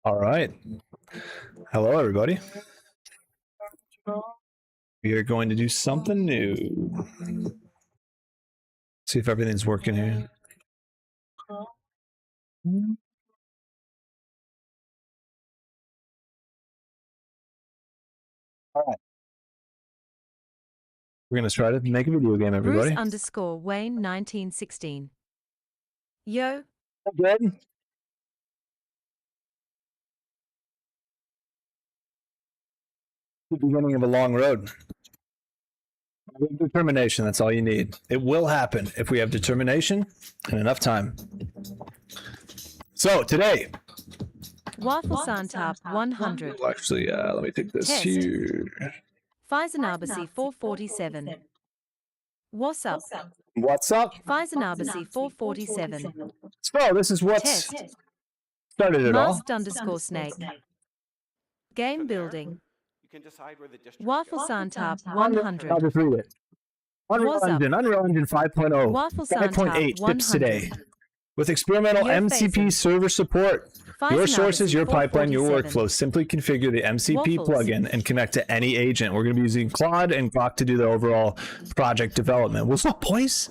All right. Hello, everybody. We are going to do something new. See if everything's working here. All right. We're going to try to make a video game, everybody. Bruce_Wayne 1916. Yo. Good. The beginning of a long road. Determination, that's all you need. It will happen if we have determination and enough time. So today, Waffle Santap 100. actually, let me take this Test. here. Faisanabasi 447. What's up? What's up? Faisanabasi 447. So this is what's Test. started it all. Masked_snake. Game building. You can decide where the district Waffle goes. Santap I'll 100. just read it. Unreal What's up? Engine 5.0, Waffle 5.8 Santap ships today. 100. With experimental Your MCP faces. server support. Your sources, your pipeline, your 447. workflow. Simply configure the MCP Waffles. plugin and connect to any agent. We're going to be using Claude and Grok to do the overall project development. What's up, boys?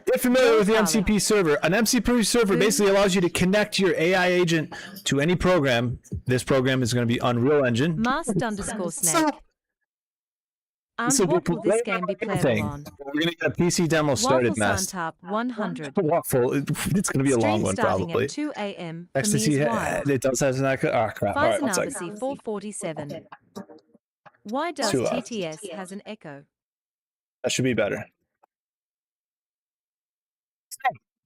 Get familiar with the MCP server. An MCP server basically allows you to connect your AI agent to any program. This program is going to be Unreal Engine. Masked_snake. And So what will we this play game be everything. playable on? We're going to get a PC demo started, Waffle Mass. Santap 100. Waffle. It's going to be a long Stream one, starting probably. at 2 a.m. For me Ecstasy, is wild. it does have an echo. Oh, crap. All right, one second. Faisanabasi 447. Why does Two, TTS has an echo? That should be better.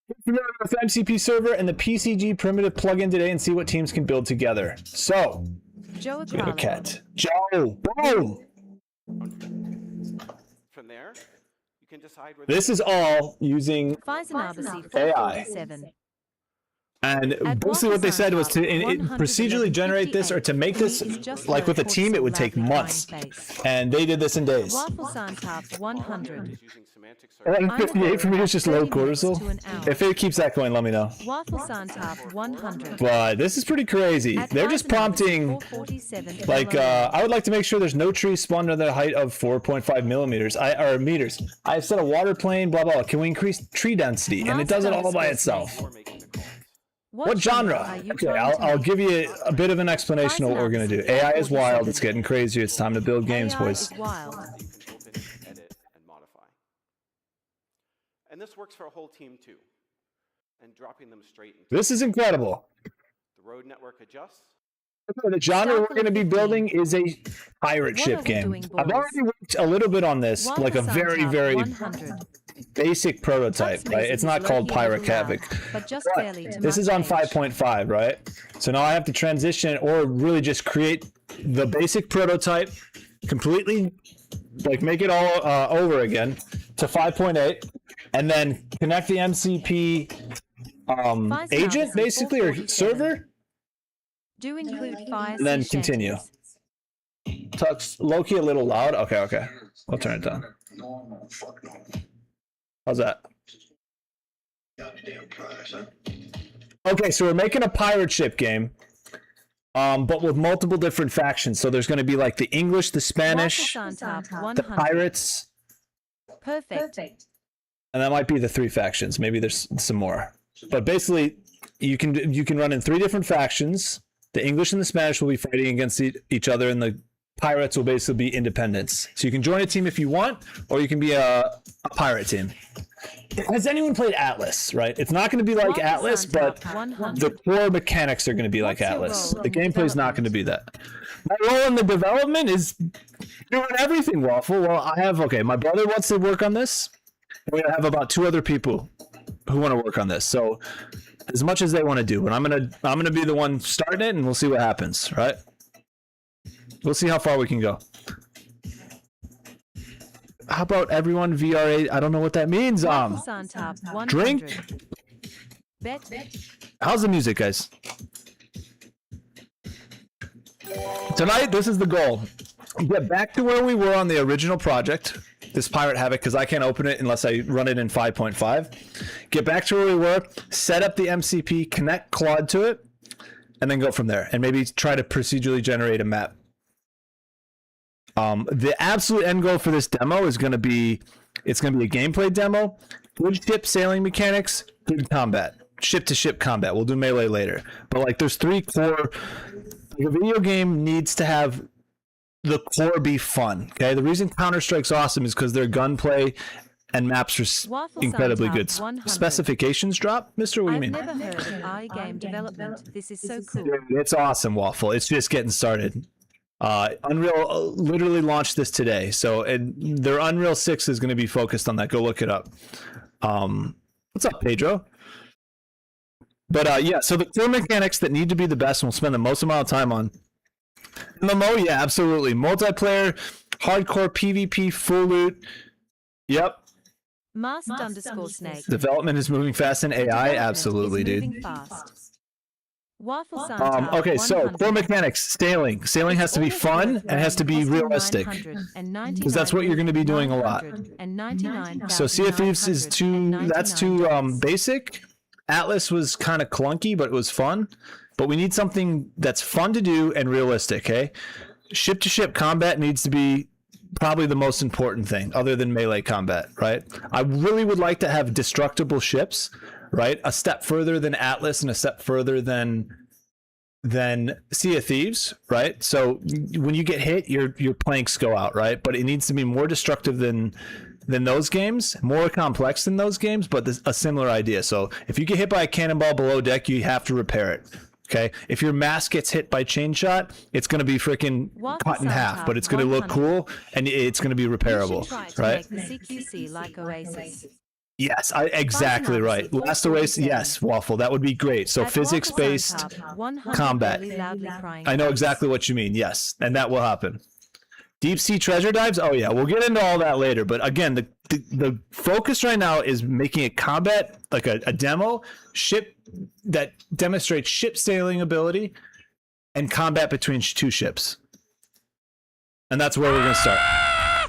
Get familiar with the MCP server and the PCG primitive plugin today and see what teams can build together. So, Joe we got a Acralo. cat. Joe, boom! From there, you can decide where This is all using, Faisanabasi AI. 447. and At basically what they said was to 111, procedurally generate this or to make this, for me is just like with a low team, it would take cortisol months. laughing face. And they did this in days. Waffle Santap 100. is using semantic search. 158 for me is just low 30 minutes to an cortisol. hour. If it keeps that going, let me know. Waffle Santap 100. But this is pretty crazy. At They're just Faisanabasi prompting, 447 like, LOL. I would like to make sure there's no trees spawned under the height of 4.5 millimeters, or meters. I've set a water plane, blah, blah, blah. Can we increase tree density? And it does it all by itself. Before making the calls. What genre? are you Okay, trying to I'll make? give you a bit of an explanation of what we're going to do. AI is wild. It's getting crazier. It's time to build games, AI boys. is wild. You can open, edit, and modify. And this works for a whole team too. And dropping them straight into This is incredible. the road network adjusts. The genre we're going to be building is a pirate What ship are we game. doing, I've boys? already worked a little bit on this, Waffle like a very, Santap very 100. basic prototype, That's right? It's music not is called low-key a Pirate little loud, Havoc. but just But barely to this my is on age. 5.5, right? So now I have to transition or really just create the basic prototype completely, like make it all over again to 5.8 and then connect the MCP agent basically or 447. server Do include fire and then sea continue. shanties. Touch low-key a little loud. Okay. I'll turn it down. How's that? Okay, so we're making a pirate ship game, but with multiple different factions. So there's going to be like the English, the Spanish, Waffle Santap the 100. pirates, Perfect. and that might be the three factions. Maybe there's some more. But basically, you can run in three different factions. The English and the Spanish will be fighting against each other, and the pirates will basically be independents. So you can join a team if you want, or you can be a pirate team. Has anyone played Atlas, right? It's not going to be like Waffle Atlas, but Santap 100. the core mechanics are going to be like What's your Atlas. role The in gameplay's not going to development? be that. My role in the development is doing everything, Waffle. Well, my brother wants to work on this. We have about 2 other people who want to work on this. So as much as they want to do, but I'm gonna be the one starting it, and we'll see what happens, right? We'll see how far we can go. How about everyone VRA? I don't know what that means. Waffle Santap 100. Drink. Bet. How's the music, guys? Tonight, this is the goal. Get back to where we were on the original project, this Pirate Havoc, because I can't open it unless I run it in 5.5. Get back to where we were, set up the MCP, connect Claude to it, and then go from there, and maybe try to procedurally generate a map. The absolute end goal for this demo is going to be, it's going to be a gameplay demo, good ship sailing mechanics, good combat, ship to ship combat. We'll do melee later, but like there's three core. Like a video game needs to have the core be fun. Okay, the reason Counter-Strike's awesome is because their gunplay and maps are Waffle incredibly Sun good. Top 100. Specifications drop, Mister. What do you mean? I've never heard of iGame development. This is so cool. It's awesome, Waffle. It's just getting started. Unreal literally launched this today, so their Unreal 6 is going to be focused on that. Go look it up. What's up, Pedro? But yeah, so the core mechanics that need to be the best and we'll spend the most amount of time on. MMO, yeah, absolutely. Multiplayer, hardcore PvP, full loot. Yep. Mast_snake. Development is moving fast in AI, Development absolutely, is dude. moving fast. Waffle Sun Top Okay, so 100. core mechanics, sailing. Sailing has to be fun and has to be realistic, because that's what you're going to be doing a lot. So Sea of Thieves is that's too basic. Atlas was kind of clunky, but it was fun. But we need something that's fun to do and realistic, okay? Ship to ship combat needs to be probably the most important thing, other than melee combat, right? I really would like to have destructible ships, right? A step further than Atlas and a step further than Sea of Thieves, right? So when you get hit, your planks go out, right? But it needs to be more destructive than those games, more complex than those games, but a similar idea. So if you get hit by a cannonball below deck, you have to repair it. Okay, if your mast gets hit by chain shot, it's going to be freaking cut in half, but it's going to look cool and it's going to be repairable, right? CQC like Oasis. Yes, exactly right. Last Oasis, yes, Waffle, that would be great. So physics-based combat. I know exactly what you mean. Yes, and that will happen. Deep sea treasure dives. Oh yeah, we'll get into all that later. But again, the focus right now is making it combat, like a demo ship that demonstrates ship sailing ability and combat between two ships. And that's where we're going to start.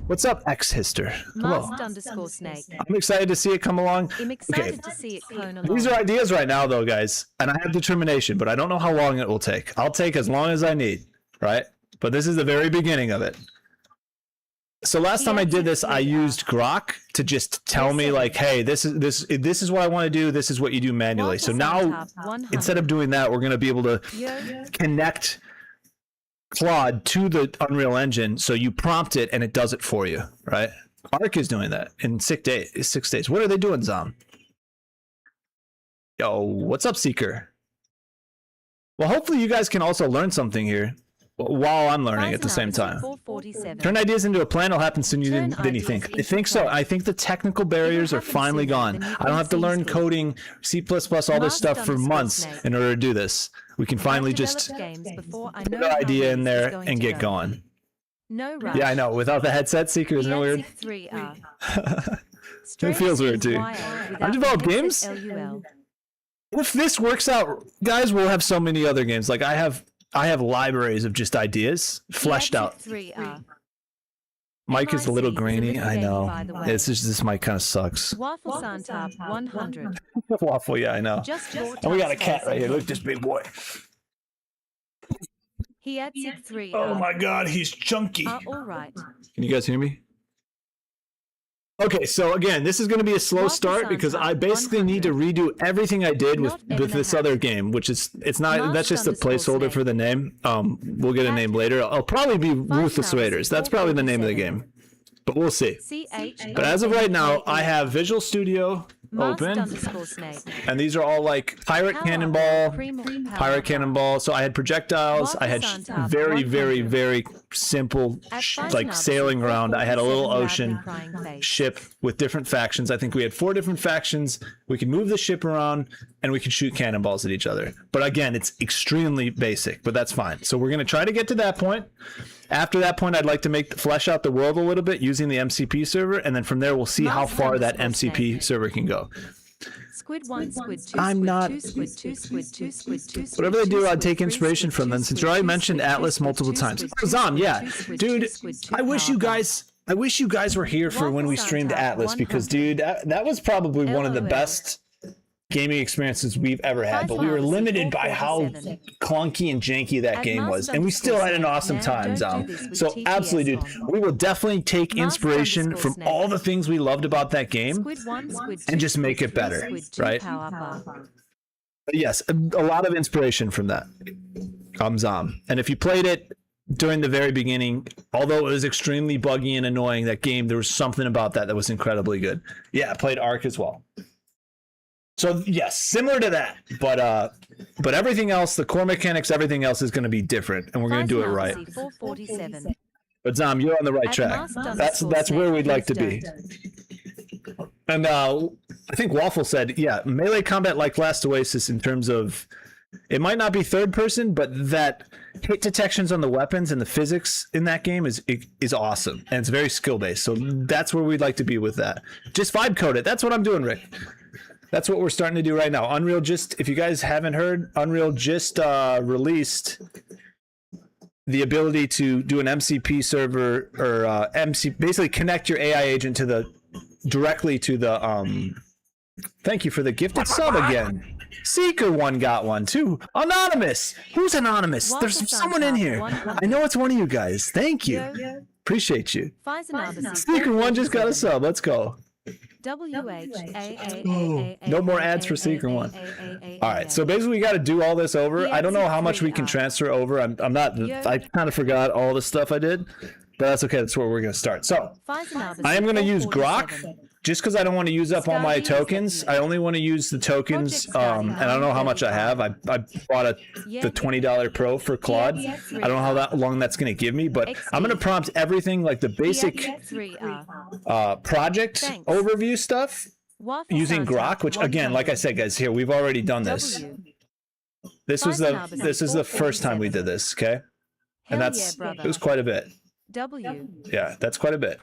What's up, X-Hister? Hello. Mast_snake. I'm excited to see it come along. I'm excited to see it cone along. These are ideas right now, though, guys. And I have determination, but I don't know how long it will take. I'll take as long as I need, right? But this is the very beginning of it. So last time I did this, I used Grok to just tell me like, hey, this is what I want to do. This is what you do manually. So now, instead of doing that, we're going to be able to connect Claude to the Unreal Engine. So you prompt it and it does it for you, right? Arc is doing that in 6 days. What are they doing, Zom? Yo, what's up, Seeker? Well, hopefully you guys can also learn something here while I'm learning at the same time. Turn ideas into a plan will happen sooner than you think. I think so. I think the technical barriers are finally gone. I don't have to learn coding, C++, all this stuff for months in order to do this. We can finally just put an idea in there and get going. No rush. Yeah, I know. Without the headset, Seeker, isn't it weird? It feels weird too. I've developed games. If this works out, guys, we'll have so many other games. Like I have libraries of just ideas fleshed out. Mic is a little grainy. I know. It's just this mic kind of sucks. Waffle Sun Top 100. Waffle, yeah, I know. And we got a cat right here. Look at this big boy. He had 6-3. Oh my god, he's chunky. All right. Can you guys hear me? Okay, so again, this is going to be a slow start because I basically need to redo everything I did with this other game, which is that's just a placeholder for the name. We'll get a name later. I'll probably be Ruthless Raiders. That's probably the name of the game, but we'll see. But as of right now, I have Visual Studio open, and these are all like Pirate Cannonball. So I had projectiles. I had very, very, very simple like sailing around. I had a little ocean ship with different factions. I think we had 4 different factions. We could move the ship around and we could shoot cannonballs at each other. But again, it's extremely basic, but that's fine. So we're going to try to get to that point. After that point, I'd like to flesh out the world a little bit using the MCP server, and then from there we'll see how far that MCP server can go. Squid 1, Squid 2, I'm not. Squid 2, Squid 2, Squid 2, Squid Whatever they do, I'd take inspiration from them. Since you already mentioned Atlas multiple times. Zom, yeah, dude. I wish you guys were here for when we streamed Atlas because, dude, that was probably one of the best gaming experiences we've ever had, but we were limited by how clunky and janky that game was, and we still had an awesome time, Zom. So absolutely, dude, we will definitely take inspiration from all the things we loved about that game and just make it better, right? Yes, a lot of inspiration from that. Zom. And if you played it during the very beginning, although it was extremely buggy and annoying, that game, there was something about that was incredibly good. Yeah, I played Ark as well. So yes, similar to that, but everything else, the core mechanics, everything else is going to be different, and we're going to do it right. But Zom, you're on the right track. That's where we'd like to be. And I think Waffle said, yeah, melee combat like Last Oasis in terms of it might not be third person, but that hit detections on the weapons and the physics in that game is awesome, and it's very skill based. So that's where we'd like to be with that. Just vibe code it. That's what I'm doing, Rick. That's what we're starting to do right now. Unreal just, if you guys haven't heard, Unreal just released the ability to do an MCP server or basically connect your AI agent to directly to the thank you for the gifted sub again. Seeker one got one too. Anonymous. Who's anonymous? There's someone in here. I know it's one of you guys. Thank you. Appreciate you. Seeker one just got a sub. Let's go. No more ads for Seeker one. All right, so basically we got to do all this over. I don't know how much we can transfer over. I kind of forgot all the stuff I did, but that's okay. That's where we're going to start. So I am going to use Grok just because I don't want to use up all my tokens. I only want to use the tokens, and I don't know how much I have. I bought the $20 Pro for Claude. I don't know how long that's going to give me, but I'm going to prompt everything like the basic project overview stuff using Grok, which again, like I said, guys, here we've already done this. This is the first time we did this, okay? And it was quite a bit. Yeah, that's quite a bit.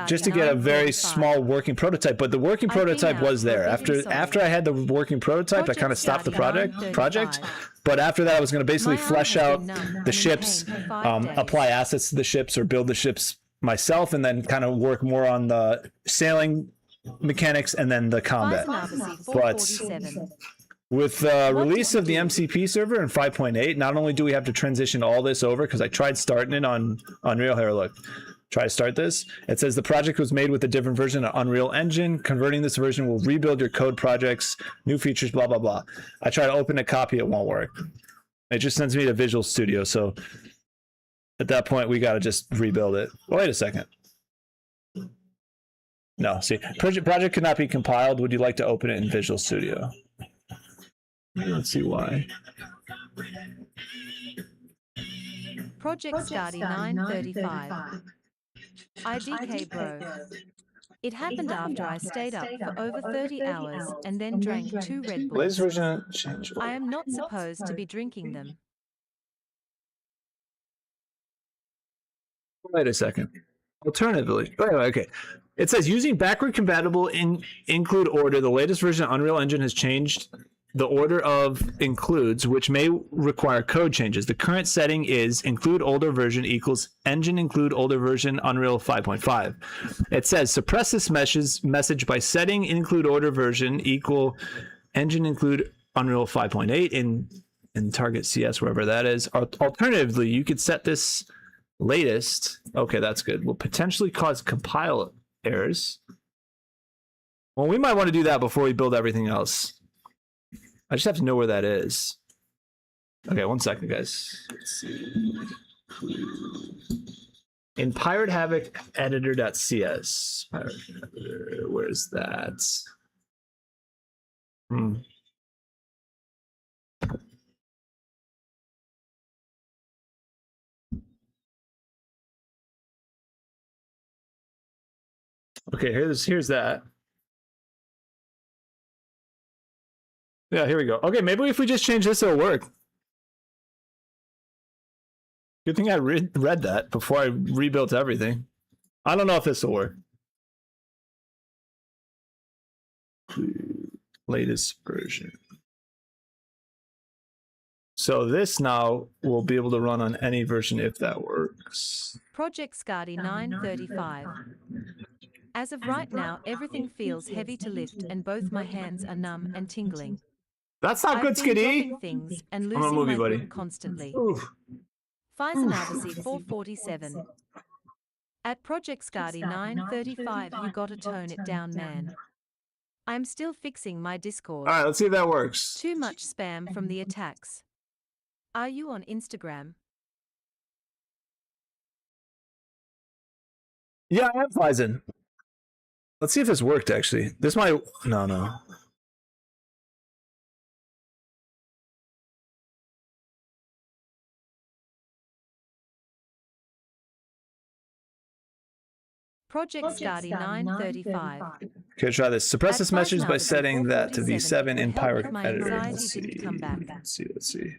Just to get a very small working prototype, but the working prototype was there. After I had the working prototype, I kind of stopped the project. But after that, I was going to basically flesh out the ships, apply assets to the ships, or build the ships myself, and then kind of work more on the sailing mechanics and then the combat. But with the release of the MCP server in 5.8, not only do we have to transition all this over, because I tried starting it on Unreal. Here, look. Try to start this. It says the project was made with a different version of Unreal Engine. Converting this version will rebuild your code projects, new features, blah, blah, blah. I try to open a copy, it won't work. It just sends me to Visual Studio. So at that point, we got to just rebuild it. Oh, wait a second. No, see, project could not be compiled. Would you like to open it in Visual Studio? Let's see why. Project Starty 935. IDK bro. It happened after I stayed up for over 30 hours and then drank 2 Red Bulls. I am not supposed to be drinking them. Wait a second. Alternatively, okay. It says using backward compatible include order. The latest version of Unreal Engine has changed the order of includes, which may require code changes. The current setting is include older version equals engine include older version Unreal 5.5. It says suppress this message by setting include order version equal engine include Unreal 5.8 in target CS, wherever that is. Alternatively, you could set this latest. Okay, that's good. Will potentially cause compile errors. Well, we might want to do that before we build everything else. I just have to know where that is. Okay, 1 second, guys. Let's see. In Pirate Havoc editor.cs. Pirate Editor, where's that? Okay, here's that. Yeah, here we go. Okay, maybe if we just change this, it'll work. Good thing I read that before I rebuilt everything. I don't know if this will work. Latest version. So this now will be able to run on any version if that works. Project Scotty 935. As of right now, everything feels heavy to lift and both my hands are numb and tingling. That's not good, I've been Skitty. dropping things and I'm gonna losing move my you, buddy. grip constantly. Oof. Faisanavasi 447. At Project Scardy 935 you gotta tone it down, man. I'm still fixing my Discord. All right, let's see if that works. Too much spam from the attacks. Are you on Instagram? Yeah, I am Faisen. Let's see if this worked, actually. This might... No. Project Scardy 935. Okay, try this. Suppress At this message by Faisanavasi setting that to 447, V7 in it helped Pirate if my Editor. anxiety Let's didn't see. come back. Let's see.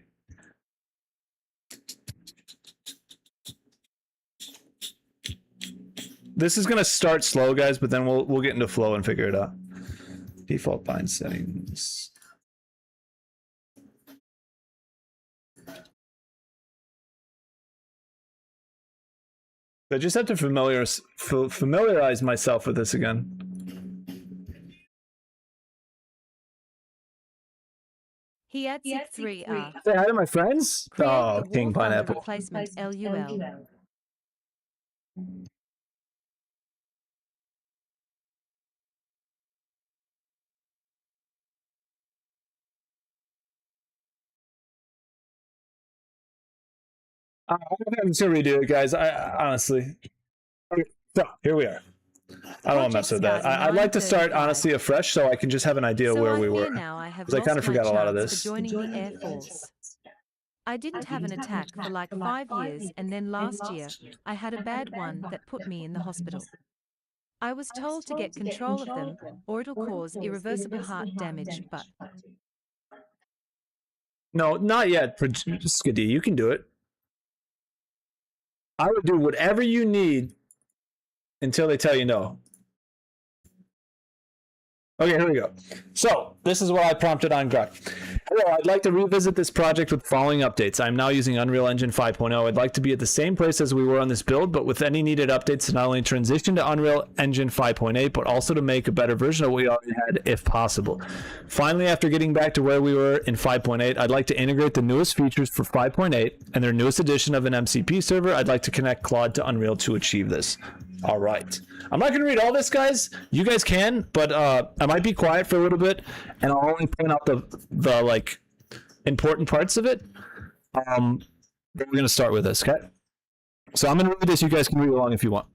This is gonna start slow, guys, but then we'll get into flow and figure it out. Default bind settings. I just have to familiarize myself with this again. He adds 3R. Say hi to my friends. Create Oh, the King War Thunder Pineapple. replacement LUL. I'm having to redo it, guys. I honestly. Okay, so here we are. I don't want to mess with that. I'd like to start honestly afresh, so I can just have an idea So where I we fear were. now I have 'Cause I lost kinda my forgot a lot of chance this. for joining the Air Force. I didn't have an attack for like 5 years, and then last year, I had a bad one that put me in the hospital. I was told to get control of them, or it'll cause irreversible heart damage, but No, not yet, Skiddy. You can do it. I would do whatever you need until they tell you no. Okay, here we go. So, this is what I prompted on Grok. Hello, I'd like to revisit this project with following updates. I'm now using Unreal Engine 5.0. I'd like to be at the same place as we were on this build, but with any needed updates to not only transition to Unreal Engine 5.8, but also to make a better version of what we already had, if possible. Finally, after getting back to where we were in 5.8, I'd like to integrate the newest features for 5.8 and their newest edition of an MCP server. I'd like to connect Claude to Unreal to achieve this. All right. I'm not going to read all this, guys. You guys can, but I might be quiet for a little bit, and I'll only point out the like important parts of it. But we're going to start with this, okay? So I'm going to read this. You guys can read along if you want.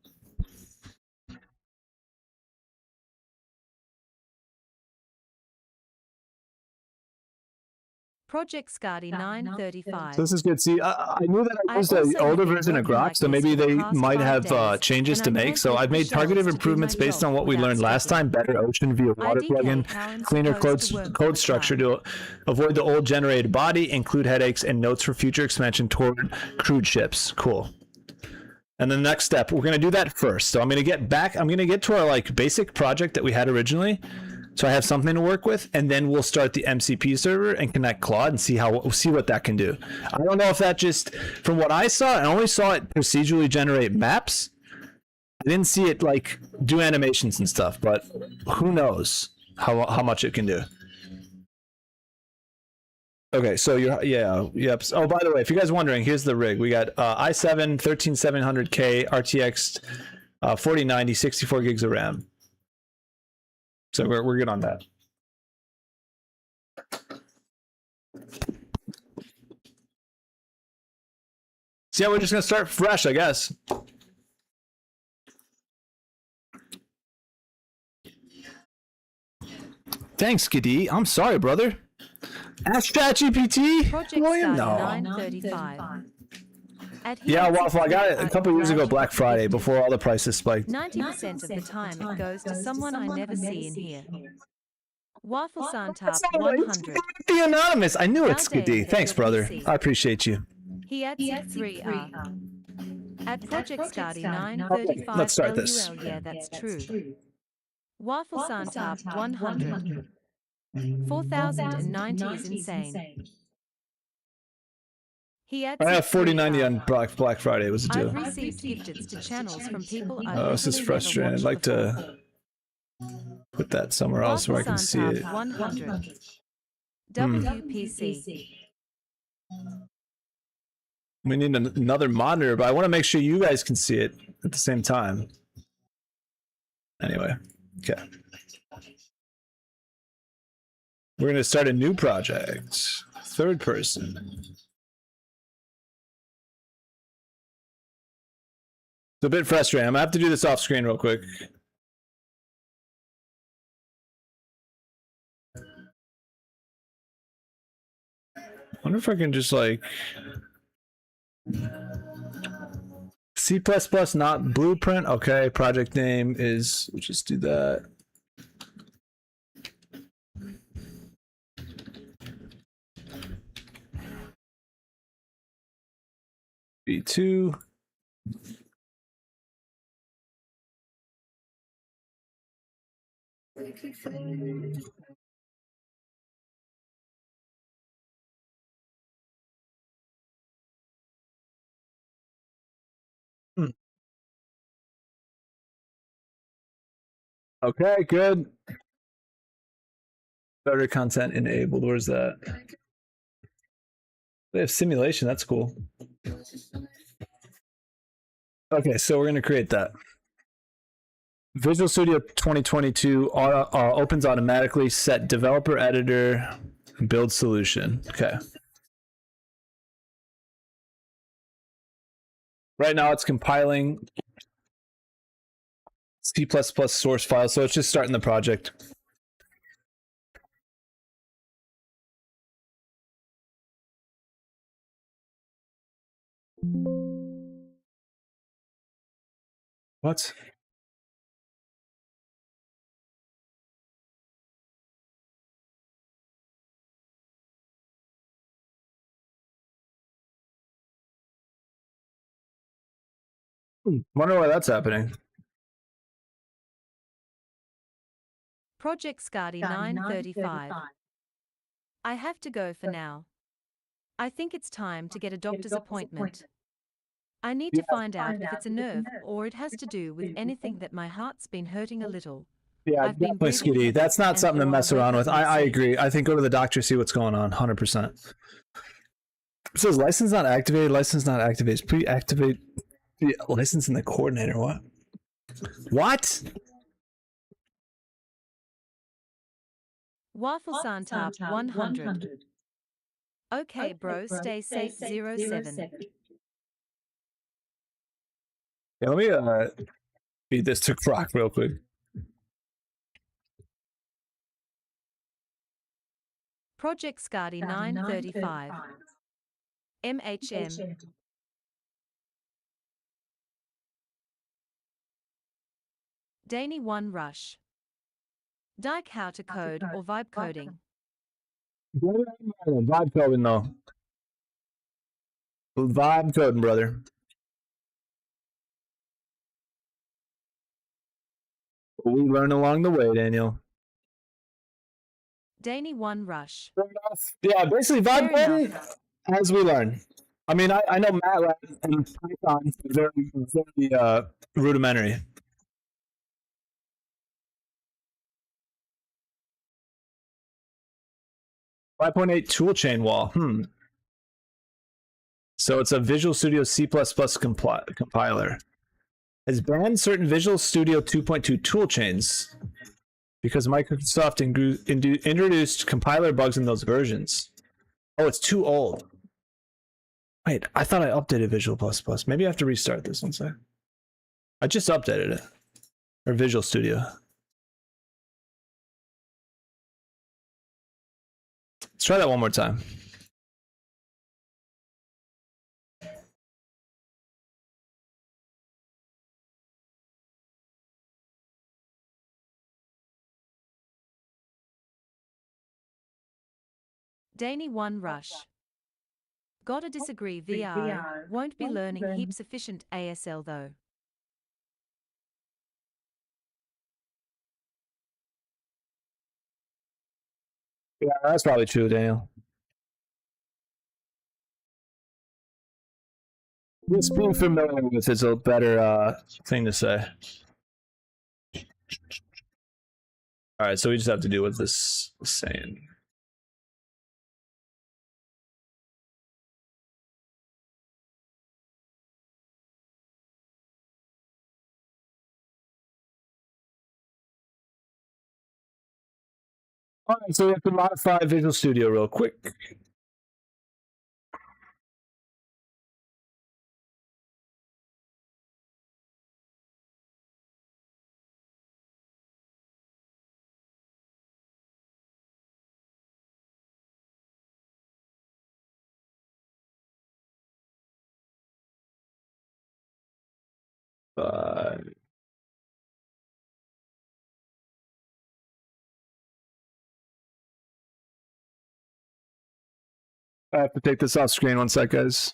Project Scardy 935. So this is good. See, I knew that I I used also the older have been version of working Grok, like so this maybe for the they past might 5 have days, changes and to I make. can't So get I've the made targeted shells to do my improvements based job on what we without learned last time. struggling. Better ocean via water IDK, plugin, how I'm cleaner supposed to work code with structure Grok. to avoid the old generated body, include headaches, and notes for future expansion toward crewed ships. Cool. And the next step, we're going to do that first. So I'm going to get to our like basic project that we had originally. So I have something to work with, and then we'll start the MCP server and connect Claude and see what that can do. I don't know if that just, from what I saw, I only saw it procedurally generate maps. I didn't see it like do animations and stuff, but who knows how much it can do. Okay, so yep. Oh, by the way, if you guys are wondering, here's the rig. We got i7 13700K RTX 4090, 64 gigs of RAM. So we're good on that. So yeah, we're just gonna start fresh, I guess. Thanks, Giddy. I'm sorry, brother. Ask ChatGPT. Project William? Scardy No. 935. Yeah, Waffle, I got it a couple years ago, Black Friday, before all the prices spiked. 90% of the time it goes to someone I never see in here. Waffle Santap It's 100. the anonymous. I knew it's Nowadays, Giddy. Thanks, brother. WC. I appreciate you. He adds 3R. At Project Scardy 935 Let's start this. LUL, yeah, that's true. Waffle Santap 100. 4090 is insane. He adds I have 635. 4090 on Black Friday. It was a deal. I've received gifteds to channels from people I Oh, this is literally frustrating. never I'd watched like before. to put that somewhere else where I can see it. 100. Hmm. WPC. We need another monitor, but I want to make sure you guys can see it at the same time. Anyway, okay. We're going to start a new project. Third person. It's a bit frustrating. I'm going to have to do this off screen real quick. I wonder if I can just like C++ not blueprint. Okay, project name is, we'll just do that. B2. Okay, good. Better content enabled. Where's that? They have simulation. That's cool. Okay, so we're going to create that. Visual Studio 2022 opens automatically. Set developer editor, build solution. Okay. Right now it's compiling C++ source file, so it's just starting the project. What? Wonder why that's happening. Project Scotty 935. I have to go for now. I think it's time to get a doctor's appointment. I need to find out if it's a nerve or it has to do with anything that my heart's been hurting a little. Yeah, I've been definitely breathing skitty. heavy That's not and something to or I mess wake around up with. when I it's agree. I think go to the doctor, see what's going on. 100%. It says license not activated. License not activated. Please activate the license in the coordinator. What? What? Waffle Santap 100. Okay, bro, stay safe 07. Yeah, let me feed this to Croc real quick. Project Scotty 935. MHM. Danny 1 Rush. Dyke how to code or vibe coding. Vibe coding though. Vibe coding, brother. We learn along the way, Daniel. Danny 1 Rush. Yeah, basically vibe Fair coding enough. as we learn. I mean, I know MATLAB and Python is very rudimentary. .8 toolchain wall. So it's a Visual Studio C++ compiler. Has banned certain Visual Studio 2.2 toolchains because Microsoft introduced compiler bugs in those versions. Oh, it's too old. Wait, I thought I updated Visual++. Maybe I have to restart this one second. I just updated it. Or Visual Studio. Let's try that one more time. Danny 1 Rush. Gotta disagree, VR won't be learning heaps efficient ASL though. Yeah, that's probably true, Daniel. Just being familiar with is a better thing to say. All right, so we just have to do what this is saying. All right, so we have to modify Visual Studio real quick. Uh, I have to take this off screen 1 sec, guys.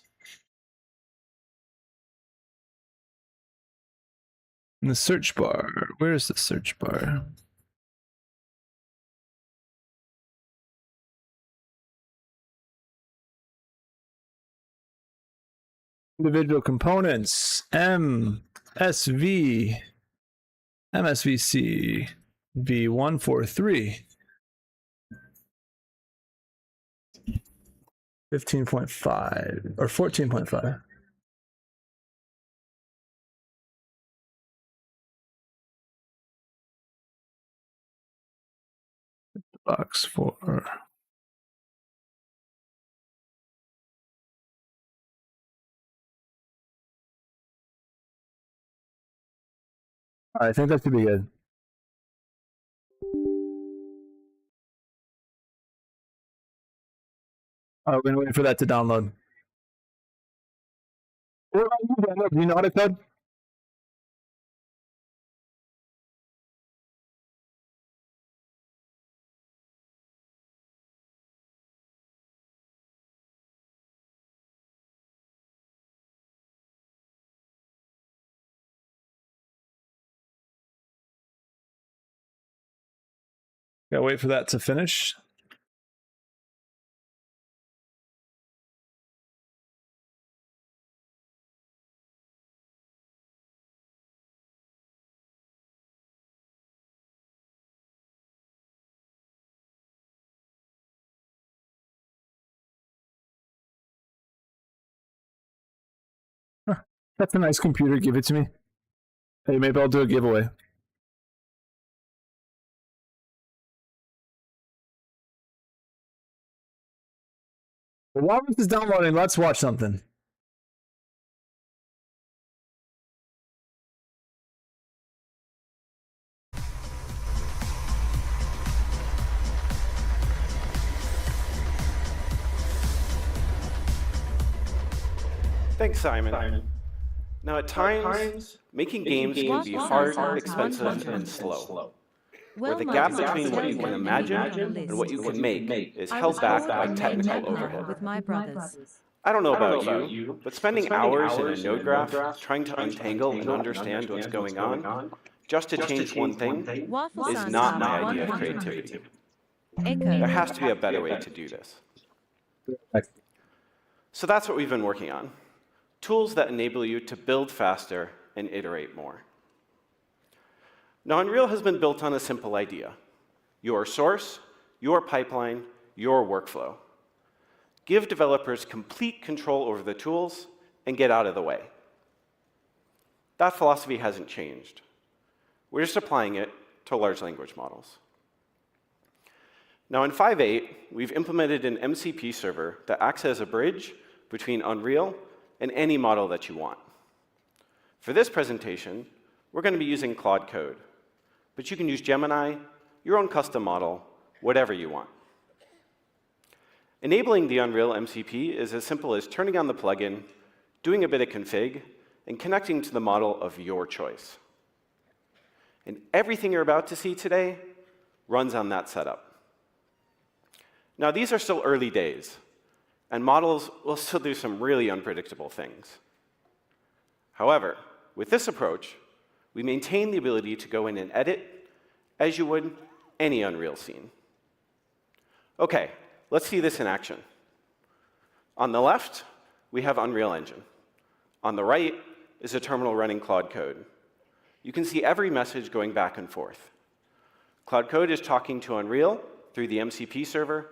In the search bar, where is the search bar? Individual components, MSV, MSVC, V143. 15.5 or 14.5. Box 4. I think that should be good. Oh, we're gonna wait for that to download. What about you, Daniel? Do you know how to code? Gotta wait for that to finish. Huh, that's a nice computer. Give it to me. Hey, maybe I'll do a giveaway. Well, while this is downloading, let's watch something. Thanks, Simon. Now, at times, making games can be hard, expensive, and slow, where the gap between what you can imagine and what you can make is held back by technical overhead. with my brothers. I don't know about you, but spending hours in a node graph trying to untangle and understand what's going on just to change one thing is not my idea of creativity. There has to be a better way to do this. So that's what we've been working on. Tools that enable you to build faster and iterate more. Now, Unreal has been built on a simple idea: your source, your pipeline, your workflow. Give developers complete control over the tools and get out of the way. That philosophy hasn't changed. We're just applying it to large language models. Now, in 5.8, we've implemented an MCP server that acts as a bridge between Unreal and any model that you want. For this presentation, we're going to be using Claude Code, but you can use Gemini, your own custom model, whatever you want. Enabling the Unreal MCP is as simple as turning on the plugin, doing a bit of config, and connecting to the model of your choice. And everything you're about to see today runs on that setup. Now, these are still early days, and models will still do some really unpredictable things. However, with this approach, we maintain the ability to go in and edit as you would any Unreal scene. OK, let's see this in action. On the left, we have Unreal Engine, On the right is a terminal running Claude code. You can see every message going back and forth. Claude Code is talking to Unreal through the MCP server,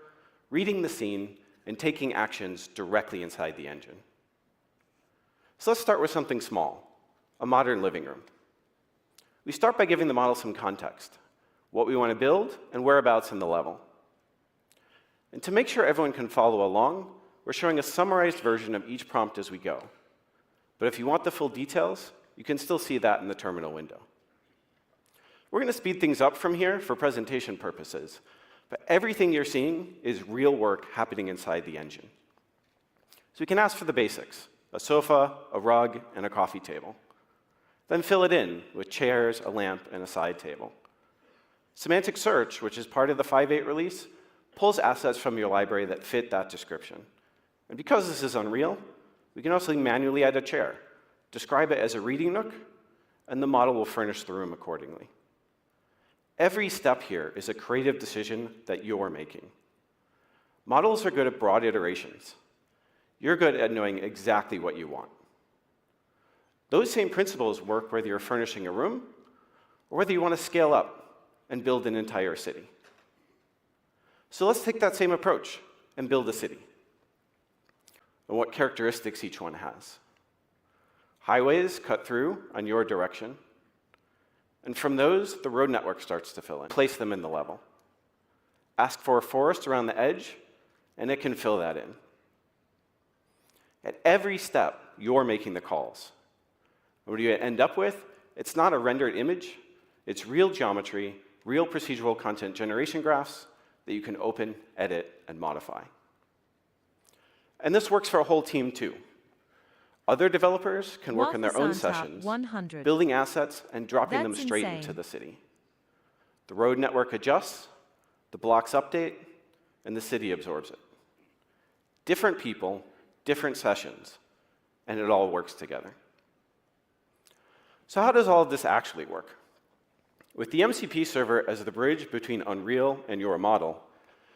reading the scene, and taking actions directly inside the engine. So let's start with something small, a modern living room. We start by giving the model some context, what we want to build, and whereabouts in the level. And to make sure everyone can follow along, we're showing a summarized version of each prompt as we go. But if you want the full details, you can still see that in the terminal window. We're going to speed things up from here for presentation purposes, but everything you're seeing is real work happening inside the engine. So we can ask for the basics, a sofa, a rug, and a coffee table. Then fill it in with chairs, a lamp, and a side table. Semantic search, which is part of the 5.8 release, pulls assets from your library that fit that description. And because this is Unreal, we can also manually add a chair, describe it as a reading nook, and the model will furnish the room accordingly. Every step here is a creative decision that you're making. Models are good at broad iterations. You're good at knowing exactly what you want. Those same principles work whether you're furnishing a room or whether you want to scale up and build an entire city. So let's take that same approach and build a city, and what characteristics each one has. Highways cut through on your direction, and from those, the road network starts to fill in. Place them in the level. Ask for a forest around the edge, and it can fill that in. At every step, you're making the calls. What do you end up with? It's not a rendered image. It's real geometry, real procedural content generation graphs that you can open, edit, and modify. And this works for a whole team, too. Other developers can work on their own sessions, 100. building assets and dropping them That's straight insane. into the city. The road network adjusts, the blocks update, and the city absorbs it. Different people, different sessions, and it all works together. So how does all of this actually work? With the MCP server as the bridge between Unreal and your model,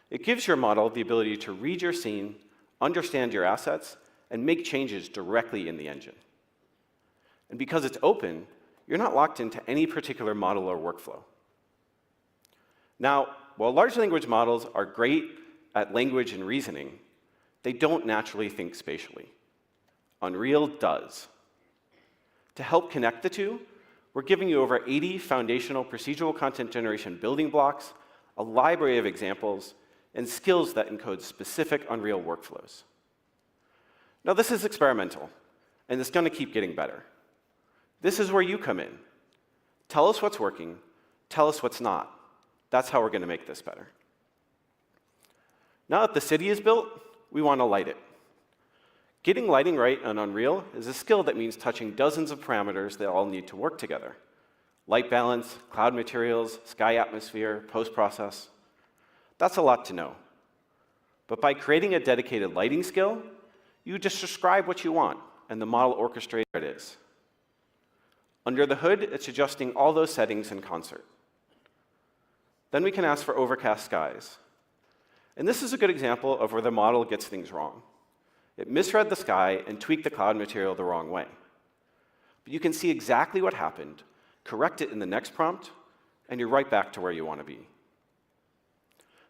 it gives your model the ability to read your scene, understand your assets, and make changes directly in the engine. And because it's open, you're not locked into any particular model or workflow. Now, while large language models are great at language and reasoning, they don't naturally think spatially. Unreal does. To help connect the two, we're giving you over 80 foundational procedural content generation building blocks, a library of examples, and skills that encode specific Unreal workflows. Now, this is experimental, and it's going to keep getting better. This is where you come in. Tell us what's working. Tell us what's not. That's how we're going to make this better. Now that the city is built, we want to light it. Getting lighting right on Unreal is a skill that means touching dozens of parameters that all need to work together. Light balance, cloud materials, sky atmosphere, post-process. That's a lot to know. But by creating a dedicated lighting skill, you just describe what you want, and the model orchestrates where it is. Under the hood, it's adjusting all those settings in concert. Then we can ask for overcast skies. And this is a good example of where the model gets things wrong. It misread the sky and tweaked the cloud material the wrong way. But you can see exactly what happened, correct it in the next prompt, and you're right back to where you want to be.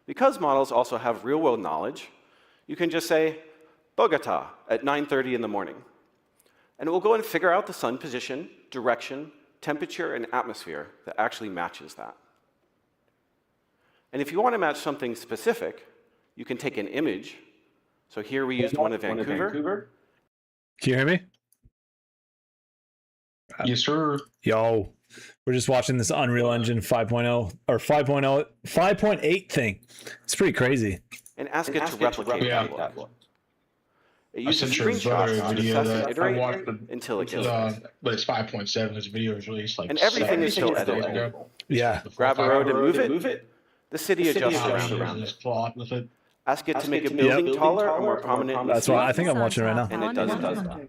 Because models also have real-world knowledge, you can just say, Bogota at 9:30 in the morning. And it will go and figure out the sun position, direction, temperature, and atmosphere that actually matches that. And if you want to match something specific, you can take an image. So here we used one of Vancouver. Can you hear me? Yes, sir. Yo, we're just watching this Unreal Engine 5.0 or 5.8 thing. It's pretty crazy. And ask it to replicate that look. It uses screenshots to video assess and that I iterate watched until it gets it. but it's 5.7. This video was released like And everything is still 7 days editable. ago. Yeah. Grab a road and move it. The city adjusts Obviously, around there's it. Claude with it. Ask it to make a building taller or more prominent in the That's what scene, I think I'm watching right now. and it does that.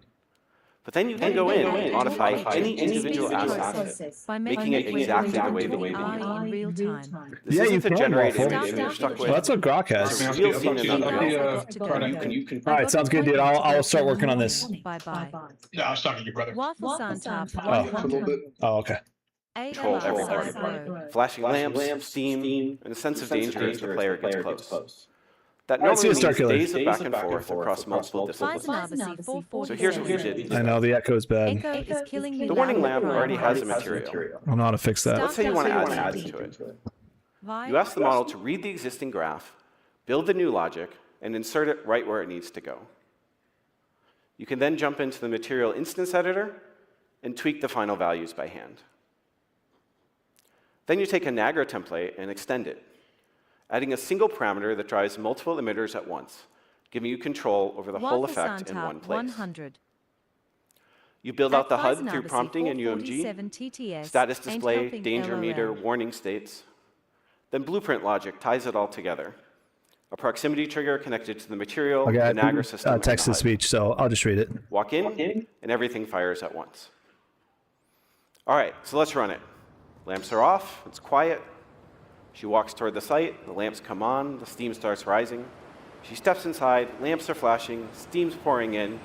But then you can go in and modify any Speed individual asset, process by making it exactly the way that you want. in real time. This Yeah, you isn't a can, generated Waffle. image that you're stuck Well, that's with. what Grok It's has. a I'll real see- scene in I'll see- Unreal. Friday. You can All right, sounds good, dude. I'll start working on this. Bye bye. No, I was talking to your brother. Waffle Santap Oh. 100. Oh, okay. control every part. ALR Bro. Flashing lamps, steam, and a sense of danger as the player gets close. That All right, see normally you, means Star Killer. days of back and forth across multiple disciplines. Faisanabasi 447. So here's what we did. I know the echo's bad. Echo is killing me. The warning lamp loud already and has a proud. material. I don't know how to fix that. Let's say you want to add something to it. Vi- You ask the model to read the existing graph, build the new logic, and insert it right where it needs to go. You can then jump into the material instance editor and tweak the final values by hand. Then you take a Niagara template and extend it, adding a single parameter that drives multiple emitters at once, giving you control over the whole Waffle effect in Santap one place. 100. You build out the HUD through Faisanabasi prompting and 447 UMG, TTS status ain't display, helping danger meter, LOL. warning states. Then blueprint logic ties it all together. A proximity trigger connected to the material, Okay, the Niagara system, and text the to HUD. speech, so I'll just read it. Walk in, and everything fires at once. All right, so let's run it. Lamps are off, it's quiet. She walks toward the site, the lamps come on, the steam starts rising. She steps inside, lamps are flashing, steam's pouring in,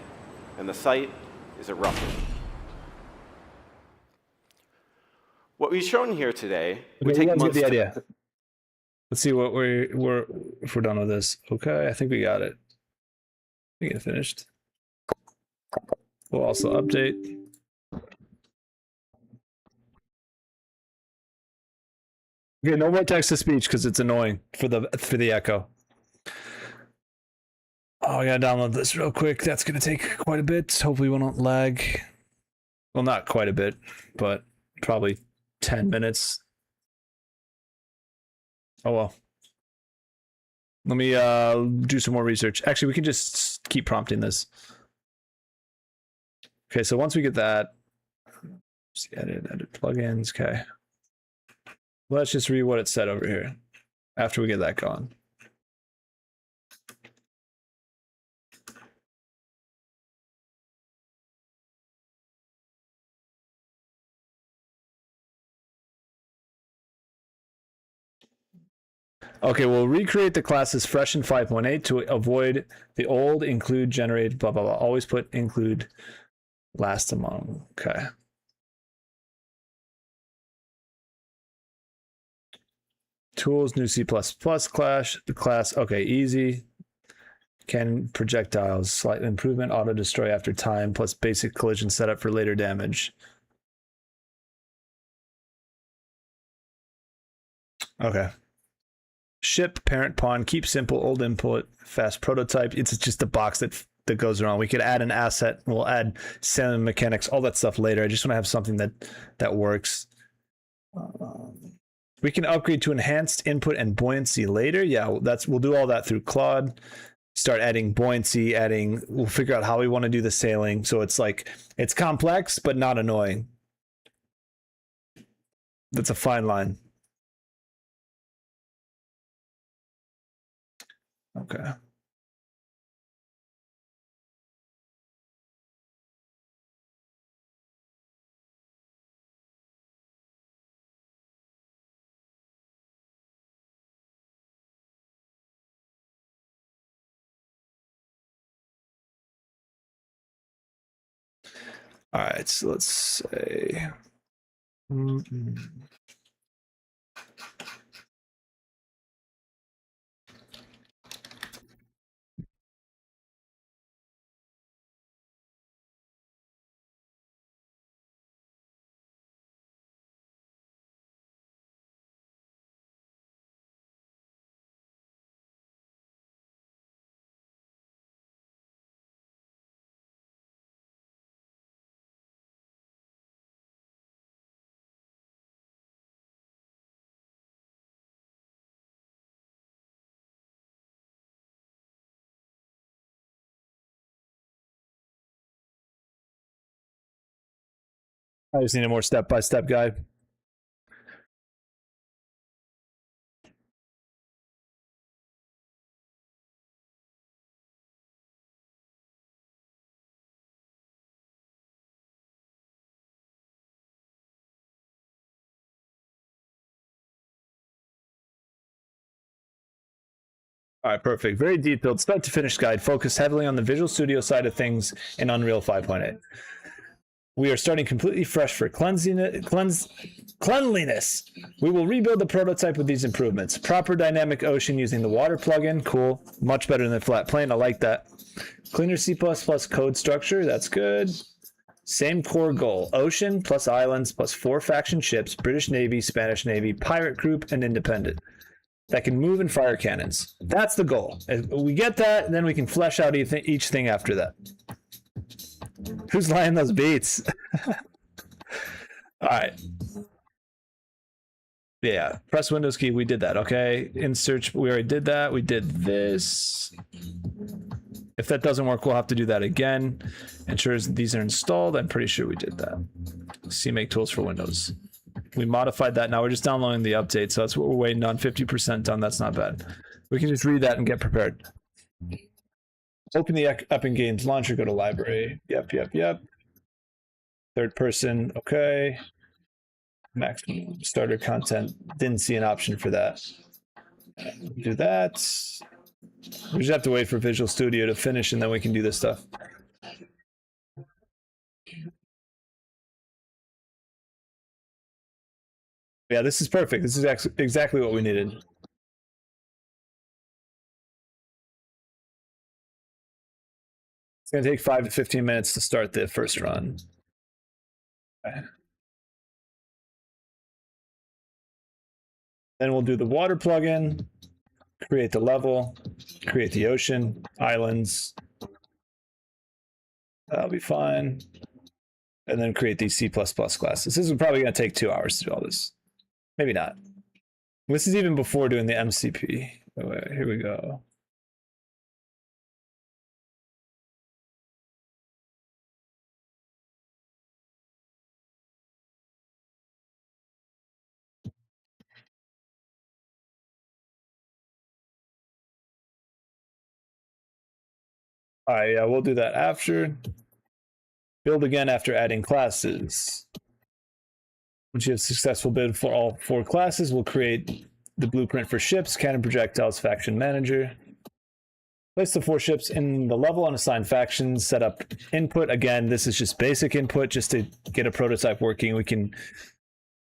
and the site is erupting. What we've shown here today would Okay, you take guys get months the to idea. Let's see what we're if we're done with this. Okay, I think we got it. We get finished. We'll also update. Okay, no more text to speech because it's annoying for the echo. Oh, I gotta download this real quick. That's gonna take quite a bit. Hopefully, we won't lag. Well, not quite a bit, but probably 10 minutes. Oh well. Let me do some more research. Actually, we can just keep prompting this. Okay, so once we get that, edit plugins. Okay. Let's just read what it said over here after we get that going. Okay, we'll recreate the classes fresh in 5.8 to avoid the old include generate blah blah blah. Always put include last among. Okay. Tools, new C++ class. Okay, easy. Can projectiles, slight improvement, auto destroy after time, plus basic collision setup for later damage. Okay. Ship, parent pawn, keep simple, old input, fast prototype. It's just a box that goes around. We could add an asset. We'll add sailing mechanics, all that stuff later. I just want to have something that works. We can upgrade to enhanced input and buoyancy later. Yeah, we'll do all that through Claude. Start adding buoyancy, we'll figure out how we want to do the sailing. So it's complex, but not annoying. That's a fine line. Okay. All right, so let's say. I just need a more step-by-step guide. All right, perfect. Very detailed, start to finish guide. Focus heavily on the Visual Studio side of things in Unreal 5.8. We are starting completely fresh for cleanliness. We will rebuild the prototype with these improvements. Proper dynamic ocean using the water plugin. Cool. Much better than flat plane. I like that. Cleaner C++ code structure. That's good. Same core goal. Ocean plus islands plus 4 faction ships. British Navy, Spanish Navy, pirate group, and independent. That can move and fire cannons. That's the goal. If we get that, then we can flesh out each thing after that. Who's lying those beats? All right. Yeah, press Windows key. We did that. Okay. In search, we already did that. We did this. If that doesn't work, we'll have to do that again. Ensures these are installed. I'm pretty sure we did that. CMake tools for Windows. We modified that. Now we're just downloading the update. So that's what we're waiting on. 50% done. That's not bad. We can just read that and get prepared. Open the Epic Games launcher. Go to library. Yep. Third person. Okay. Maximum starter content. Didn't see an option for that. Do that. We just have to wait for Visual Studio to finish and then we can do this stuff. Yeah, this is perfect. This is exactly what we needed. It's going to take 5 to 15 minutes to start the first run. Okay. Then we'll do the water plugin, create the level, create the ocean, islands. That'll be fine. And then create these C++ classes. This is probably going to take 2 hours to do all this. Maybe not. This is even before doing the MCP. Oh, wait, here we go. All right, yeah, we'll do that after. Build again after adding classes. Once you have successful build for all 4 classes, we'll create the blueprint for ships, cannon projectiles, faction manager. Place the 4 ships in the level and assign factions, set up input. Again, this is just basic input just to get a prototype working. We can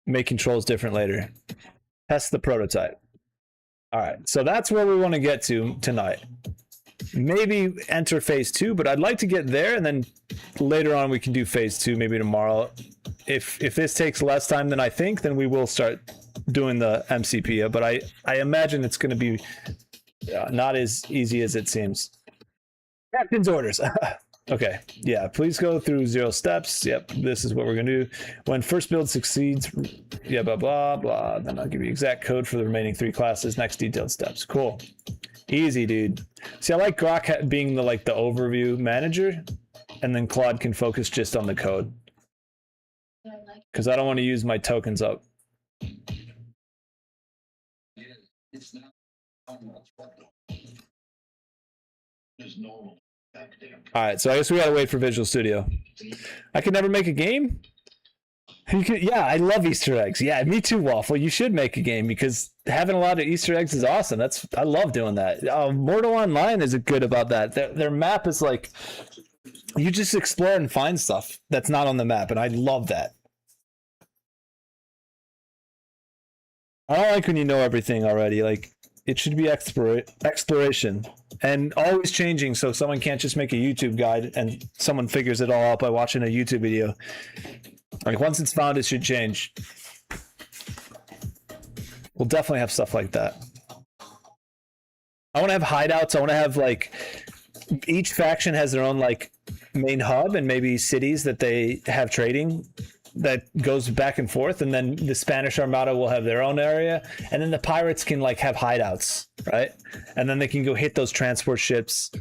make controls different later. Test the prototype. All right, so that's where we want to get to tonight. Maybe enter phase 2, but I'd like to get there, and then later on we can do phase 2, maybe tomorrow. If this takes less time than I think, then we will start doing the MCP, but I imagine it's going to be not as easy as it seems. Captain's orders. Okay, yeah, please go through 0 steps. Yep, this is what we're going to do. When first build succeeds, yeah, blah, blah, blah. Then I'll give you exact code for the remaining 3 classes. Next detailed steps. Cool. Easy, dude. See, I like Grok being the overview manager, and then Claude can focus just on the code. Because I don't want to use my tokens up. All right, so I guess we gotta wait for Visual Studio. I could never make a game? Yeah, I love Easter eggs. Yeah, me too, Waffle. You should make a game because having a lot of Easter eggs is awesome. I love doing that. Mortal Online is good about that. Their map is like, you just explore and find stuff that's not on the map, and I love that. I don't like when you know everything already. Like, it should be exploration and always changing, so someone can't just make a YouTube guide and someone figures it all out by watching a YouTube video. Like, once it's found, it should change. We'll definitely have stuff like that. I want to have hideouts. I want to have, like, each faction has their own, like, main hub and maybe cities that they have trading that goes back and forth, and then the Spanish Armada will have their own area, and then the pirates can like have hideouts, right? And then they can go hit those transport ships.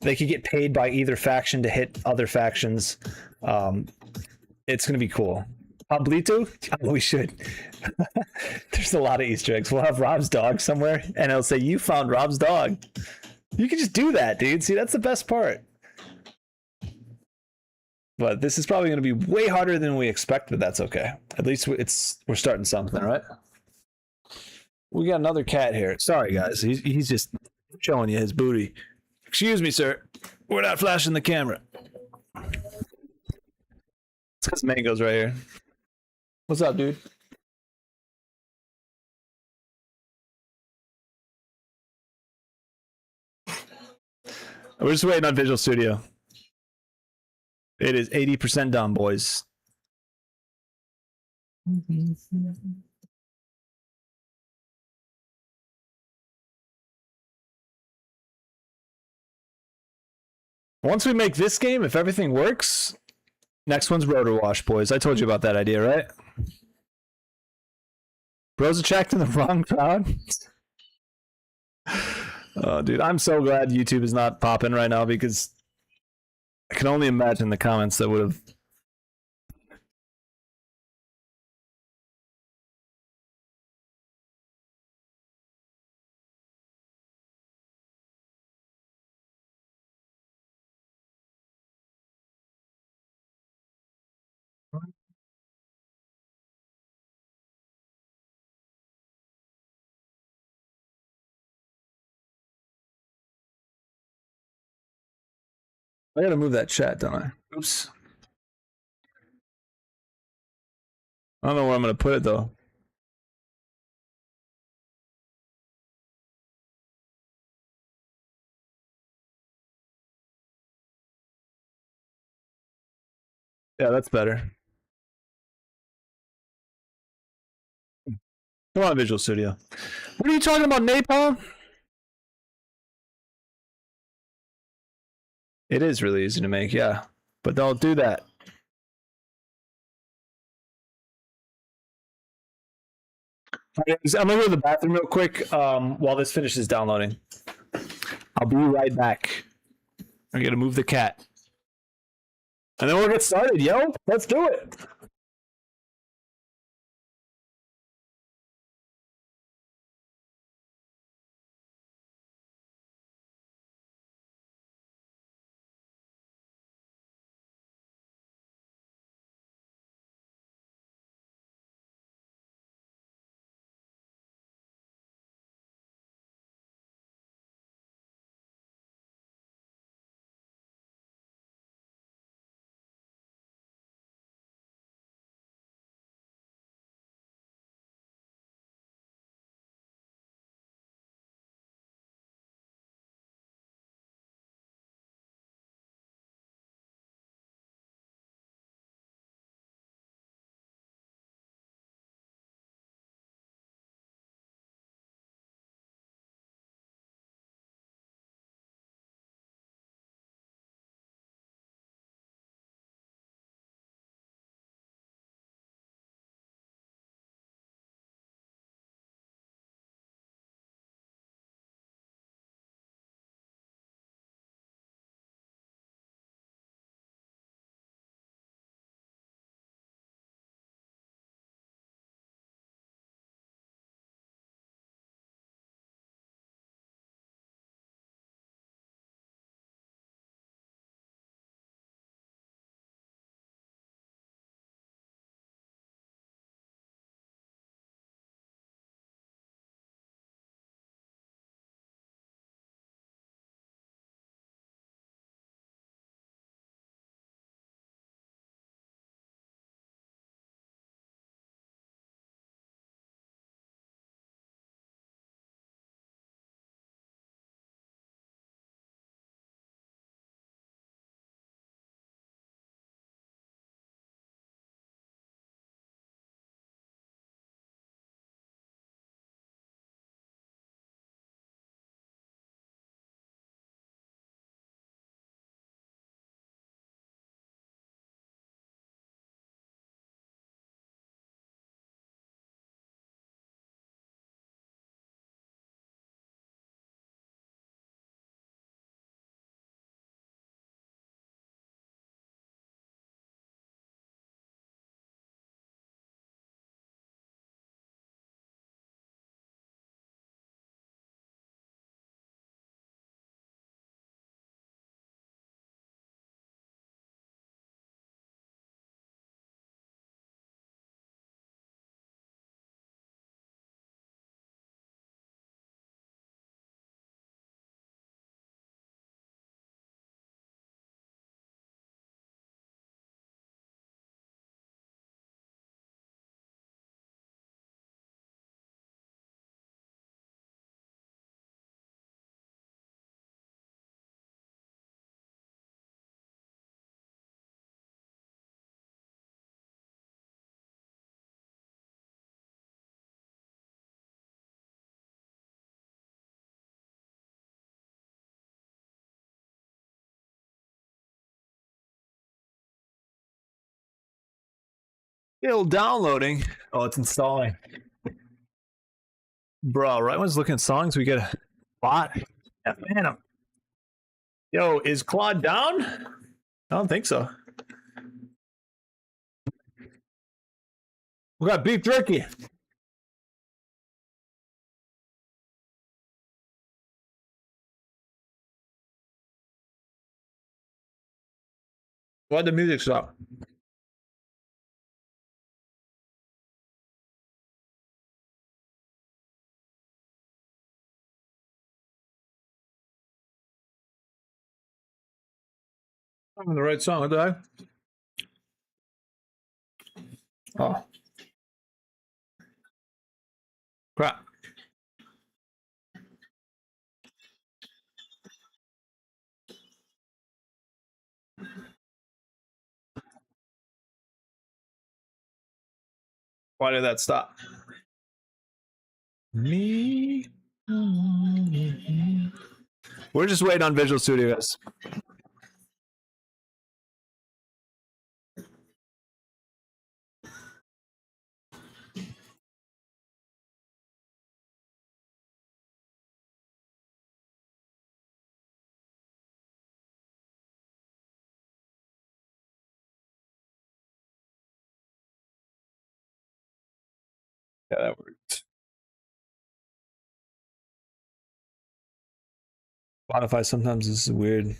They could get paid by either faction to hit other factions. It's gonna be cool. Pablito? Oh, we should. There's a lot of Easter eggs. We'll have Rob's dog somewhere, and it'll say, "You found Rob's dog." You can just do that, dude. See, that's the best part. But this is probably going to be way harder than we expect, but that's okay. At least we're starting something, right? We got another cat here. Sorry, guys. He's just showing you his booty. Excuse me, sir. We're not flashing the camera. It's because Mango's right here. What's up, dude? We're just waiting on Visual Studio. It is 80% done, boys. Once we make this game, if everything works, next one's Rotor Wash, boys. I told you about that idea, right? Bro's attracting the wrong crowd. Oh, dude, I'm so glad YouTube is not popping right now because I can only imagine the comments that would have. I gotta move that chat, don't I? Oops. I don't know where I'm gonna put it though. Yeah, that's better. Come on, Visual Studio. What are you talking about, napalm? It is really easy to make, yeah. But don't do that. I'm gonna go to the bathroom real quick while this finishes downloading. I'll be right back. I gotta move the cat. And then we'll get started, yo. Let's do it. Still downloading. Oh, it's installing. Bro, right when I was looking at songs, we get a bot. Yeah, Phantom. Yo, is Claude down? I don't think so. We got beef jerky. Why'd the music stop? I'm on the right song. What the heck? Oh, crap. Why did that stop? Me. We're just waiting on Visual Studio, guys. Yeah, that worked. Spotify sometimes is weird.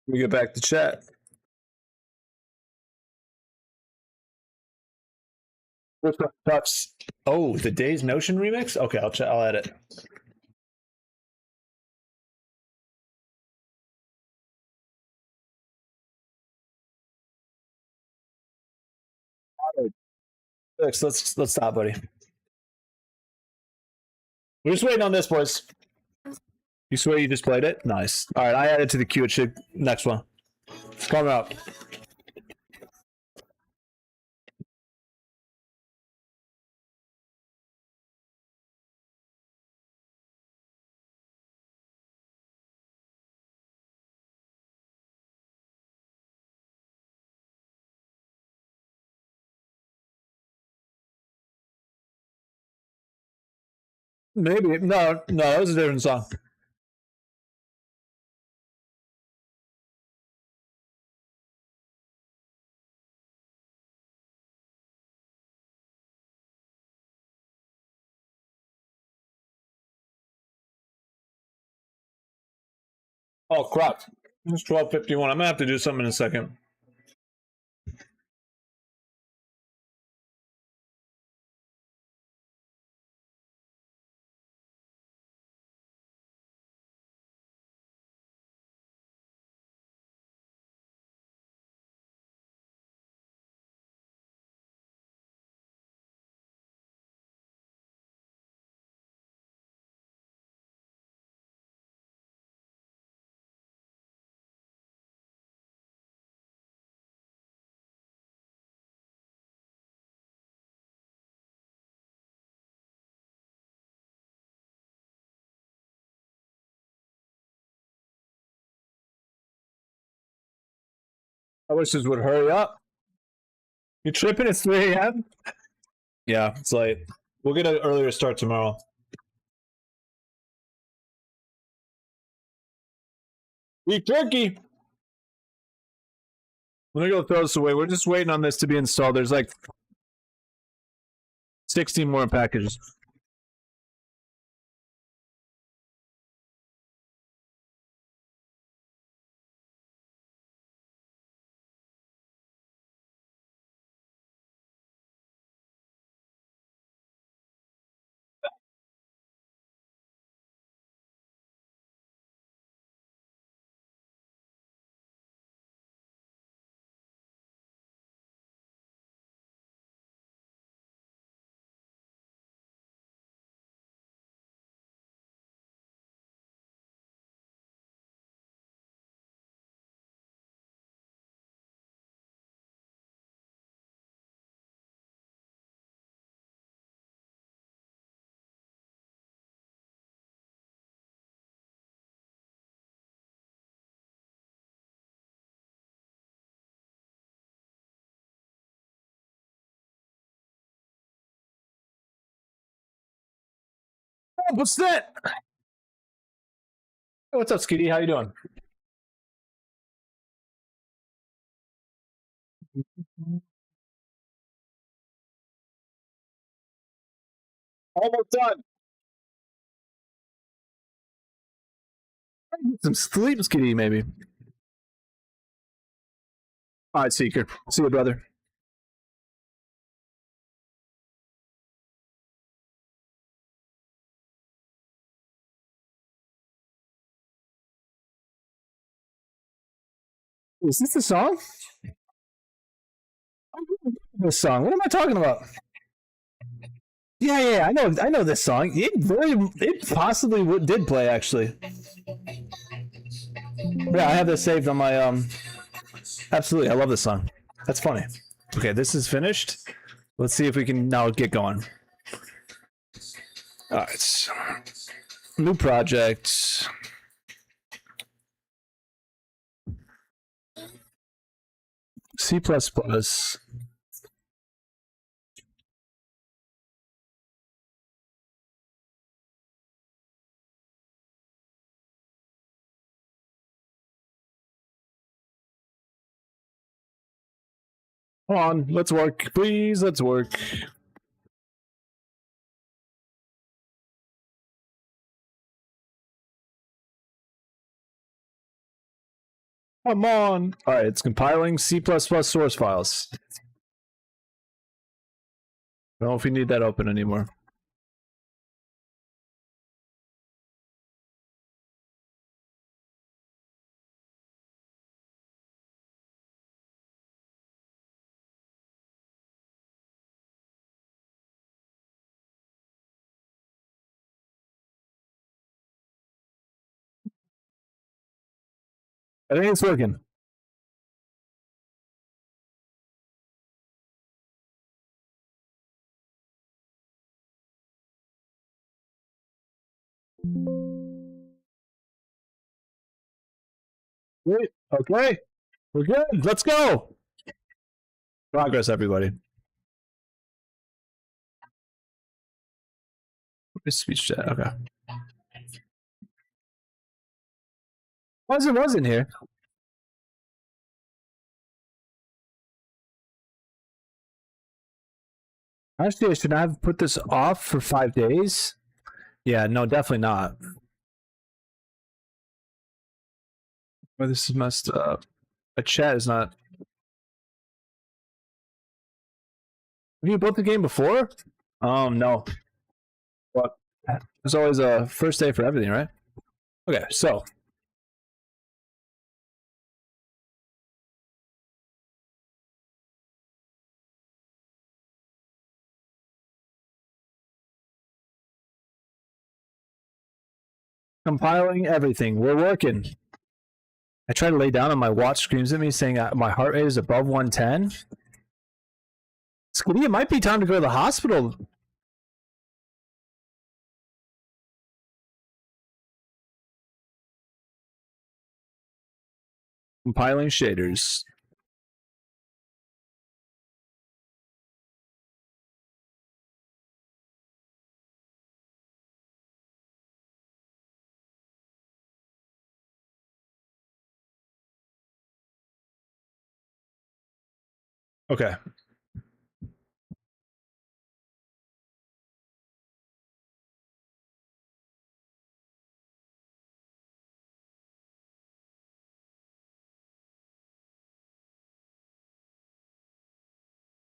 We get back to chat. What's up, Tufts? Oh, the Days Notion remix? Okay, I'll add it. Let's stop, buddy. We're just waiting on this, boys. You swear you just played it? Nice. All right, I added to the queue. It should next one. It's coming up. Maybe no, that was a different song. Oh crap! It's 12:51. I'm gonna have to do something in a second. I wish this would hurry up. You tripping? It's 3 a.m. Yeah, it's late. We'll get an earlier start tomorrow. Beef jerky. Let me go throw this away. We're just waiting on this to be installed. There's like 16 more packages. what's that? Hey, what's up, Skitty? How you doing? Almost done. Get some sleep, Skitty, maybe. All right, Seeker. See you, brother. Is this the song? This song. What am I talking about? Yeah. I know this song. It possibly did play actually. Yeah, I have this saved on my Absolutely, I love this song. That's funny. Okay, this is finished. Let's see if we can now get going. All right. New project. C++. Come on, let's work. Please, let's work. Come on. All right, it's compiling C++ source files. I don't know if we need that open anymore. I think it's working. Great. Okay. We're good. Let's go. Progress, everybody. Speech chat. Okay. Wasn't here. Actually, I should I have put this off for 5 days? Yeah, no, definitely not. Well, this is messed up. A chat is not. Have you built the game before? No. But there's always a first day for everything, right? Okay, so compiling everything. We're working. I try to lay down and my watch screams at me saying my heart rate is above 110. Scooty, it might be time to go to the hospital. Compiling shaders. Okay.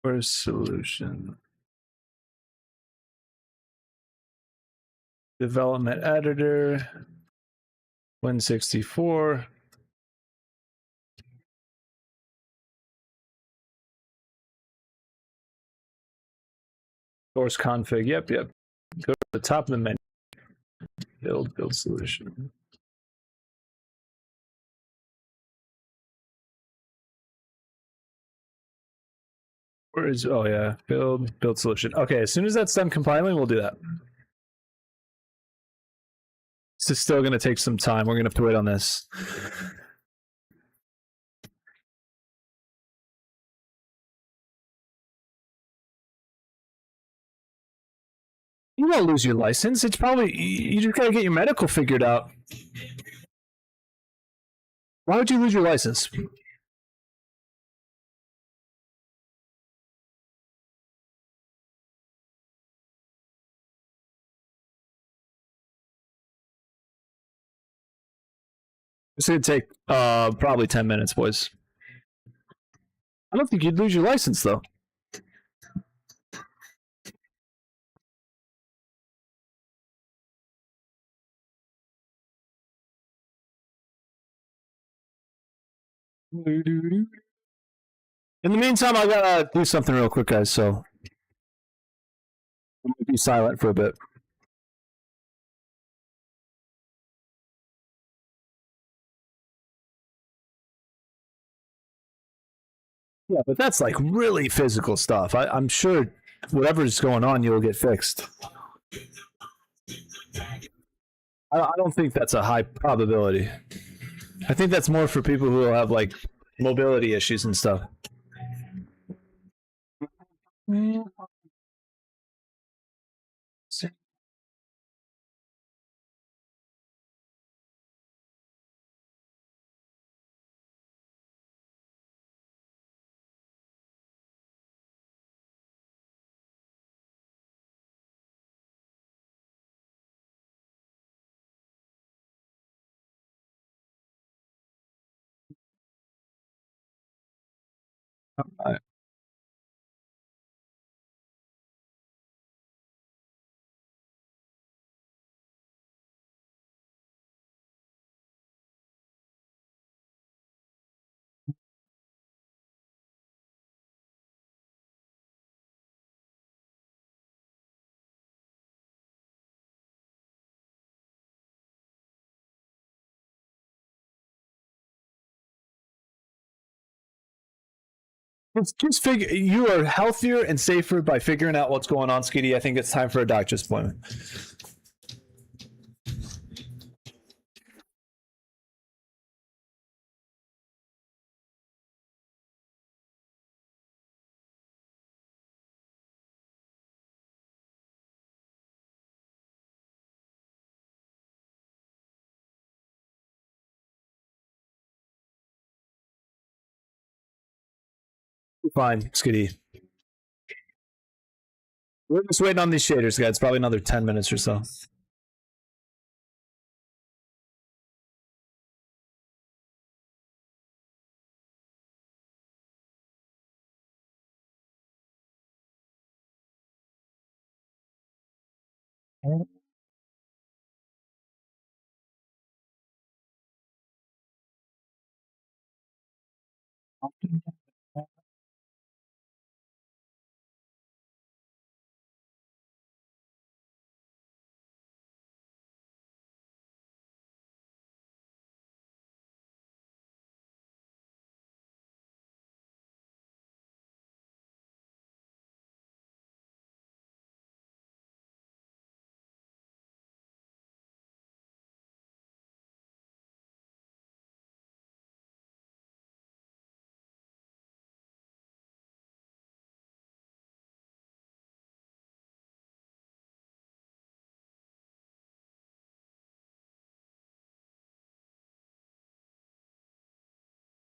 Where's solution? Development editor. 164. Source config. Yep. Go to the top of the menu. Build solution. Where is, oh yeah, build solution. Okay, as soon as that's done compiling, we'll do that. This is still going to take some time. We're going to have to wait on this. You won't lose your license. It's probably you just gotta get your medical figured out. Why would you lose your license? It's gonna take probably 10 minutes, boys. I don't think you'd lose your license though. In the meantime, I gotta do something real quick, guys. So I'm gonna be silent for a bit. Yeah, but that's like really physical stuff. I'm sure whatever's going on, you'll get fixed. I don't think that's a high probability. I think that's more for people who have like mobility issues and stuff. Just figure you are healthier and safer by figuring out what's going on, Skitty. I think it's time for a doctor's appointment. Fine, Skitty. We're just waiting on these shaders, guys. Probably another 10 minutes or so.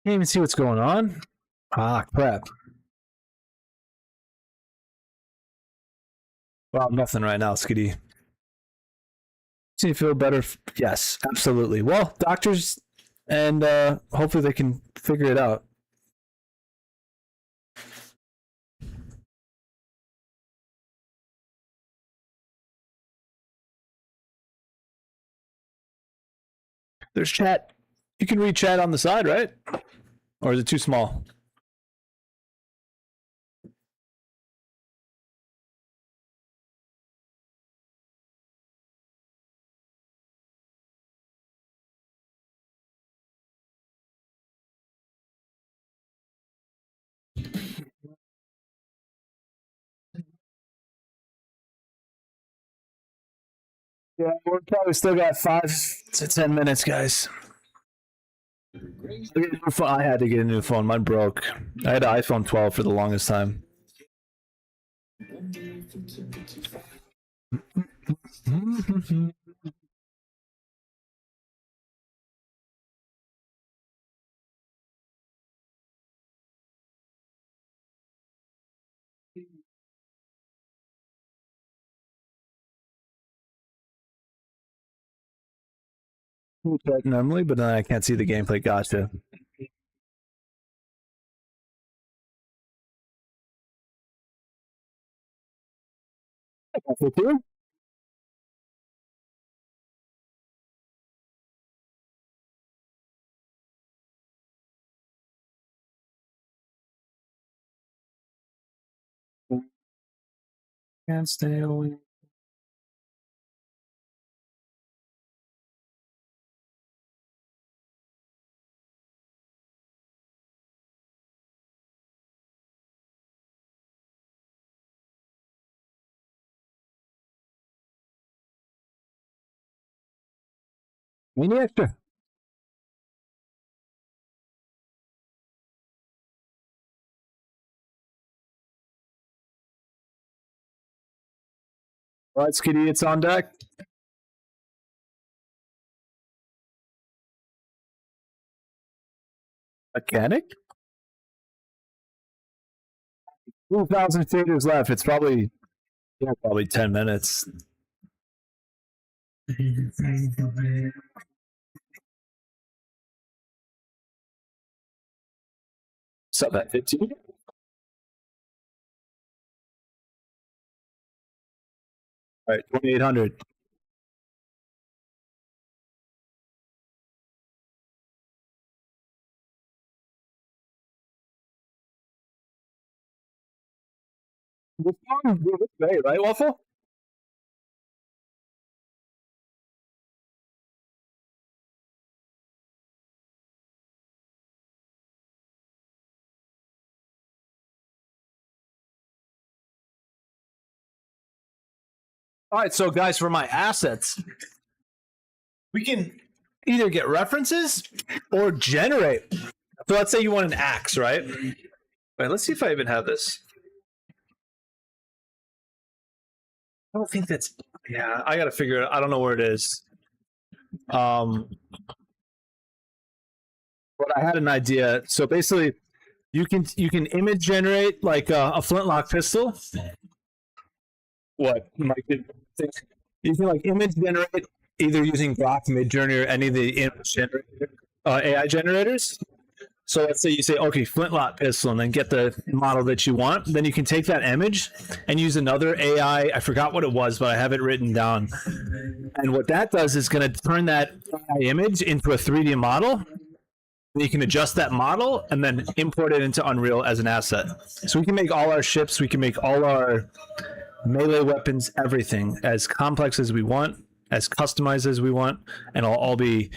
Can't even see what's going on. Ah, crap. Well, nothing right now, Skitty. See you feel better? Yes, absolutely. Well, doctors, and hopefully they can figure it out. There's chat. You can read chat on the side, right? Or is it too small? Yeah, we're probably still got 5 to 10 minutes, guys. I had to get a new phone. Mine broke. I had an iPhone 12 for the longest time. Normally, but then I can't see the gameplay. Gotcha. Can't stay away. Any extra? All right, Skitty, it's on deck. Mechanic? 2,000 shaders left. It's probably 10 minutes. Sub at 15. All right, 2,800. This one is this way, right, Waffle? All right, so guys, for my assets, we can either get references or generate. So let's say you want an axe, right? Wait, let's see if I even have this. I don't think that's. Yeah, I gotta figure it. I don't know where it is. But I had an idea. So basically, you can image generate like a flintlock pistol. What, Mike? You can like image generate either using Grok, Midjourney, or any of the image AI generators. So let's say you say, okay, flintlock pistol, and then get the model that you want. Then you can take that image and use another AI. I forgot what it was, but I have it written down. And what that does is going to turn that AI image into a 3D model. You can adjust that model and then import it into Unreal as an asset. So we can make all our ships, we can make all our melee weapons, everything as complex as we want, as customized as we want, and it'll all be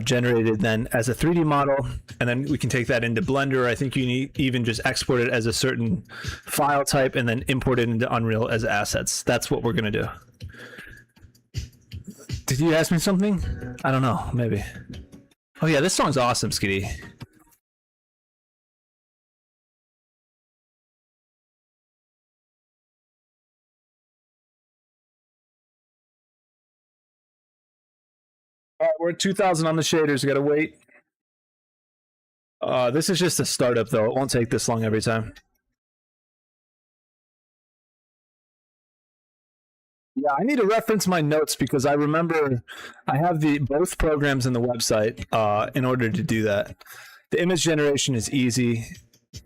generated then as a 3D model, and then we can take that into Blender. I think you need even just export it as a certain file type and then import it into Unreal as assets. That's what we're going to do. Did you ask me something? I don't know, maybe. Oh yeah, this song's awesome, Skitty. All right, we're at 2,000 on the shaders. We gotta wait. This is just a startup, though. It won't take this long every time. Yeah, I need to reference my notes because I remember I have the both programs in the website in order to do that. The image generation is easy,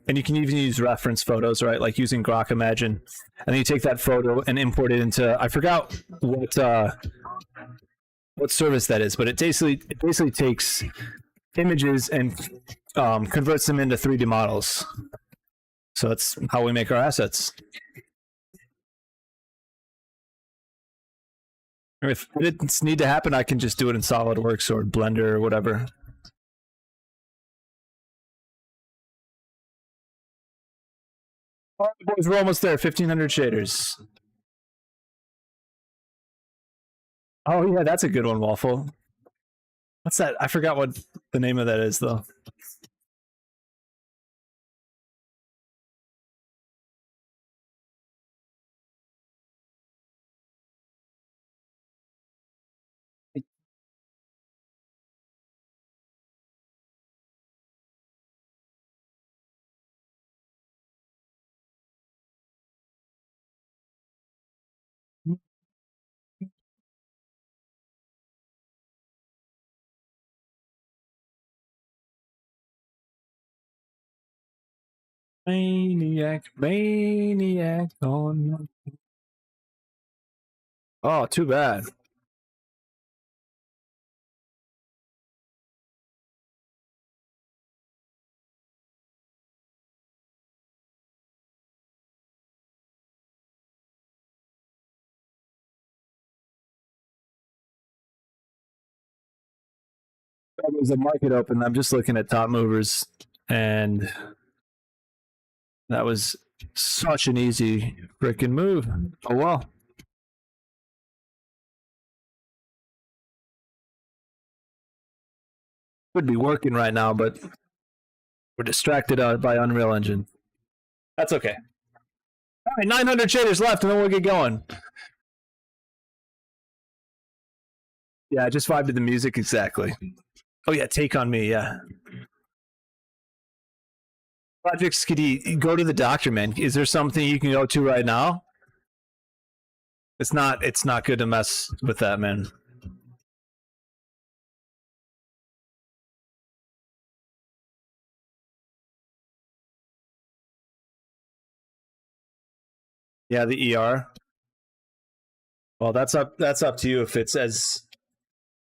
and you can even use reference photos, right? Like using Grok Imagine, and then you take that photo and import it into, I forgot what service that is, but it basically takes images and converts them into 3D models. So that's how we make our assets. If it need to happen, I can just do it in SolidWorks or Blender or whatever. All right, boys, we're almost there. 1,500 shaders. Oh yeah, that's a good one, Waffle. What's that? I forgot what the name of that is, though. Maniac, maniac on. Oh, too bad. There's a market open. I'm just looking at top movers, and that was such an easy freaking move. Oh well. Would be working right now, but we're distracted by Unreal Engine. That's okay. All right, 900 shaders left, and then we'll get going. Yeah, I just vibed to the music exactly. Oh yeah, Take on Me. Yeah. Project Skiddy, go to the doctor, man. Is there something you can go to right now? It's not good to mess with that, man. Yeah, the ER. Well, that's up to you if it's as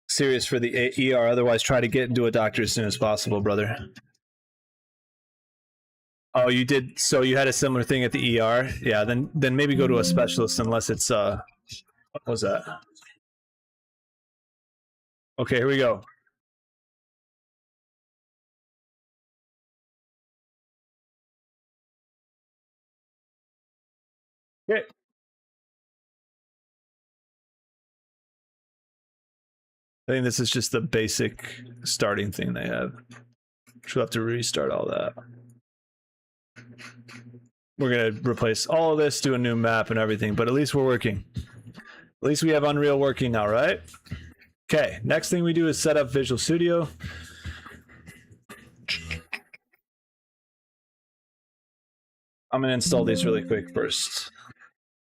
serious for the ER. Otherwise, try to get into a doctor as soon as possible, brother. Oh, you did. So you had a similar thing at the ER. Yeah, then maybe go to a specialist unless it's what was that? Okay, here we go. Okay. I think this is just the basic starting thing they have. She'll have to restart all that. We're going to replace all of this, do a new map and everything, but at least we're working. At least we have Unreal working now, right? Okay, next thing we do is set up Visual Studio. I'm going to install these really quick first.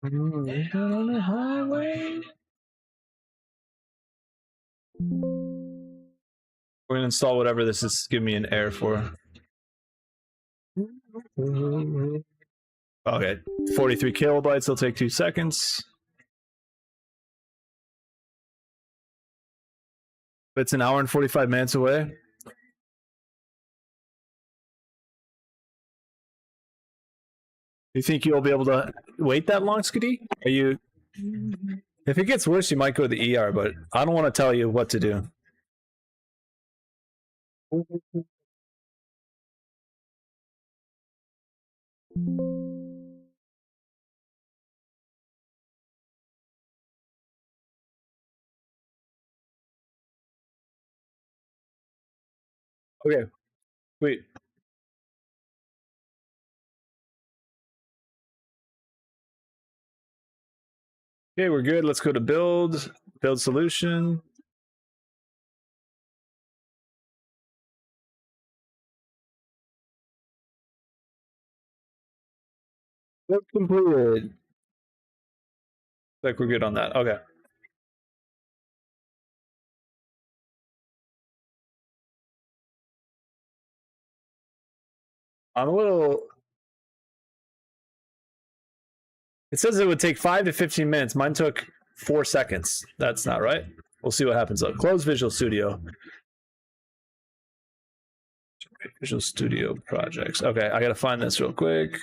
We're going to install whatever this is giving me an error for. Okay, 43 kilobytes, it'll take 2 seconds. It's an hour and 45 minutes away. You think you'll be able to wait that long, Skiddy? Are you? If it gets worse, you might go to the ER, but I don't want to tell you what to do. Okay, wait. Okay, we're good. Let's go to build solution. Build completed. Like we're good on that. Okay. I'm a little. It says it would take 5 to 15 minutes. Mine took 4 seconds. That's not right. We'll see what happens though. Close Visual Studio. Visual Studio projects. Okay, I gotta find this real quick.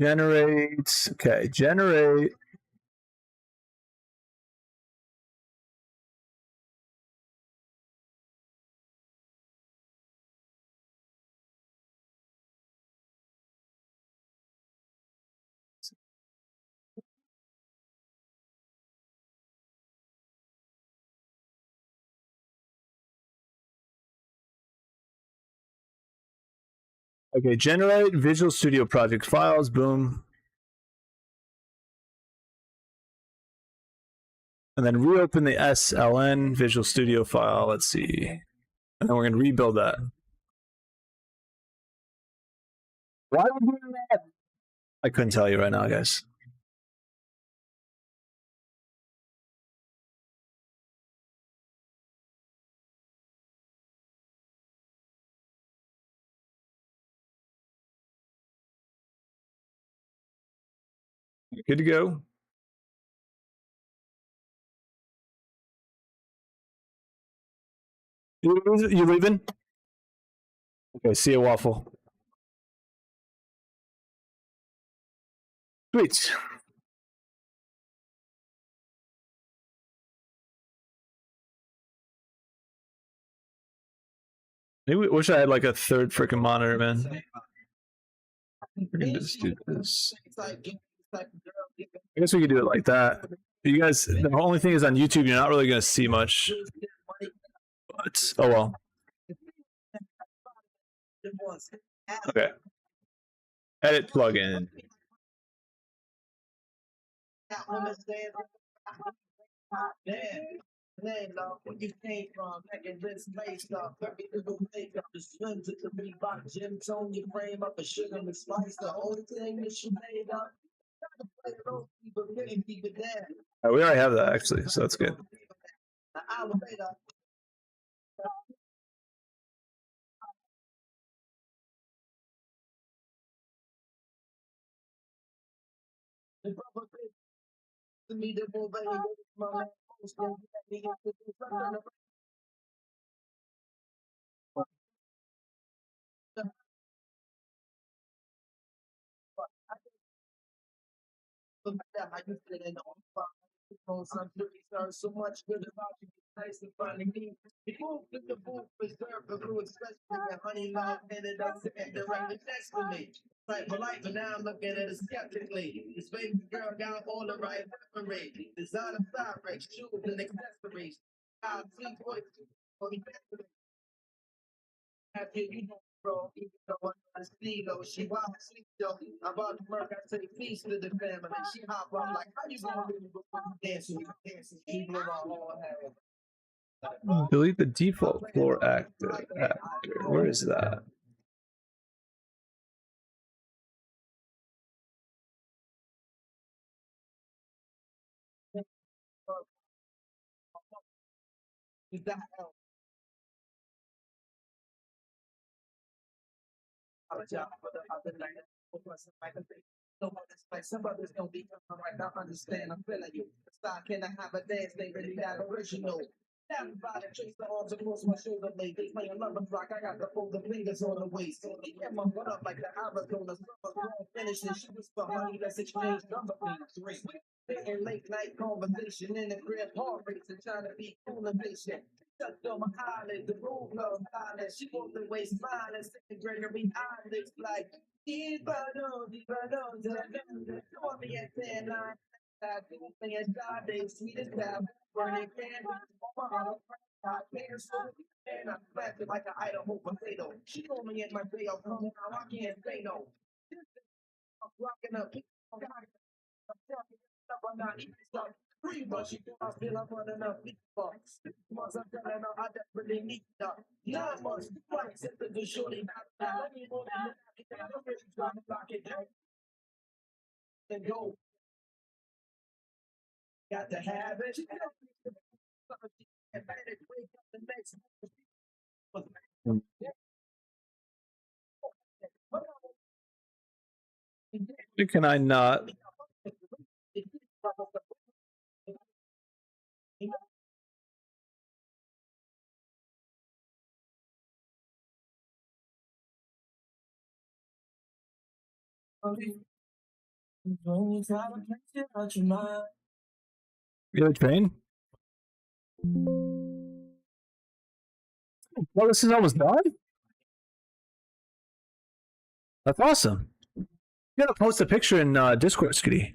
Generate. Okay, generate. Okay, generate Visual Studio project files. Boom. And then reopen the SLN Visual Studio file. Let's see. And then we're going to rebuild that. Why would we do that? I couldn't tell you right now, guys. Good to go. You leaving? Okay, see you, Waffle. Sweet. Maybe wish I had like a third freaking monitor, man. We're gonna just do this. I guess we could do it like that. You guys, the only thing is on YouTube, you're not really gonna see much. But oh well. Okay. Edit plugin. When you came from, making this based off every little makeup, the swims at the Reebok gym, tone your frame up, a sugar and spice, the only thing that she made up. We already have that actually, so that's good. An hour later, the brother to me the move my man post and me into the front of the I used to in on some research so much good about you. Nice to finally meet. The move with the booth preserve the blue especially and honey love and it doesn't end directly next to me. Like my life, but now I'm looking at it skeptically. This baby girl got all the right memory. Designer fabrics, shoes, and accessories. Sweet voice for the factory. After you know, bro, even though I see though, she wild sweet though. About to work, I say peace to the family. She hop on like, how you gonna do dancing? People are all having. Delete the default floor actor. Where is that? Some others don't be right now. Understand? I'm feeling you. Stop, can I have a dance? They really got original. Everybody trace the arms across my shoulder blade. They playing lovers rock. I got the older fingers on the waist. So they kept my butt up like the Arizona summer. Finish and she was for honey. Let's exchange number things. In late night conversation in the crib, heart racing, trying to be cool and patient. Touched on my eyelid, the room goes silent. She pulled the waist smiling, singing Gregory Isaacs like, if I know, show me at 10 9. That thing is God, they sweet as that. Burning candles, on my heart, I can't so and I'm blasted like an Idaho potato. She told me in my day of home, now I can't say no. I'm rocking up. I'm not eating stuff. Free, but she do I feel I'm running up big bucks. Months I'm telling her I desperately need stuff. 9 months, twice since the shorty got out. Let me know that I'm really trying to lock it down. And go. Got to have it. The next Can I not? You have a train? Well, this is almost done? That's awesome. You gotta post a picture in Discord, Skitty.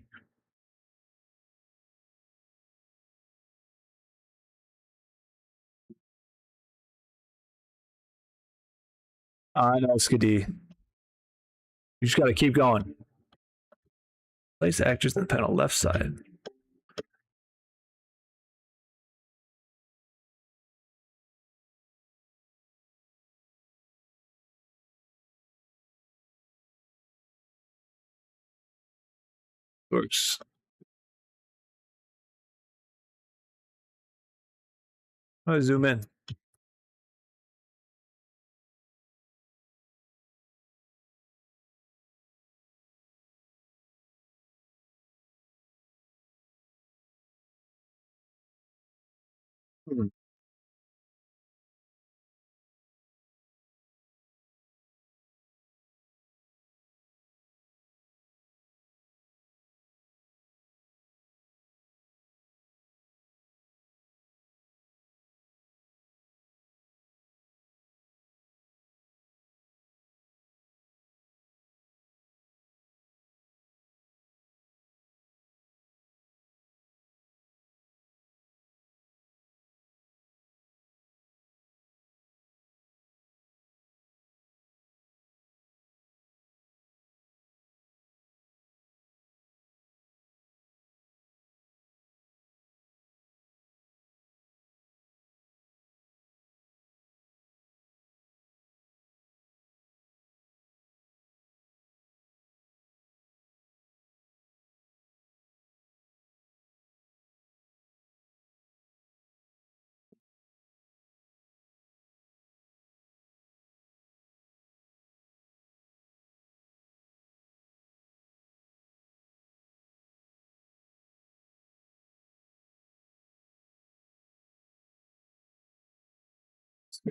I know, Skitty. You just gotta keep going. Place actors in the panel left side. Works. I zoom in. Hmm.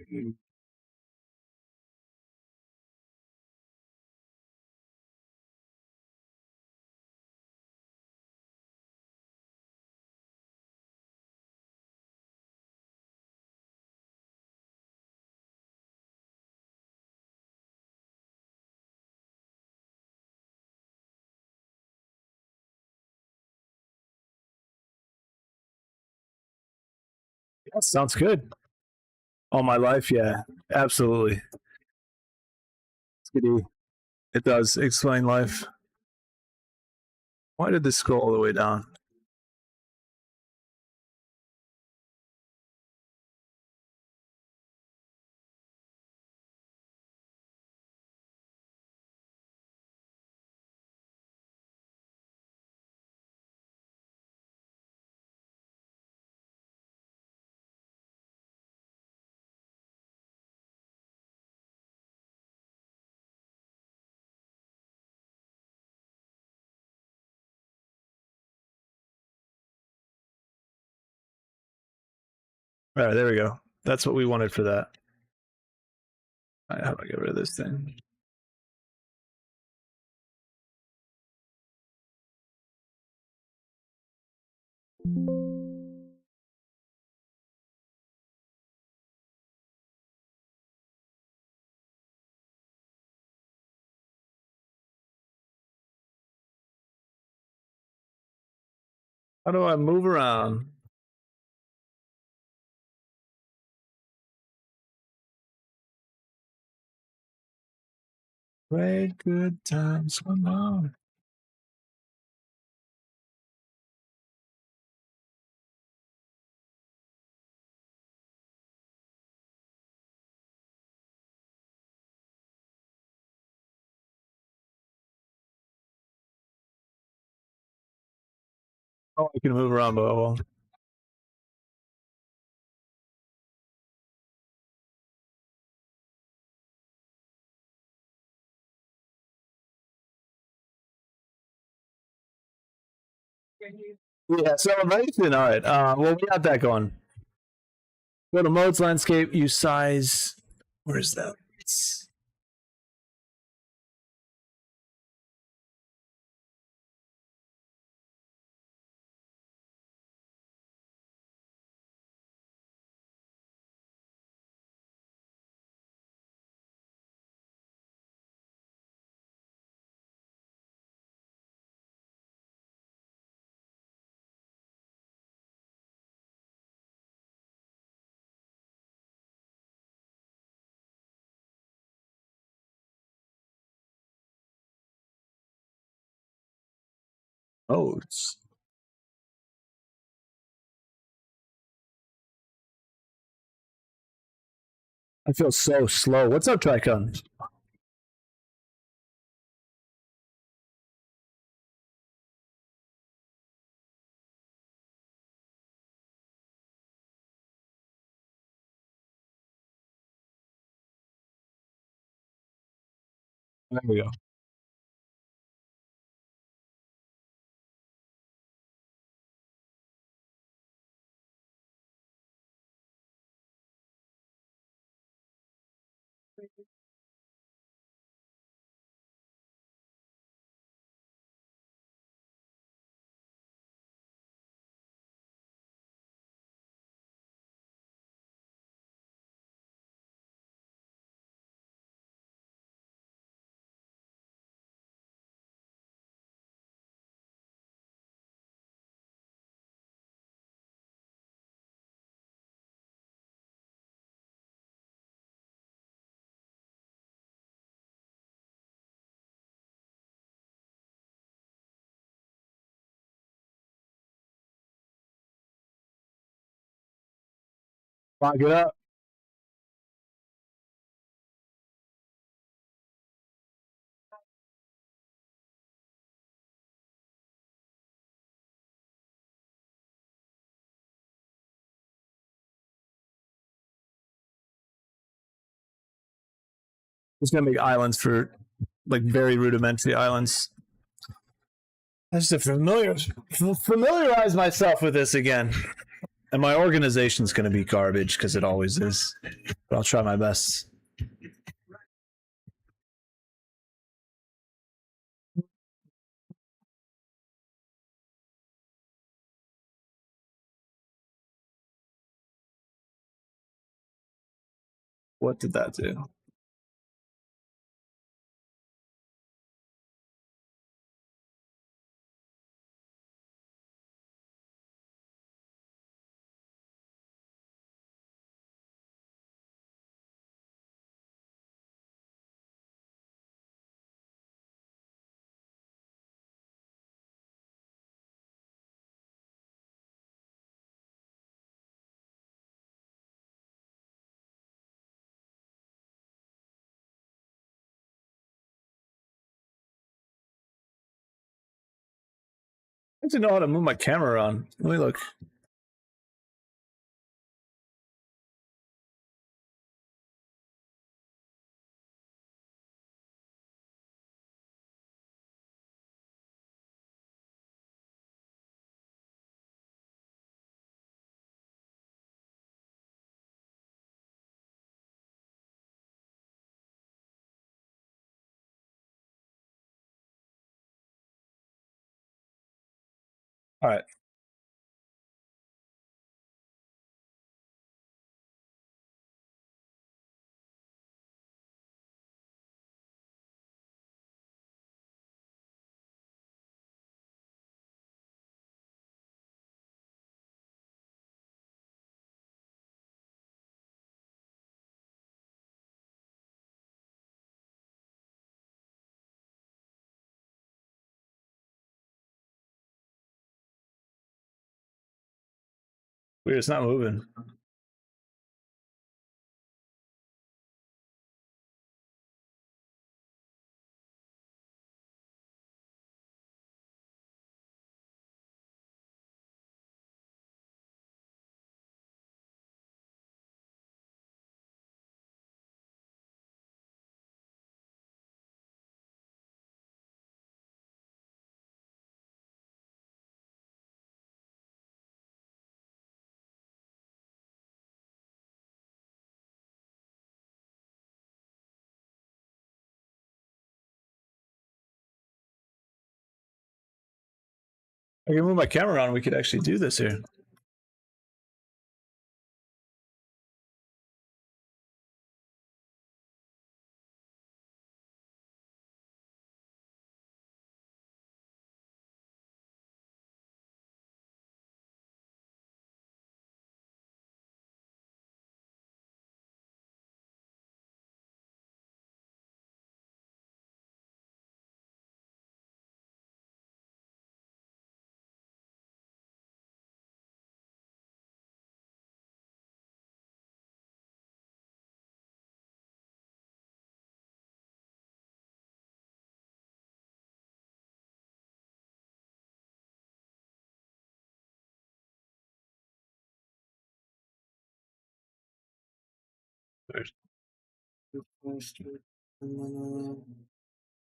Yeah, sounds good. All my life, yeah, absolutely. It does explain life. Why did this scroll all the way down? All right, there we go. That's what we wanted for that. All right, how do I get rid of this thing? How do I move around? Great good times come on. Oh, I can move around, but I won't. Yeah, celebration. All right. Well, we got that going. Go to modes, landscape, use size. Where's that? Modes. I feel so slow. What's up, Tricon? There we go. Come on, get up. Just gonna make islands for like very rudimentary islands. I just have to familiarize myself with this again. And my organization's gonna be garbage because it always is. But I'll try my best. What did that do? I need to know how to move my camera around. Let me look. All right. Weird, it's not moving. I can move my camera around. We could actually do this here.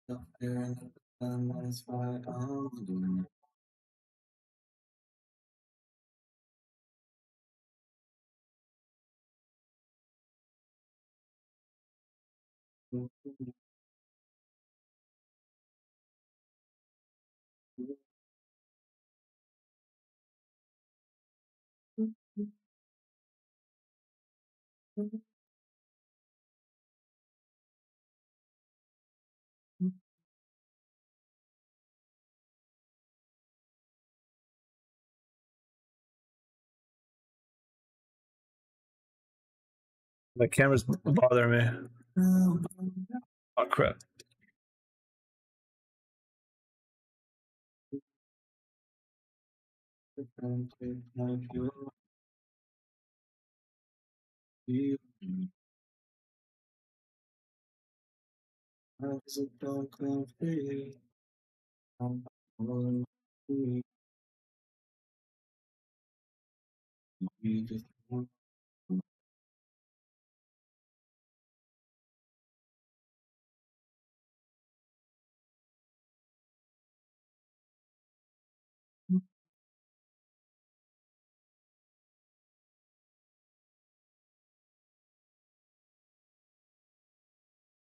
The camera's bothering me. Oh crap.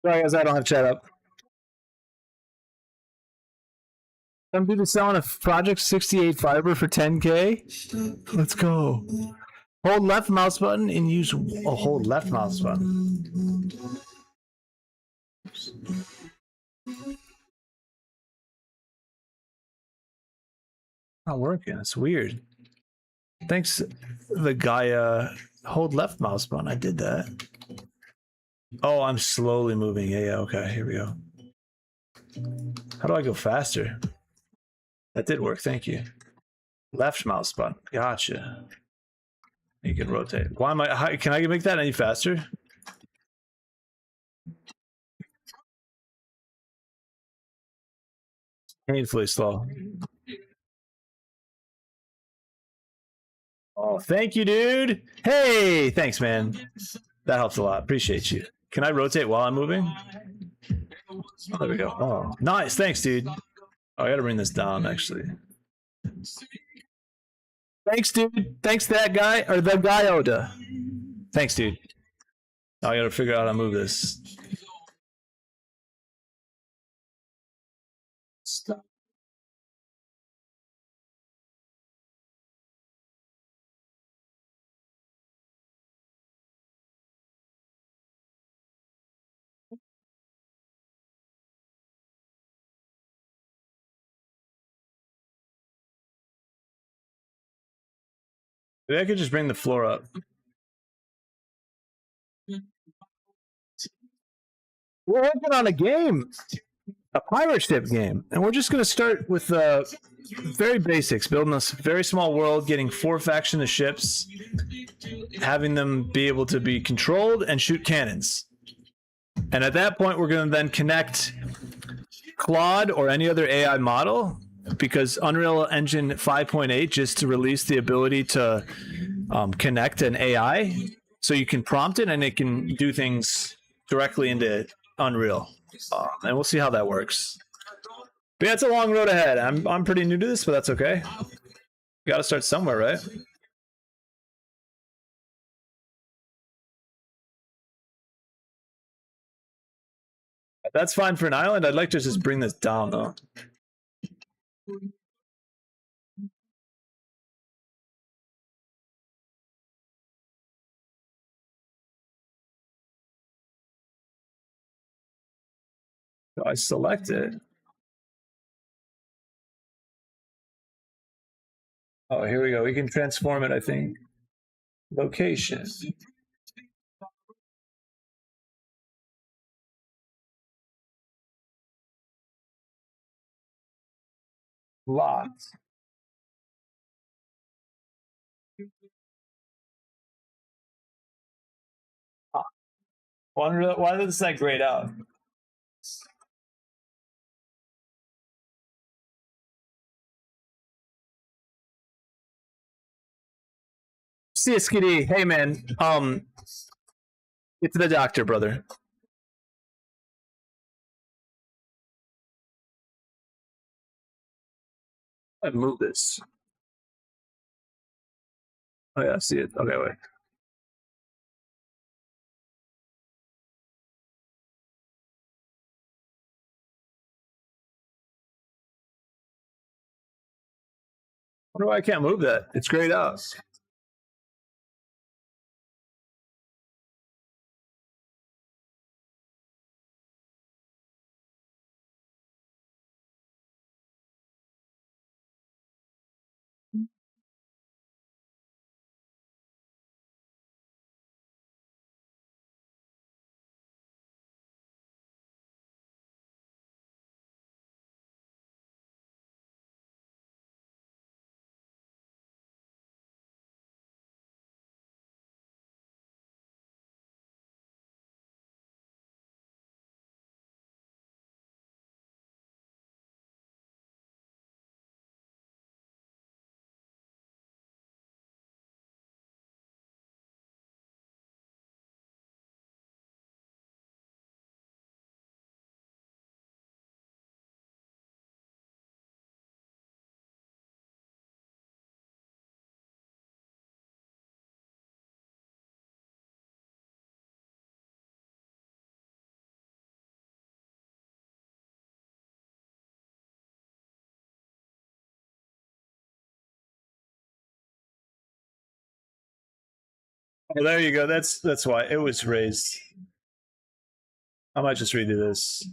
Sorry guys, I don't have chat up. Some people selling a Project 68 fiber for 10K. Let's go. Hold left mouse button and use hold left mouse button. Not working. It's weird. Thanks, the guy. Hold left mouse button. I did that. Oh, I'm slowly moving. Yeah. Okay. Here we go. How do I go faster? That did work. Thank you. Left mouse button. Gotcha. You can rotate. Why am I? Can I make that any faster? Painfully slow. Oh, thank you, dude. Hey, thanks, man. That helps a lot. Appreciate you. Can I rotate while I'm moving? Oh, there we go. Oh, nice. Thanks, dude. Oh, I got to bring this down, actually. Thanks, dude. Thanks, that guy, or the guy Oda. Thanks, dude. Now I got to figure out how to move this. Stop. Maybe I could just bring the floor up. We're working on a game, a pirate ship game, and we're just going to start with very basics, building a very small world, getting 4 faction of ships, having them be able to be controlled and shoot cannons. And at that point, we're going to then connect Claude or any other AI model, because Unreal Engine 5.8 just released the ability to connect an AI, so you can prompt it and it can do things directly into Unreal, and we'll see how that works. But yeah, it's a long road ahead. I'm pretty new to this, but that's okay. Got to start somewhere, right? That's fine for an island. I'd like to just bring this down though. So I select it. Oh, here we go. We can transform it, I think. Location. Lots. Why does that grayed out? See you, Skitty. Hey, man. Get to the doctor, brother. I move this. Oh yeah, I see it. Okay, wait. Wonder why I can't move that? It's grayed out. Oh, there you go. That's why it was raised. I might just redo this.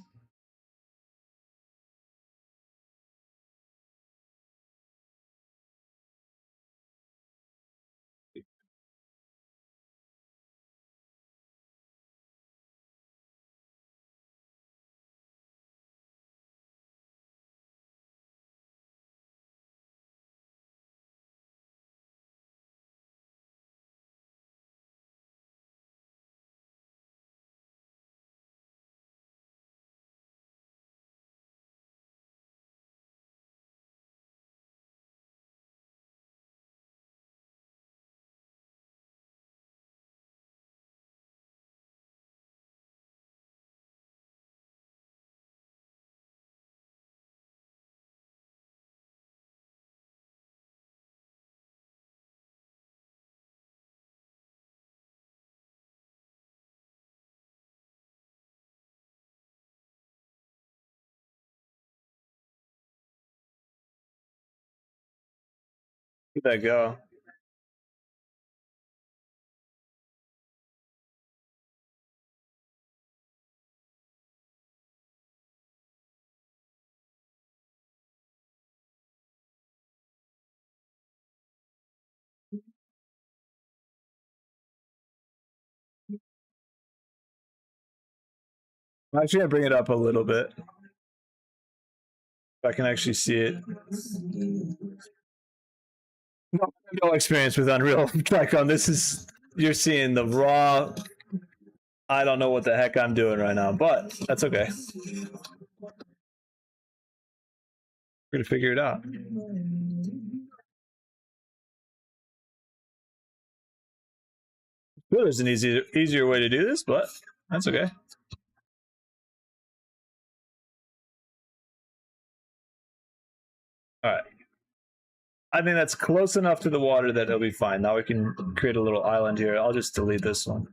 Where'd that go? I'm actually gonna bring it up a little bit. If I can actually see it. No experience with Unreal Tricon. This is you're seeing the raw. I don't know what the heck I'm doing right now, but that's okay. We're gonna figure it out. Well, there's an easier way to do this, but that's okay. All right. I think that's close enough to the water that it'll be fine. Now we can create a little island here. I'll just delete this one.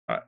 All right.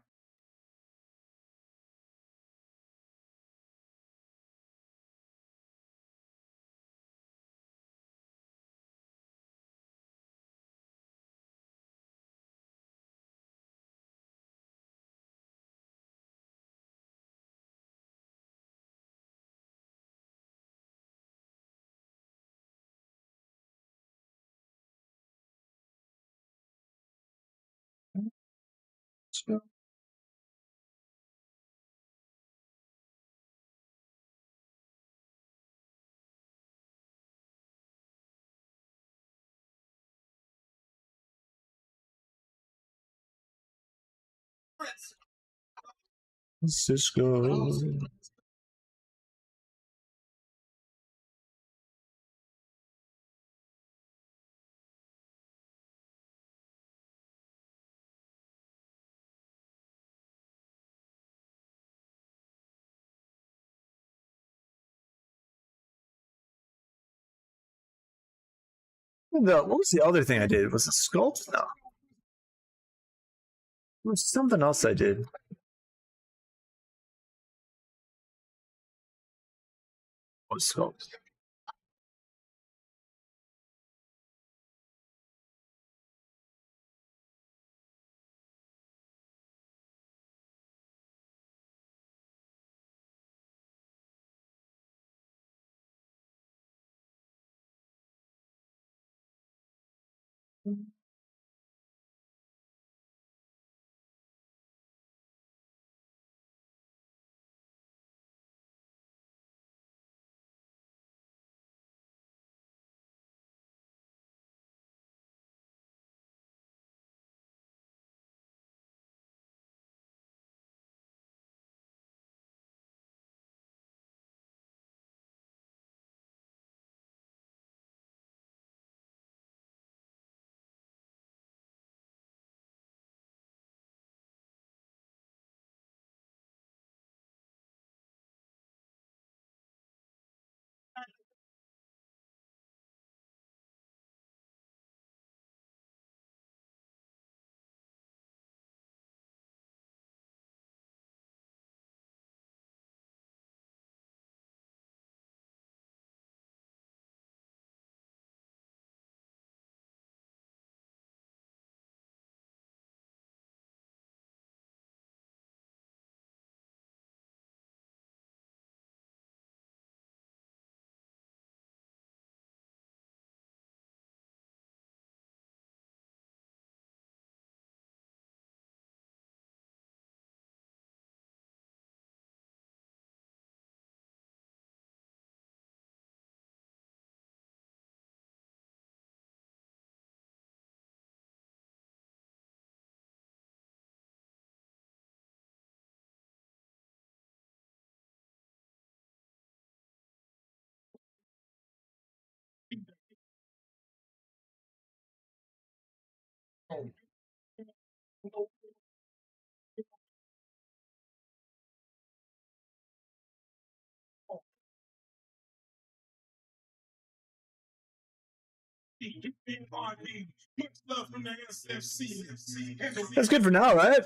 Cisco. No, what was the other thing I did? Was it sculpt? No. There was something else I did. What was sculpt? That's good for now, right?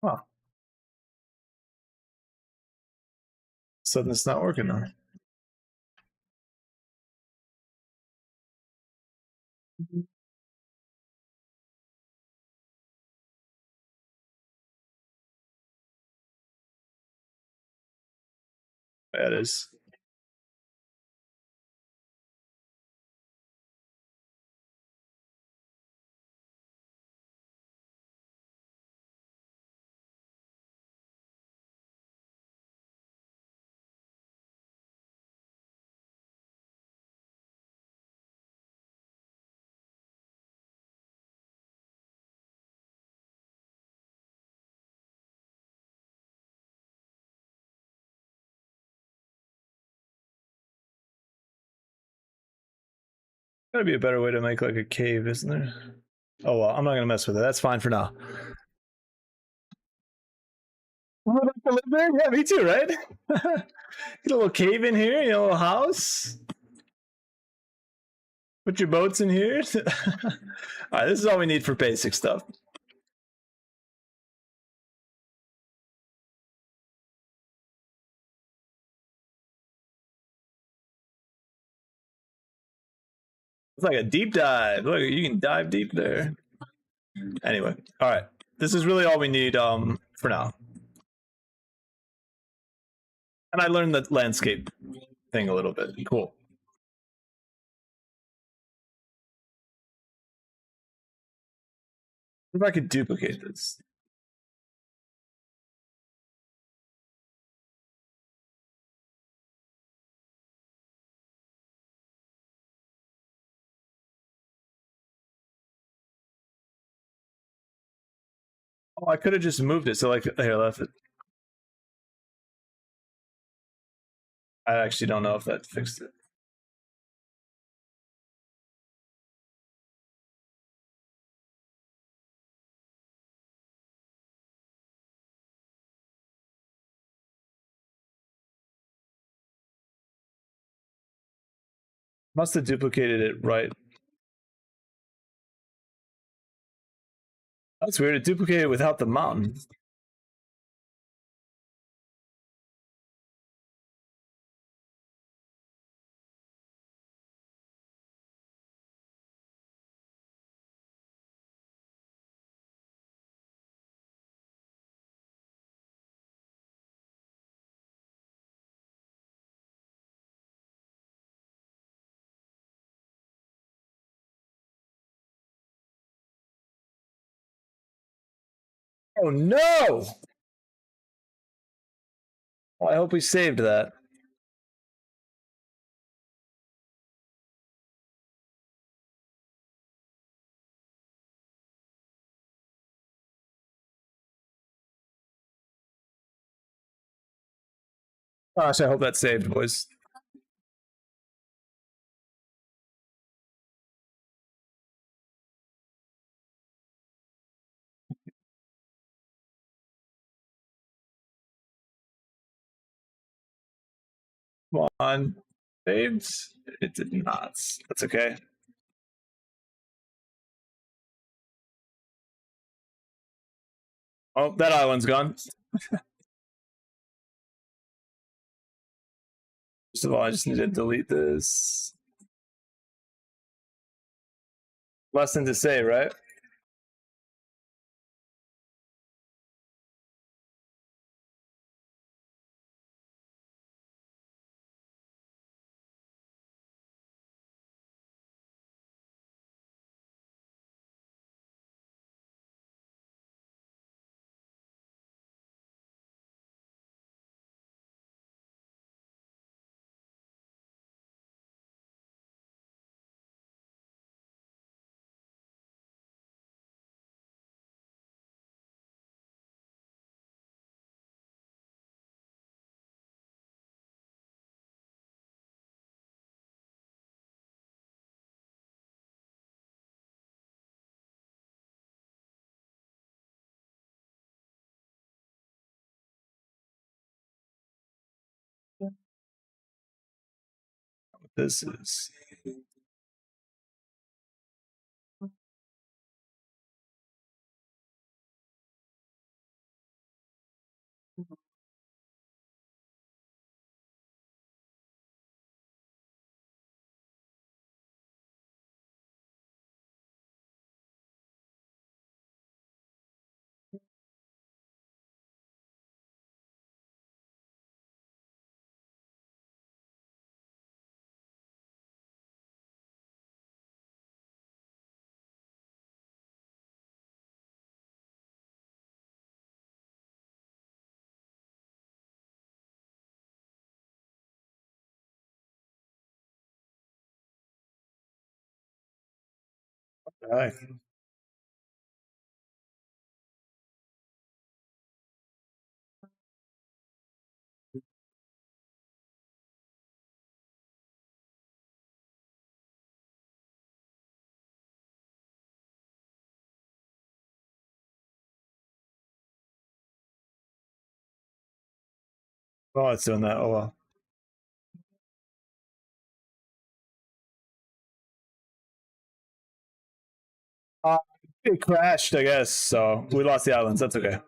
Huh. Suddenly it's not working now. That is. Gotta be a better way to make like a cave, isn't there? Oh well, I'm not gonna mess with it. That's fine for now. Would like to live there? Yeah, me too, right? Get a little cave in here, you know, a little house. Put your boats in here. All right, this is all we need for basic stuff. It's like a deep dive. Look, you can dive deep there. Anyway, all right. This is really all we need for now. And I learned the landscape thing a little bit. Cool. If I could duplicate this. Oh, I could have just moved it. So like here, left it. I actually don't know if that fixed it. Must have duplicated it right. That's weird. It duplicated without the mountain. Oh no! Well, I hope we saved that. Gosh, I hope that saved, boys. Come on. Saved? It did not. That's okay. Oh, that island's gone. First of all, I just need to delete this. Lesson to say, right? This is. All right. Oh, it's doing that. Oh well. Uh, it crashed, I guess. So we lost the islands. That's okay.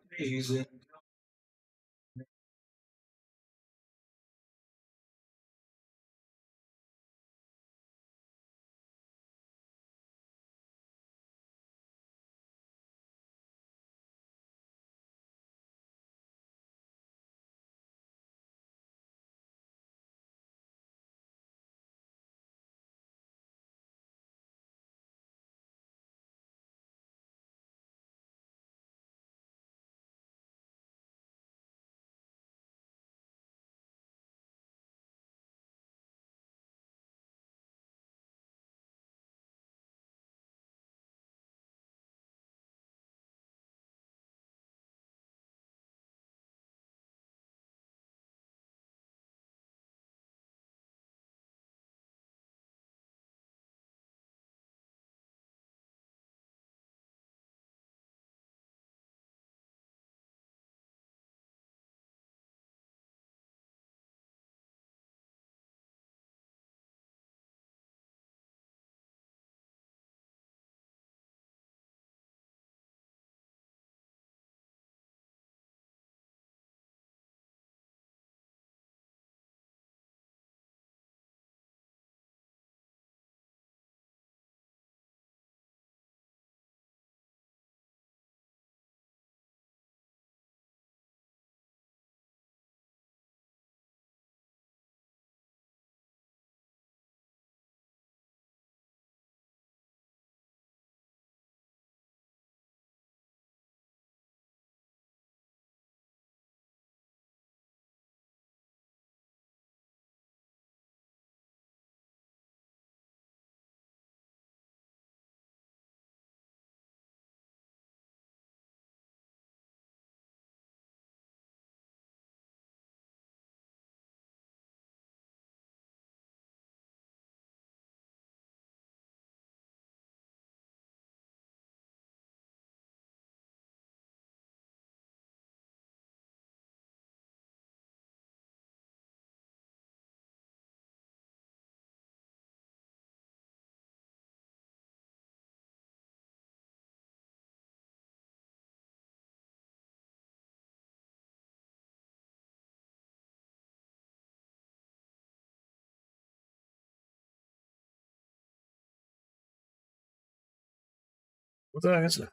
What the heck is it?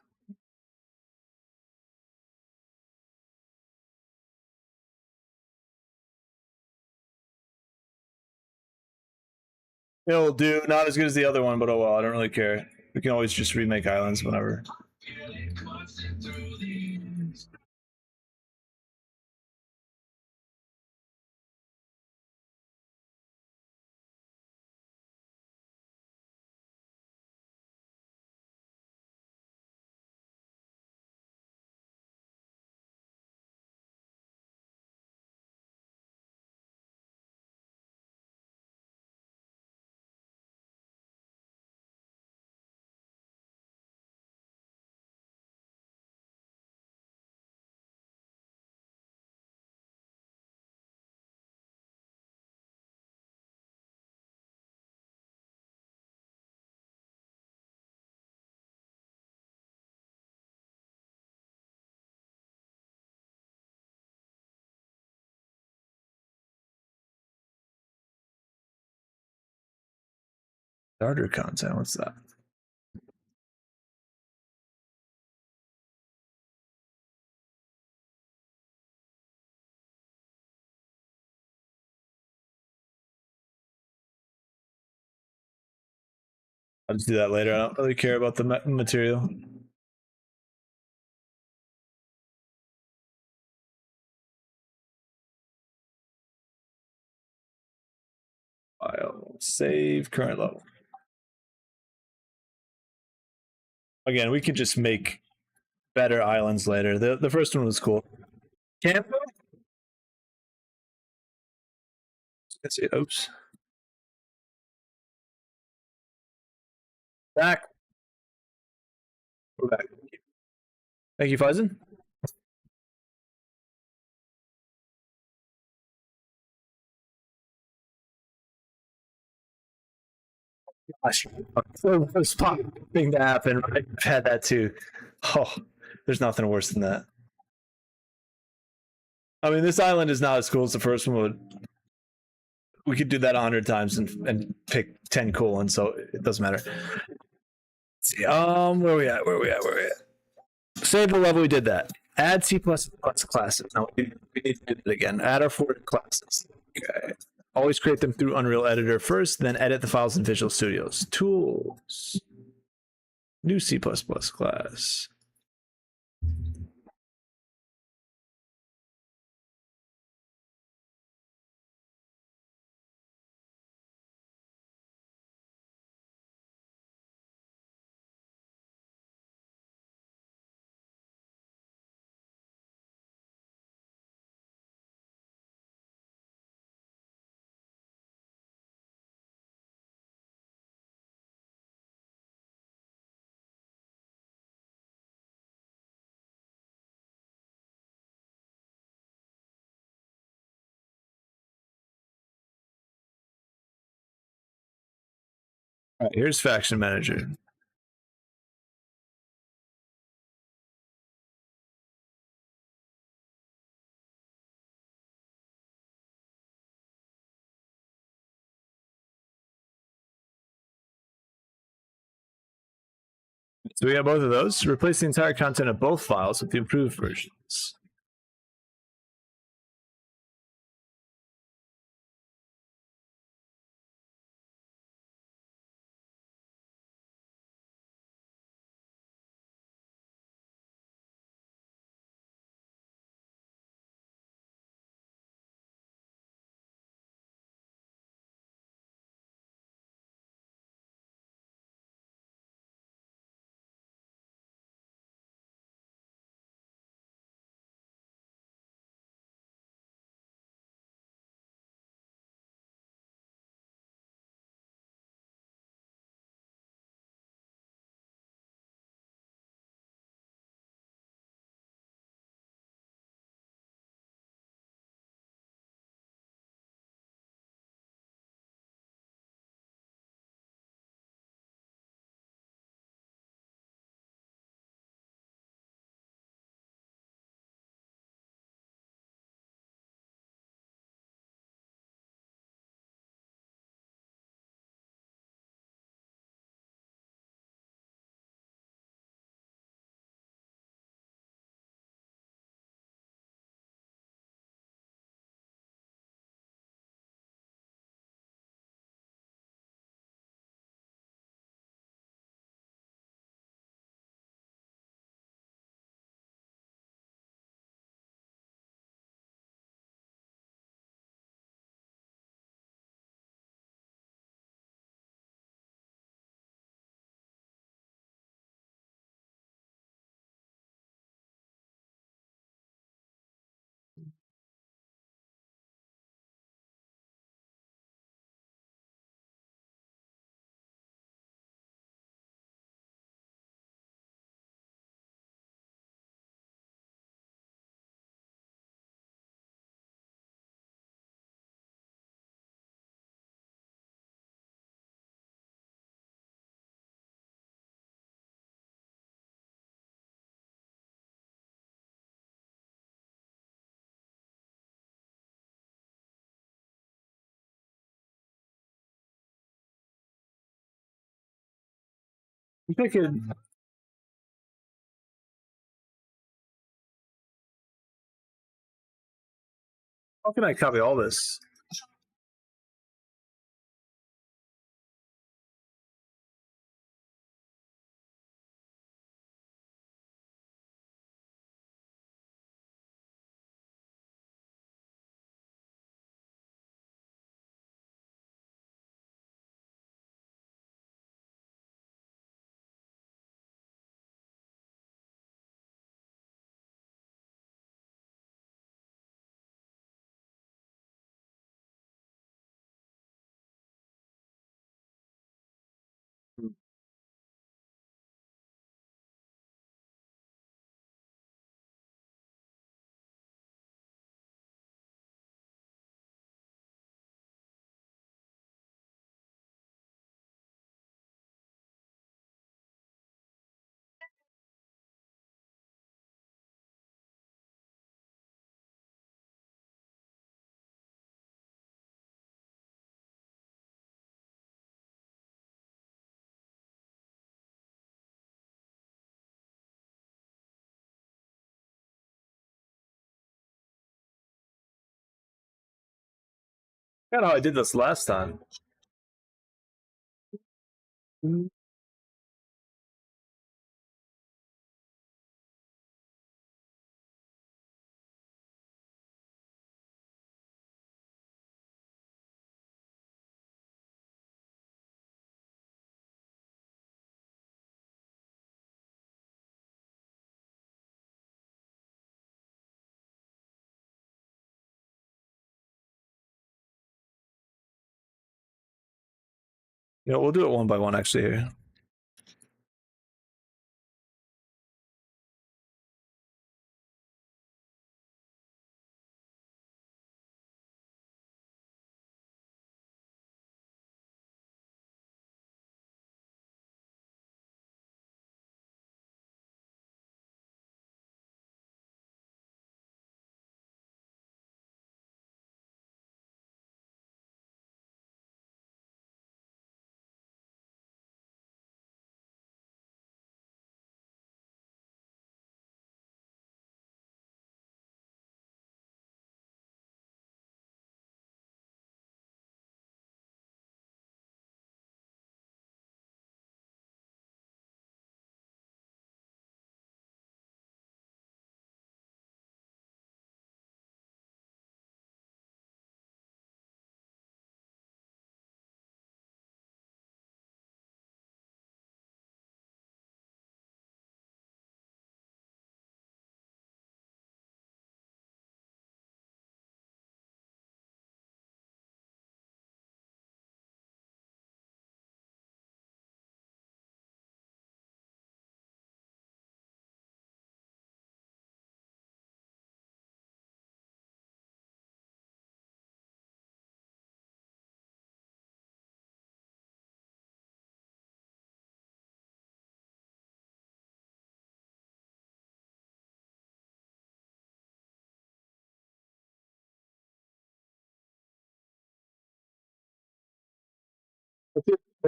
It'll do. Not as good as the other one, but oh well. I don't really care. We can always just remake islands whenever. Starter content. What's that? I'll just do that later. I don't really care about the material. File, save, current level. Again, we could just make better islands later. The first one was cool. Camp. Let's see. Oops. Back. We're back. Thank you, Faison. Gosh, first pop thing to happen. I've had that too. Oh, there's nothing worse than that. I mean, this island is not as cool as the first one, but we could do that 100 times and pick 10 cool ones, so it doesn't matter. Let's see, where we at? Save the level. We did that. Add C++ classes. Now we need to do it again. Add our 4 classes. Okay. Always create them through Unreal Editor first, then edit the files in Visual Studios. Tools. New C++ class. All right, here's Faction Manager. So we got both of those. Replace the entire content of both files with the improved versions. I could. How can I copy all this? I forgot how I did this last time. You know, we'll do it one by one actually here.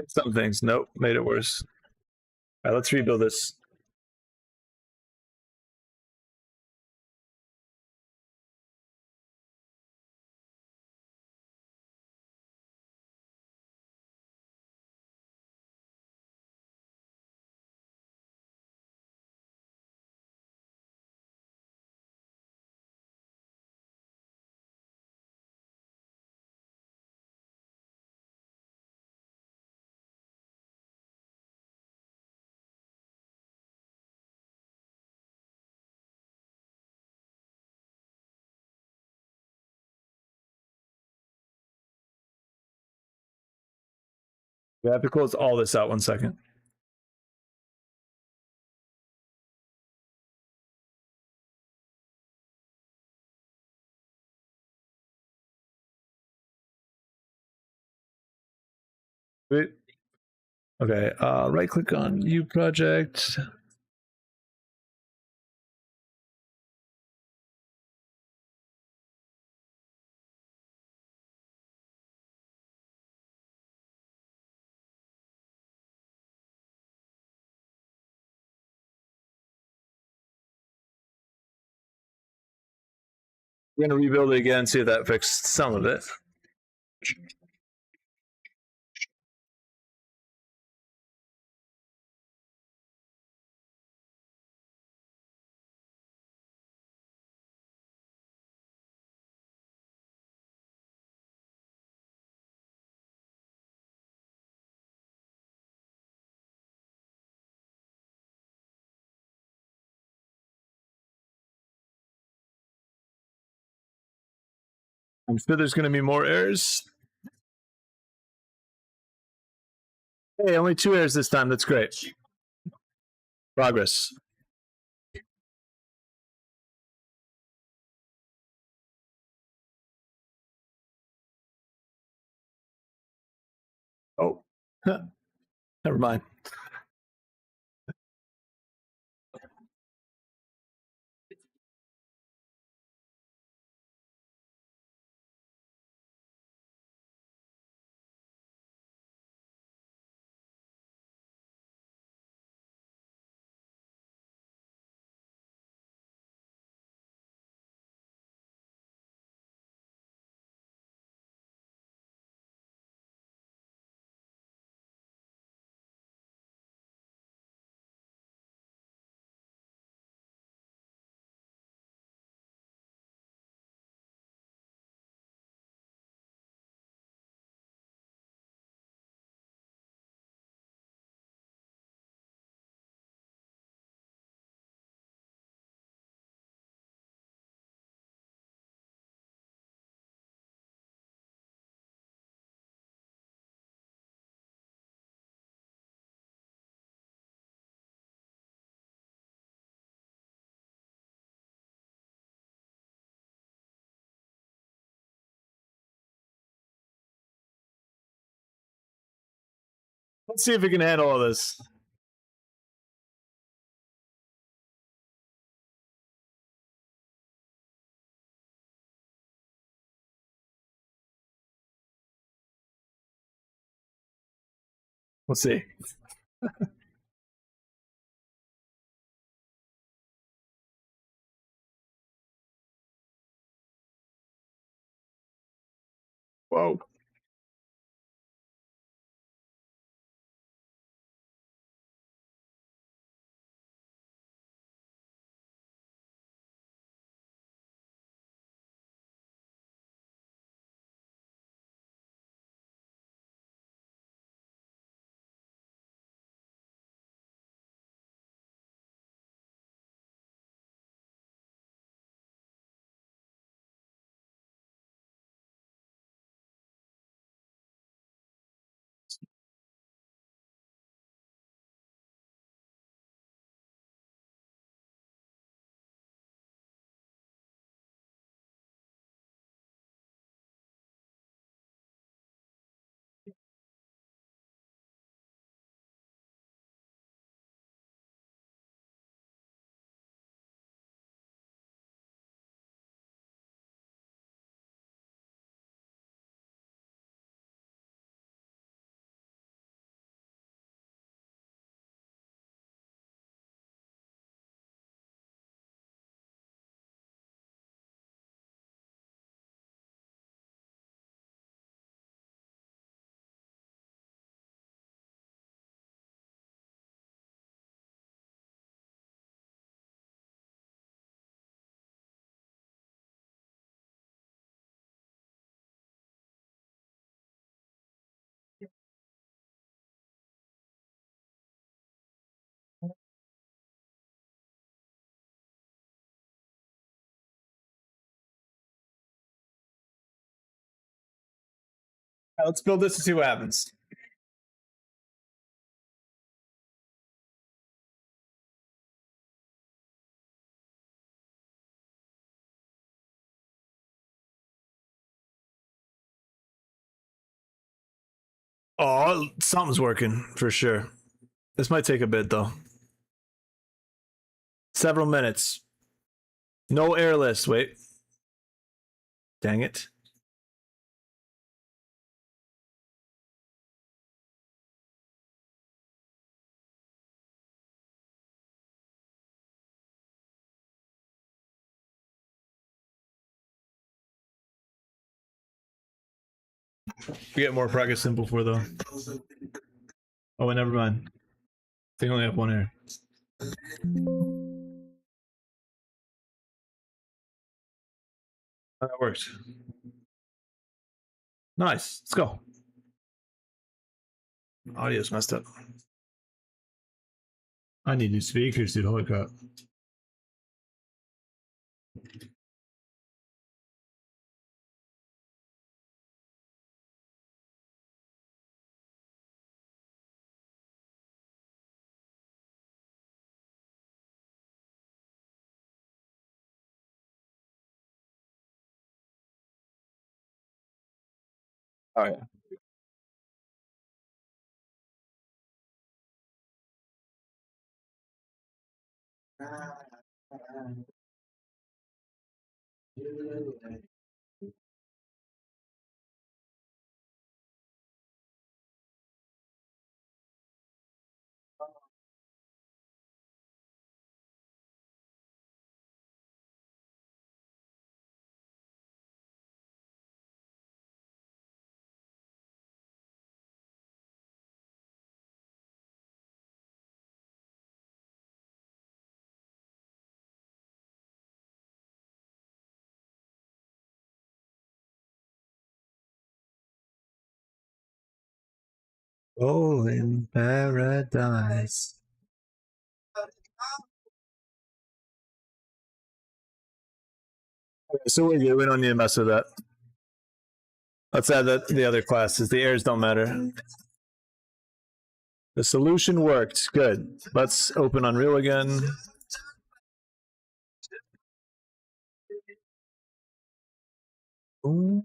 Some things. Nope, made it worse. All right, let's rebuild this. We have to close all this out 1 second. Wait. Okay, right click on new project. We're gonna rebuild it again, see if that fixed some of it. I'm sure there's gonna be more errors. Hey, only 2 errors this time. That's great. Progress. Oh, never mind. Let's see if we can handle all this. We'll see. Whoa. Right, let's build this and see what happens. Oh, something's working for sure. This might take a bit though. Several minutes. No error list. Wait. Dang it. We get more practice simple for though. Oh, and never mind. They only have one air. That works. Nice. Let's go. Audio's messed up. I need new speakers, dude. Holy crap. Oh yeah. Oh, in paradise. Okay, so we don't need to mess with that. Let's add that the other classes. The airs don't matter. The solution worked. Good. Let's open Unreal again. Boom,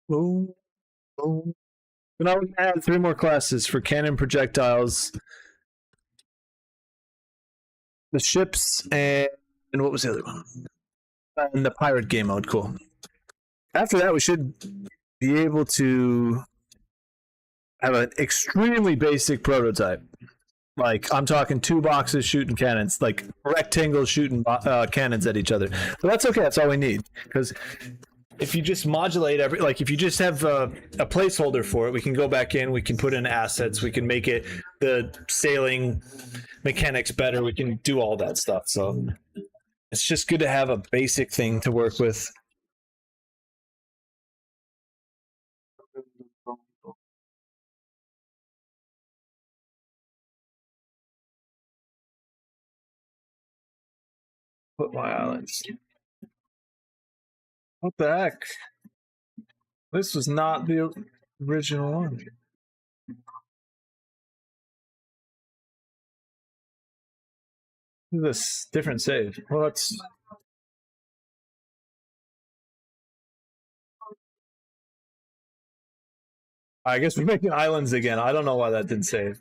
boom, boom. So now we can add 3 more classes for cannon projectiles, the ships, and what was the other one? And the pirate game mode. Cool. After that, we should be able to have an extremely basic prototype. Like I'm talking 2 boxes shooting cannons, like rectangles shooting cannons at each other. But that's okay. That's all we need because if you just modulate if you just have a placeholder for it, we can go back in, we can put in assets, we can make it the sailing mechanics better, we can do all that stuff. So it's just good to have a basic thing to work with. Put my islands. What the heck? This was not the original one. This different save. Well, let's. I guess we're making islands again. I don't know why that didn't save.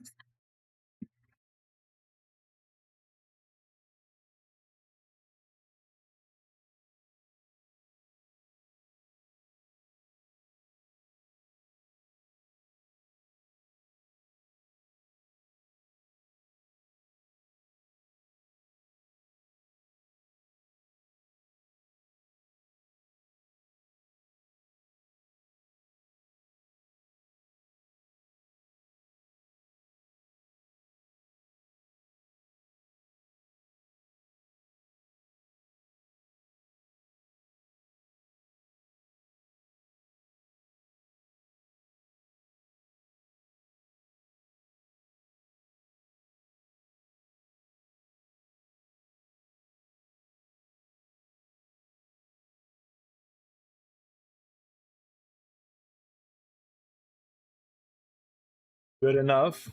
Good enough.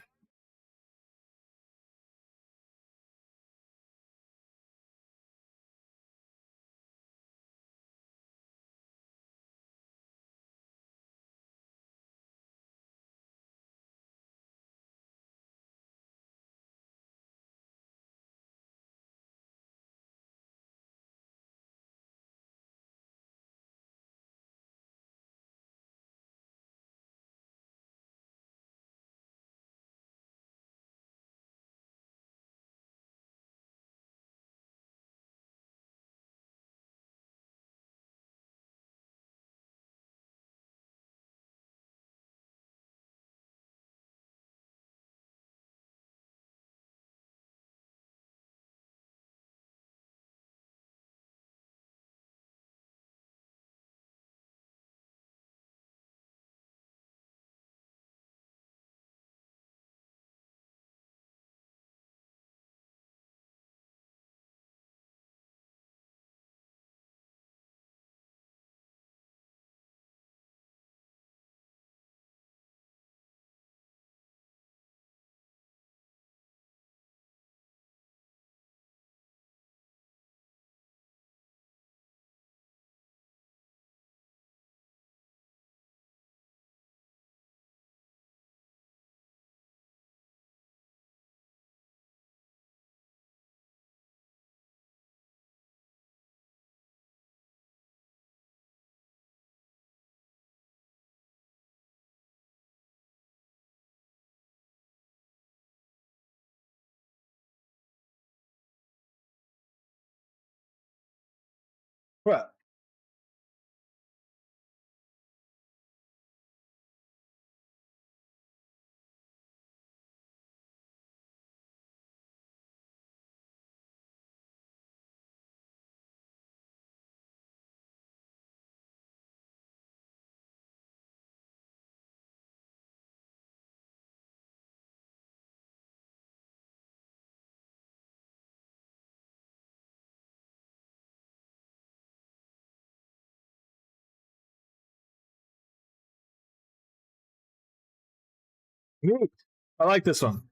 Neat. I like this one.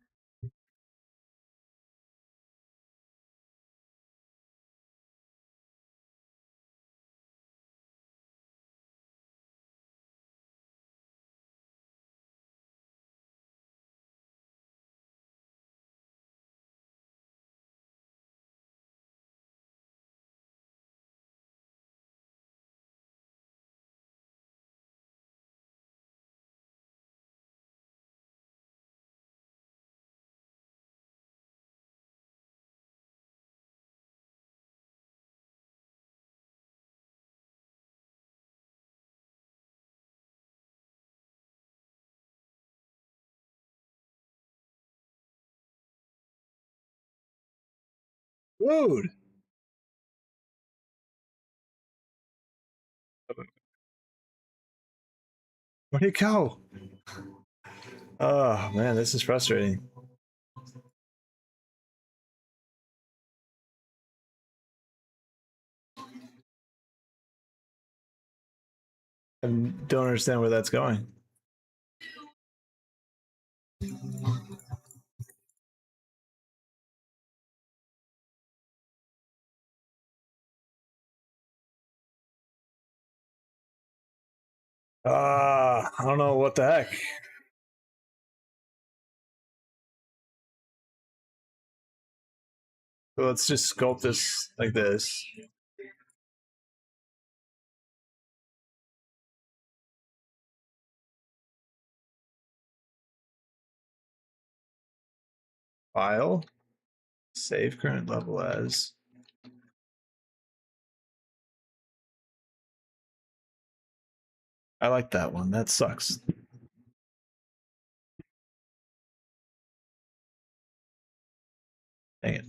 Dude. Where'd he go? Oh man, this is frustrating. I don't understand where that's going. I don't know what the heck. So let's just sculpt this like this. File. Save current level as. I like that one. That sucks. Dang it.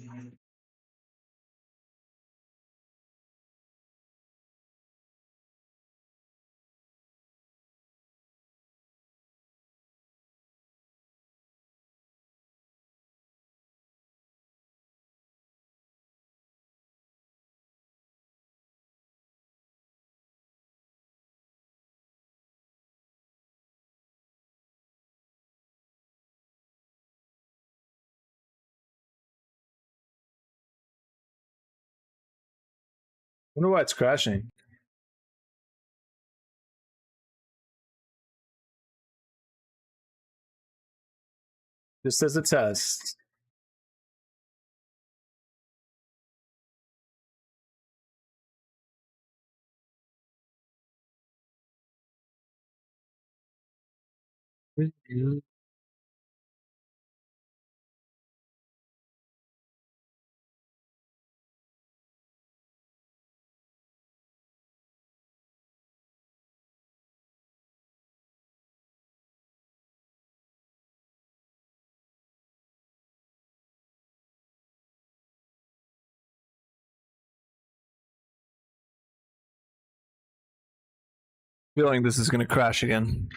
Wonder why it's crashing. Just as a test. Feeling this is going to crash again.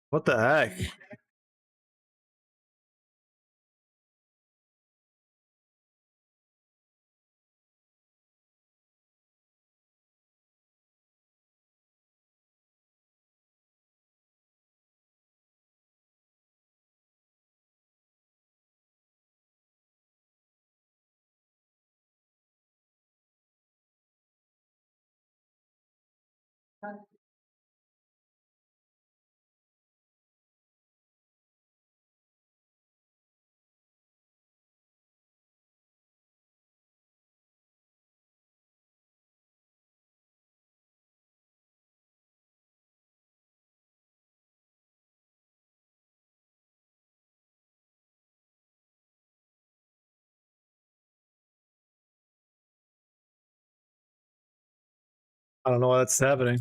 What the heck? I don't know why that's happening.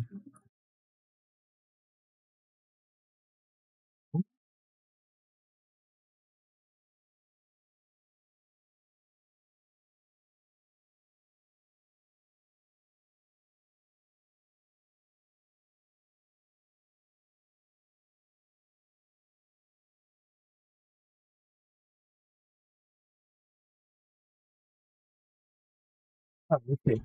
Oh, okay.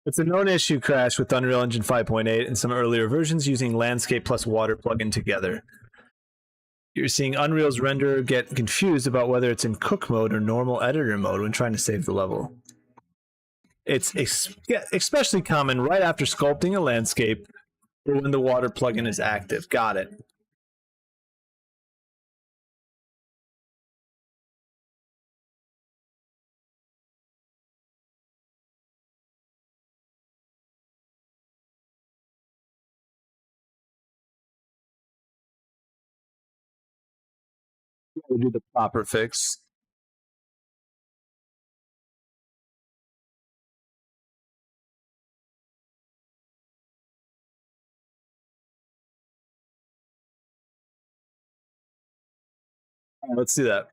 It's a known issue crash with Unreal Engine 5.8 and some earlier versions using landscape plus water plugin together. You're seeing Unreal's renderer get confused about whether it's in cook mode or normal editor mode when trying to save the level. It's especially common right after sculpting a landscape or when the water plugin is active. Got it. We'll do the proper fix. All right, let's do that.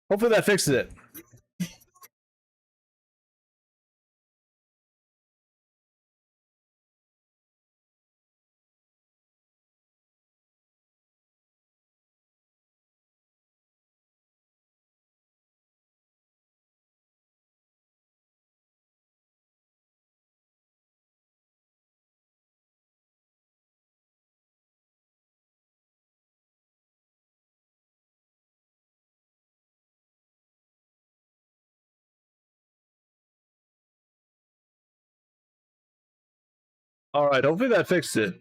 Hopefully that fixes it. All right, hopefully that fixed it.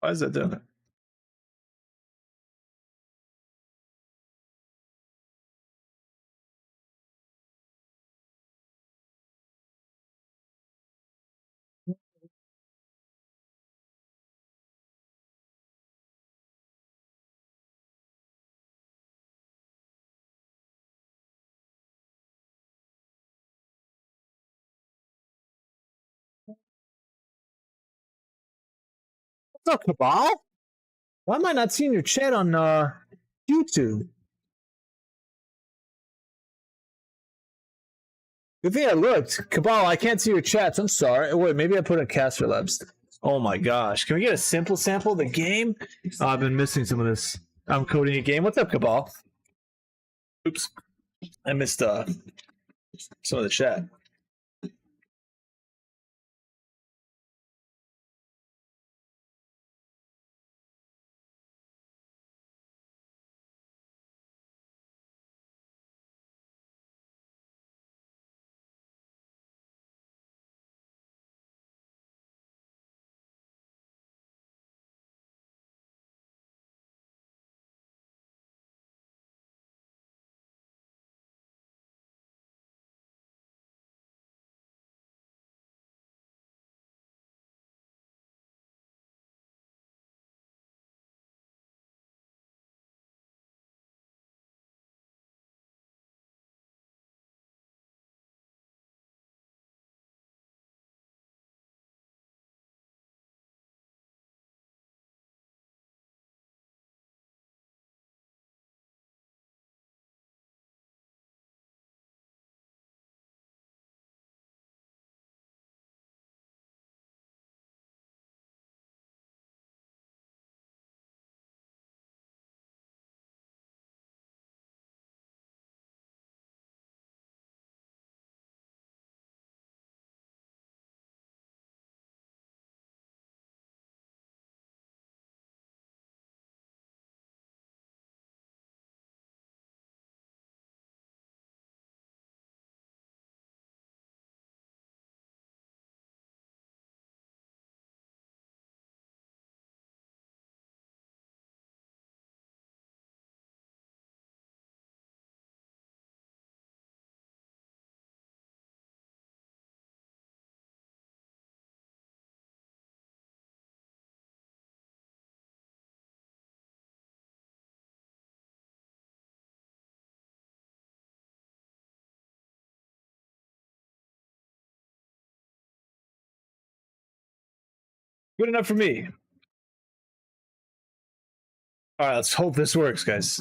Why is that doing it? What's up, Cabal? Why am I not seeing your chat on YouTube? Good thing I looked. Cabal, I can't see your chats. I'm sorry. Wait, maybe I put in Caster Labs. Oh my gosh. Can we get a simple sample of the game? Oh, I've been missing some of this. I'm coding a game. What's up, Cabal? Oops. I missed some of the chat. Good enough for me. All right, let's hope this works, guys.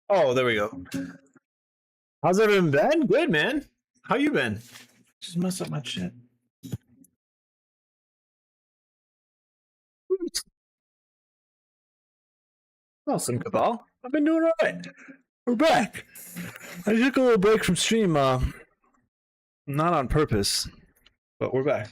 Oh, there we go. How's everyone been? Good, man. How you been? Just mess up my shit. Awesome, Cabal. I've been doing all right. We're back. I took a little break from stream, not on purpose, but we're back.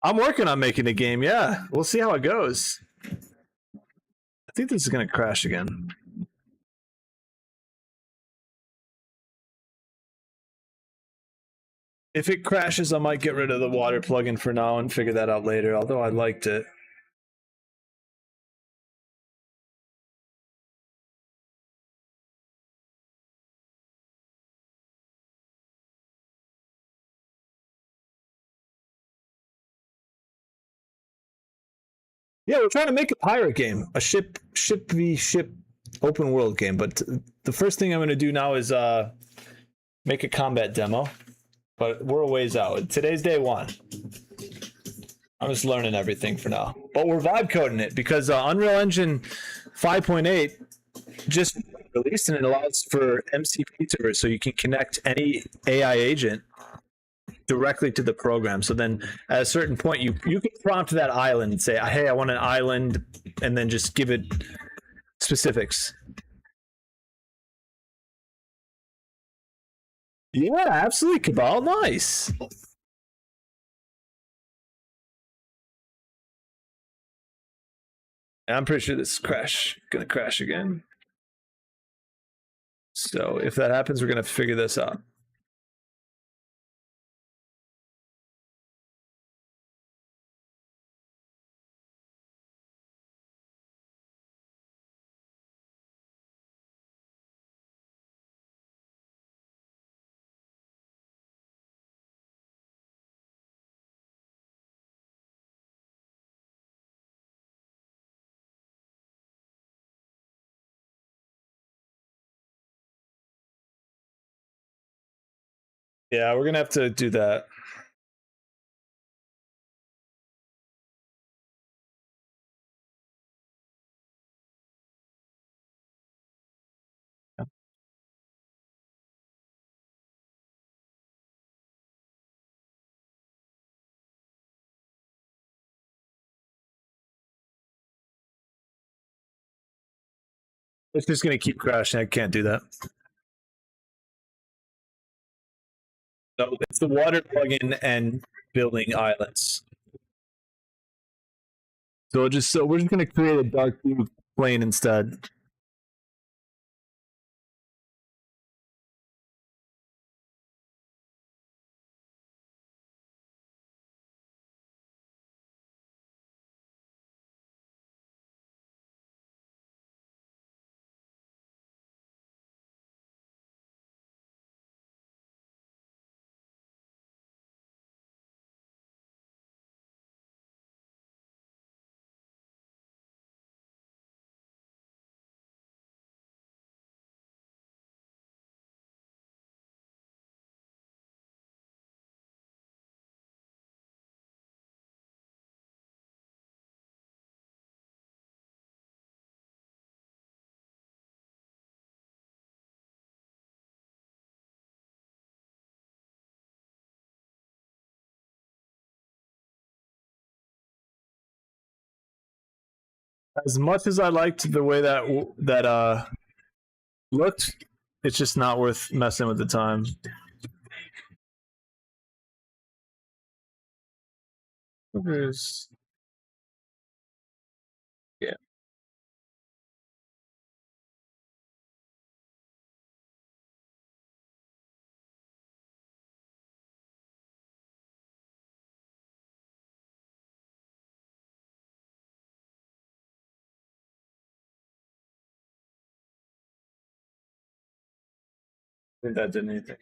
I'm working on making a game. Yeah, we'll see how it goes. I think this is gonna crash again. If it crashes, I might get rid of the water plugin for now and figure that out later. Although I liked it. Yeah, we're trying to make a pirate game, a ship v ship open world game. But the first thing I'm going to do now is make a combat demo. But we're a ways out. Today's day one. I'm just learning everything for now. But we're vibe coding it because Unreal Engine 5.8 just released and it allows for MCP servers, so you can connect any AI agent directly to the program. So then at a certain point, you can prompt that island and say, hey, I want an island, and then just give it specifics. Yeah, absolutely, Cabal. Nice. I'm pretty sure this is gonna crash again. So if that happens, we're gonna figure this out. Yeah, we're gonna have to do that. It's just gonna keep crashing. I can't do that. No, it's the water plugin and building islands. So we're just gonna create a dark blue plane instead. As much as I liked the way that looked, it's just not worth messing with the time. There's, yeah. I think that did anything.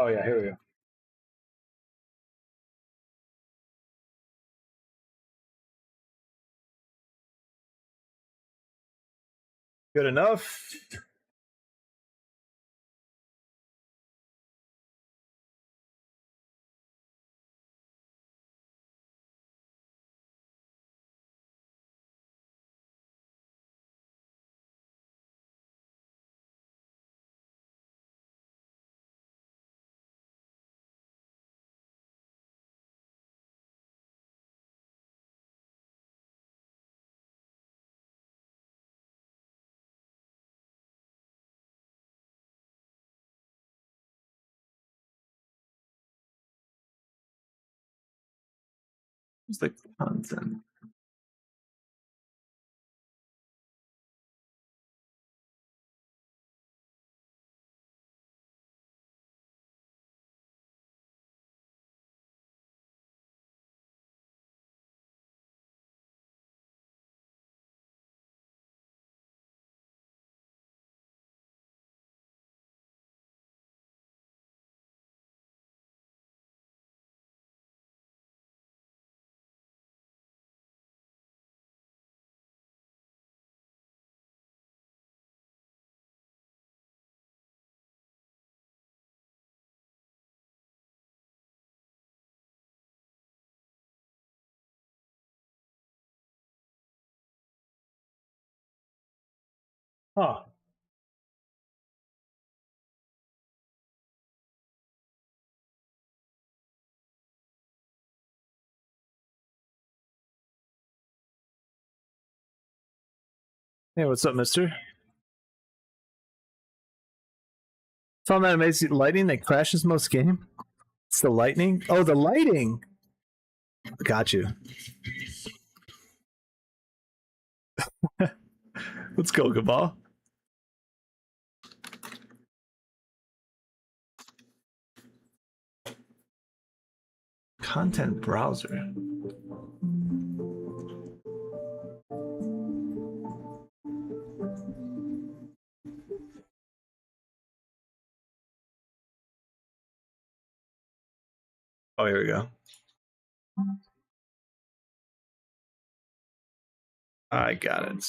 Oh yeah, here we go. Good enough. It's the content. Huh. Hey, what's up, mister? Found that amazing lighting that crashes most game? It's the lightning? Oh, the lighting! Got you. Let's go, Cabal. Content browser. Oh, here we go. I got it.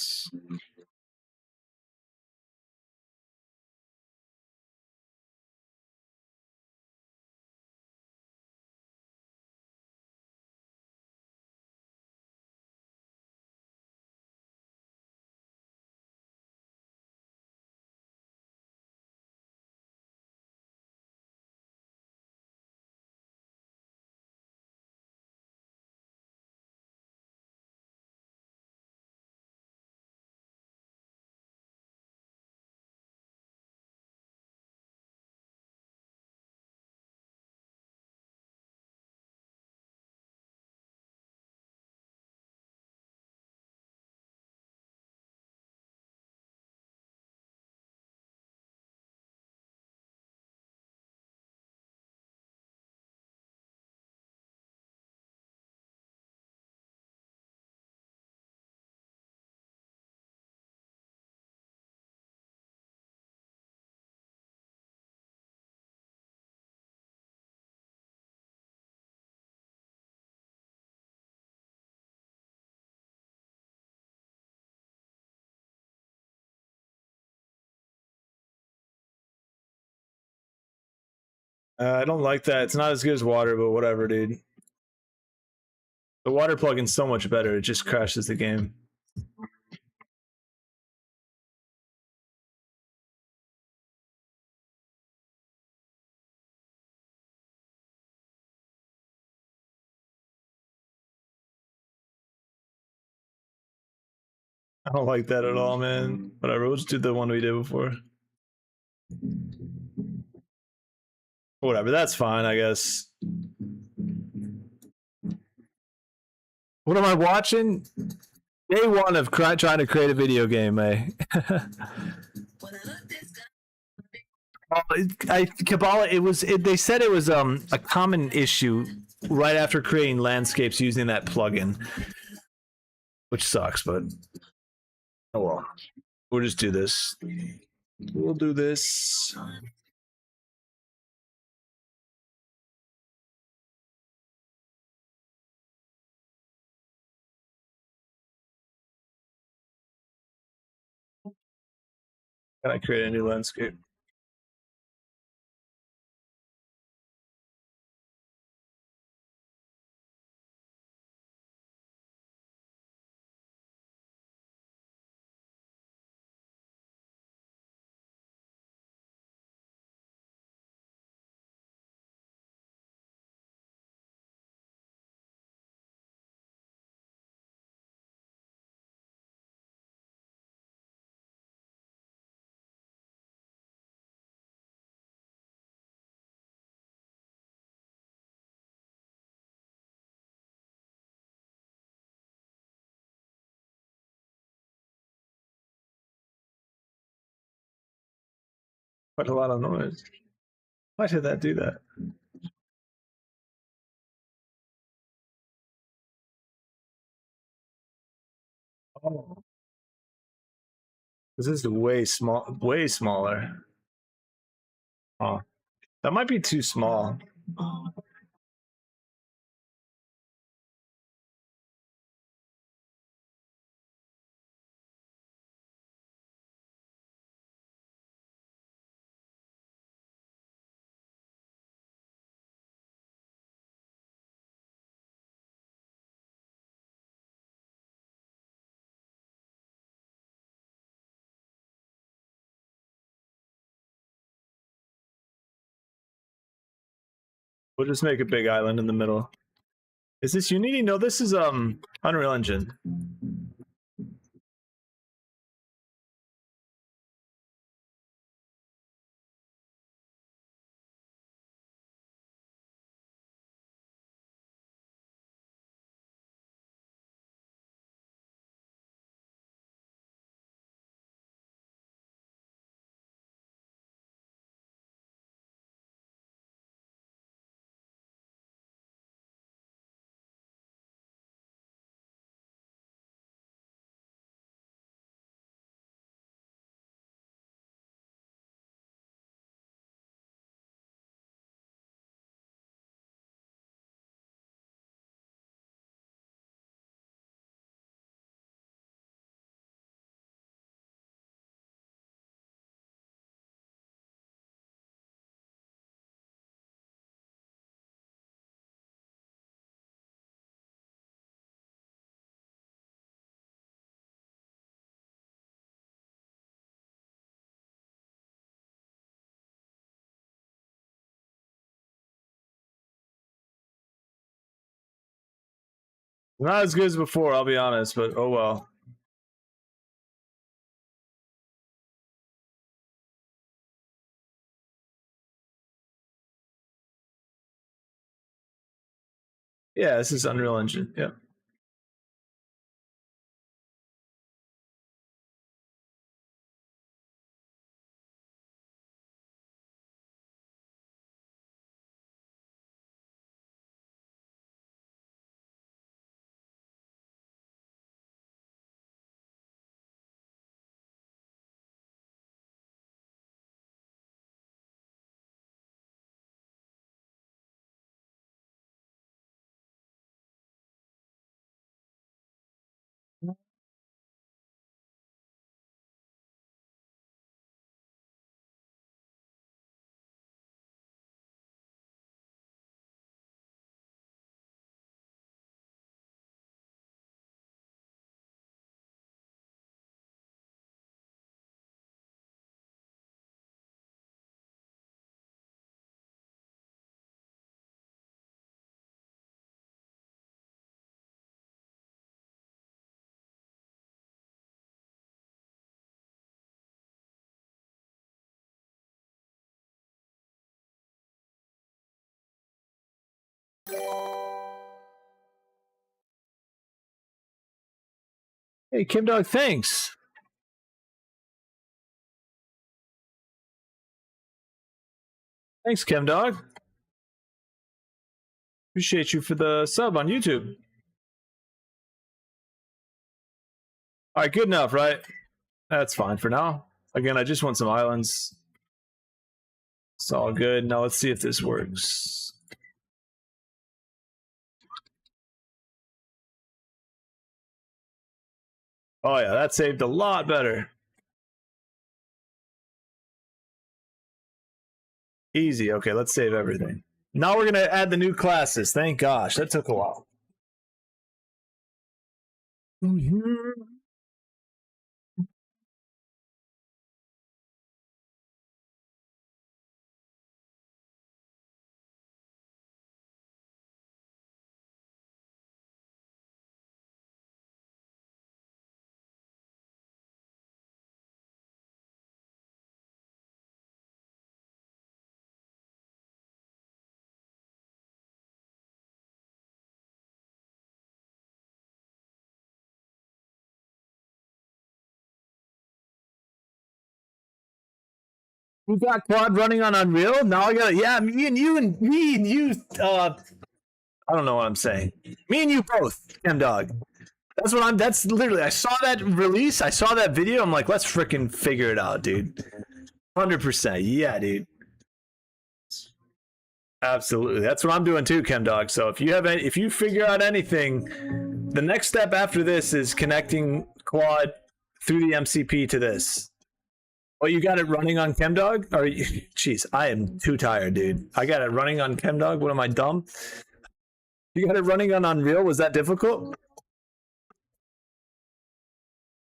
I don't like that. It's not as good as water, but whatever, dude. The water plugin's so much better. It just crashes the game. I don't like that at all, man. Whatever. We'll just do the one we did before. Whatever. That's fine, I guess. What am I watching? Day one of trying to create a video game, eh? Kabbalah, they said it was a common issue right after creating landscapes using that plugin, which sucks, but oh well. We'll just do this. We'll do this. Can I create a new landscape? Quite a lot of noise. Why did that do that? Oh, this is way smaller. Oh, that might be too small. We'll just make a big island in the middle. Is this Unity? No, this is Unreal Engine. Not as good as before, I'll be honest, but oh well. Yeah, this is Unreal Engine. Yep. Hey, Kim Dog, thanks. Thanks, Kim Dog. Appreciate you for the sub on YouTube. All right, good enough, right? That's fine for now. Again, I just want some islands. It's all good. Now let's see if this works. Oh yeah, that saved a lot better. Easy. Okay, let's save everything. Now we're gonna add the new classes. Thank gosh, that took a while. We got Claude running on Unreal. Now I got yeah, me and you. I don't know what I'm saying. Me and you both, Dog. That's what I'm. That's literally. I saw that release. I saw that video. I'm like, let's freaking figure it out, dude. 100%. Yeah, dude. Absolutely. That's what I'm doing too, Dog. So if you have any, if you figure out anything, the next step after this is connecting Claude through the MCP to this. Oh, you got it running on ChemDog? Or jeez, I am too tired, dude. I got it running on ChemDog. What am I dumb? You got it running on Unreal? Was that difficult?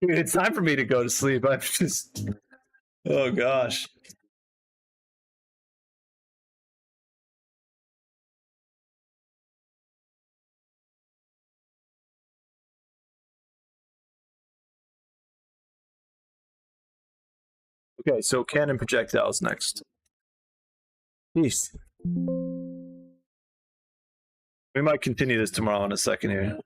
Dude, it's time for me to go to sleep. I'm just oh gosh. Okay, so cannon projectiles next. Peace. We might continue this tomorrow in a second here.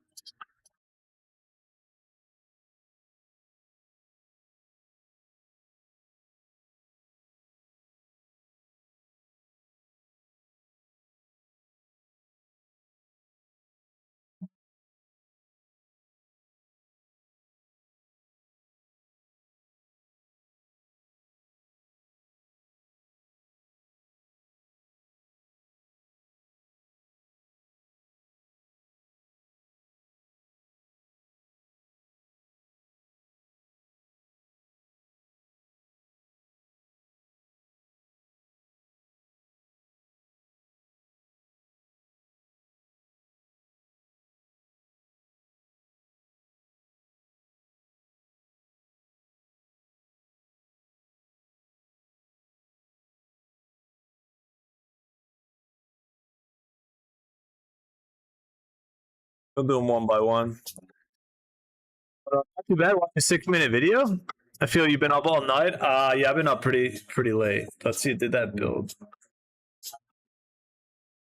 We'll do them one by one. Not too bad. Watch a 6-minute video. I feel you've been up all night. Yeah, I've been up pretty late. Let's see. Did that build?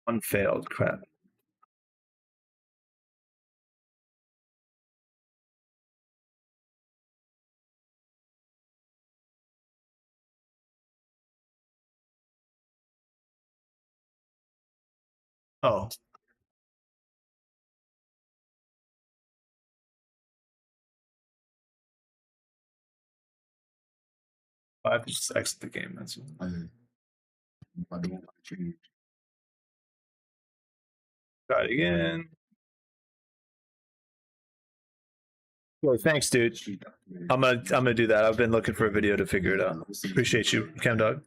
Unfailed. Crap. Oh. I have to just exit the game. That's try it again. Well, thanks, dude. I'm gonna do that. I've been looking for a video to figure it out. Appreciate you, ChemDog.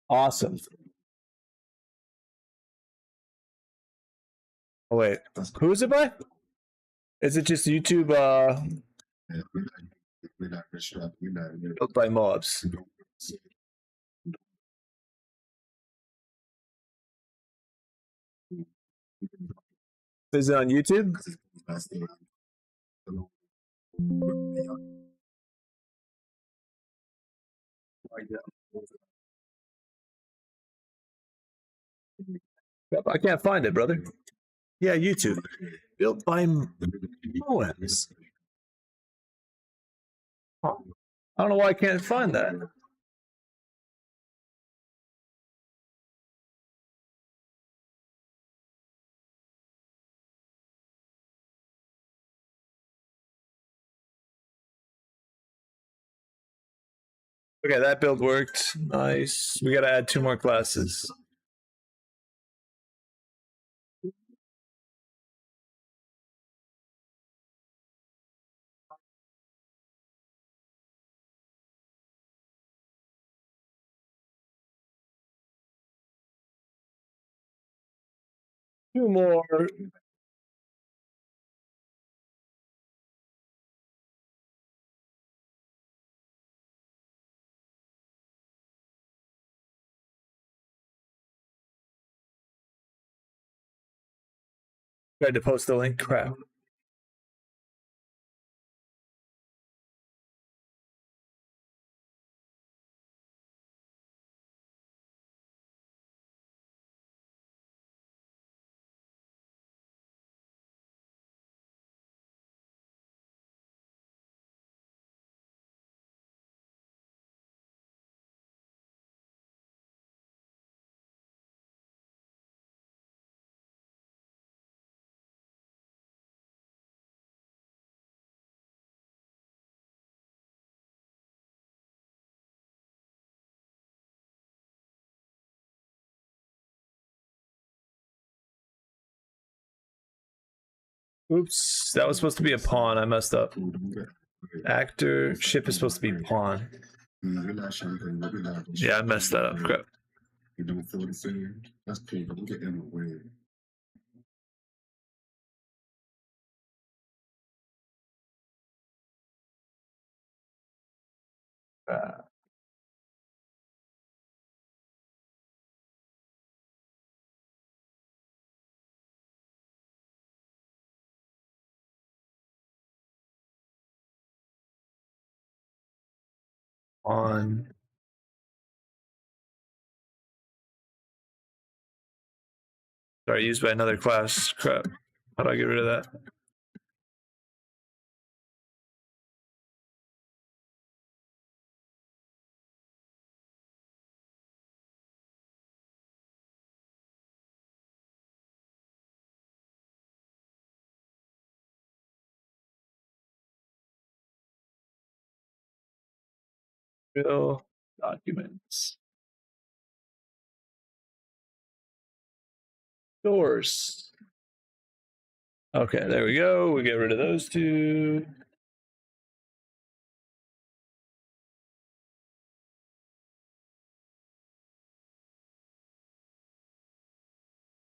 Awesome. Oh wait, who is it by? Is it just YouTube? Built by mobs. Is it on YouTube? I can't find it, brother. Yeah, YouTube. Built by mobs. Huh. I don't know why I can't find that. Okay, that build worked. Nice. We got to add 2 more classes. Two more. Tried to post the link. Crap. Oops, that was supposed to be a pawn. I messed up. Actor, ship is supposed to be pawn. Yeah, I messed that up. Crap. You don't feel the same. That's cool. Don't get in the way. On. Sorry, used by another class. Crap. How do I get rid of that? Fill documents. Doors. Okay, there we go. We get rid of those two.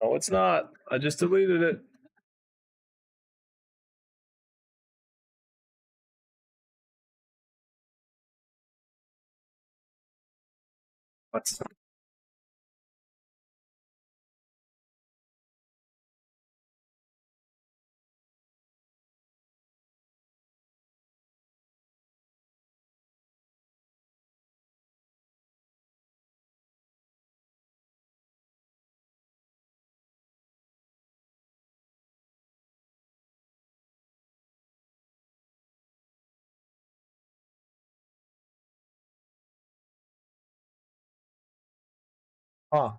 Oh, it's not. I just deleted it. What's huh?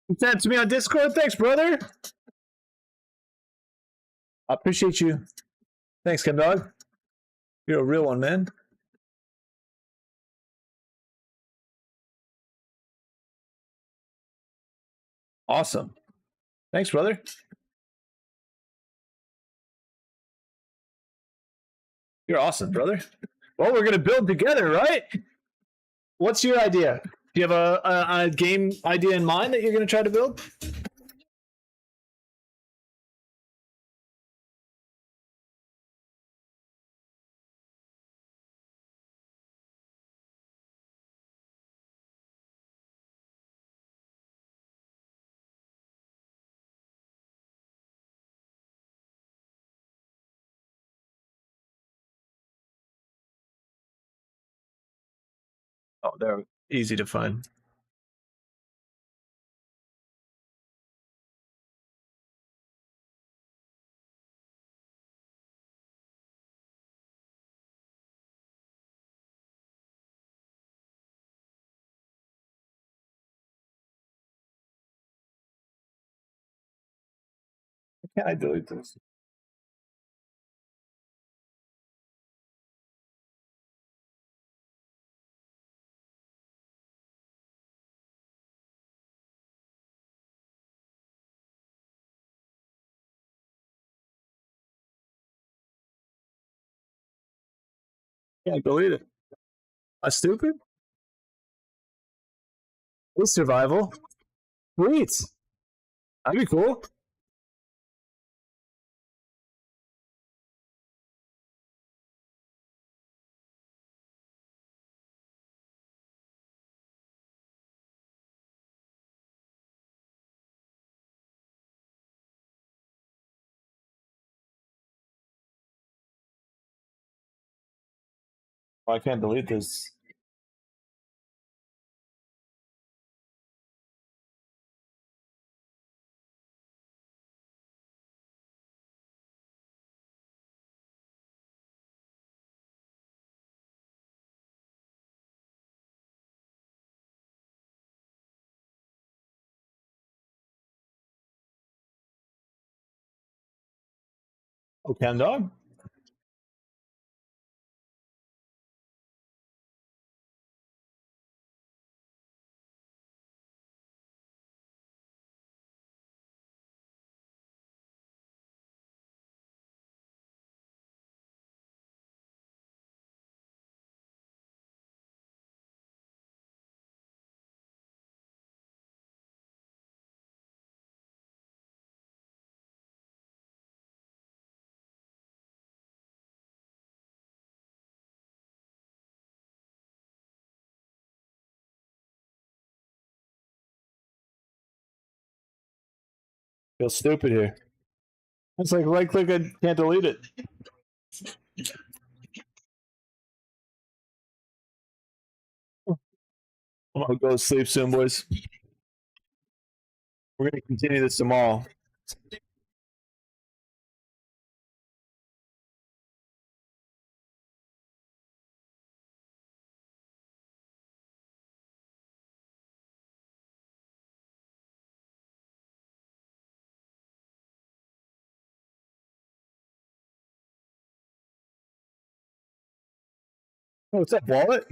You sent it to me on Discord. Thanks, brother. I appreciate you. Thanks, Ken Dog. You're a real one, man. Awesome. Thanks, brother. You're awesome, brother. Well, we're gonna build together, right? What's your idea? Do you have a game idea in mind that you're gonna try to build? Oh, they're easy to find. can't I delete this? Can't delete it. That's stupid. It's survival. Sweet. That'd be cool. I can't delete this. Oh, Cam Dog? Feel stupid here. It's like right click, I can't delete it. I'm gonna go to sleep soon, boys. We're gonna continue this tomorrow. Oh, what's up, wallet?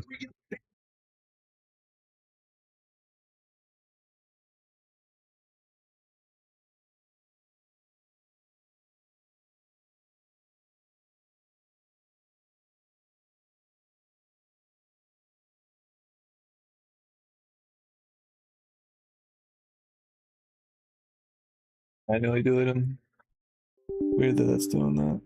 I know I deleted him. Weird that that's doing that.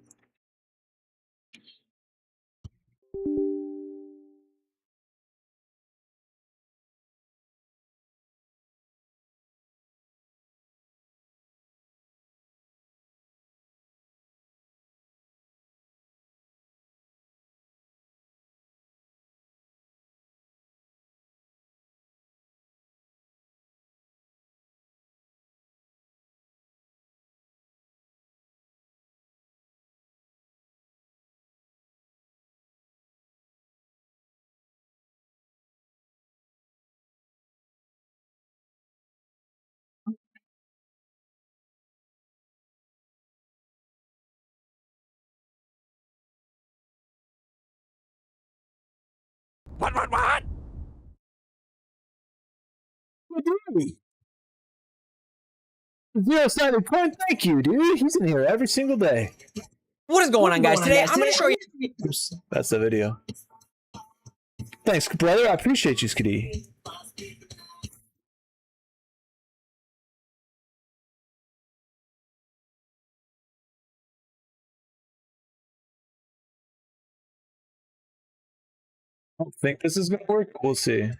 What? Zero sided point. Thank you, dude. He's in here every single day. What is going on, guys? Today, I'm going to show you. Oops, that's the video. Thanks, brother. I appreciate you, Skiddy. I don't think this is gonna work. We'll see.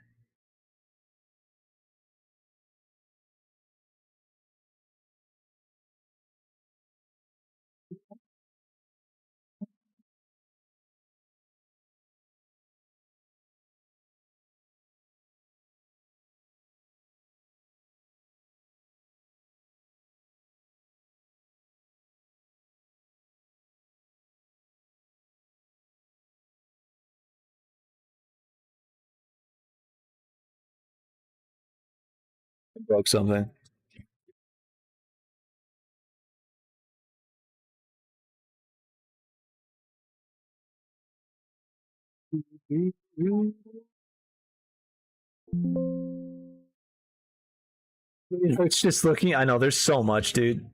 I broke something. It's just looking. I know there's so much, dude.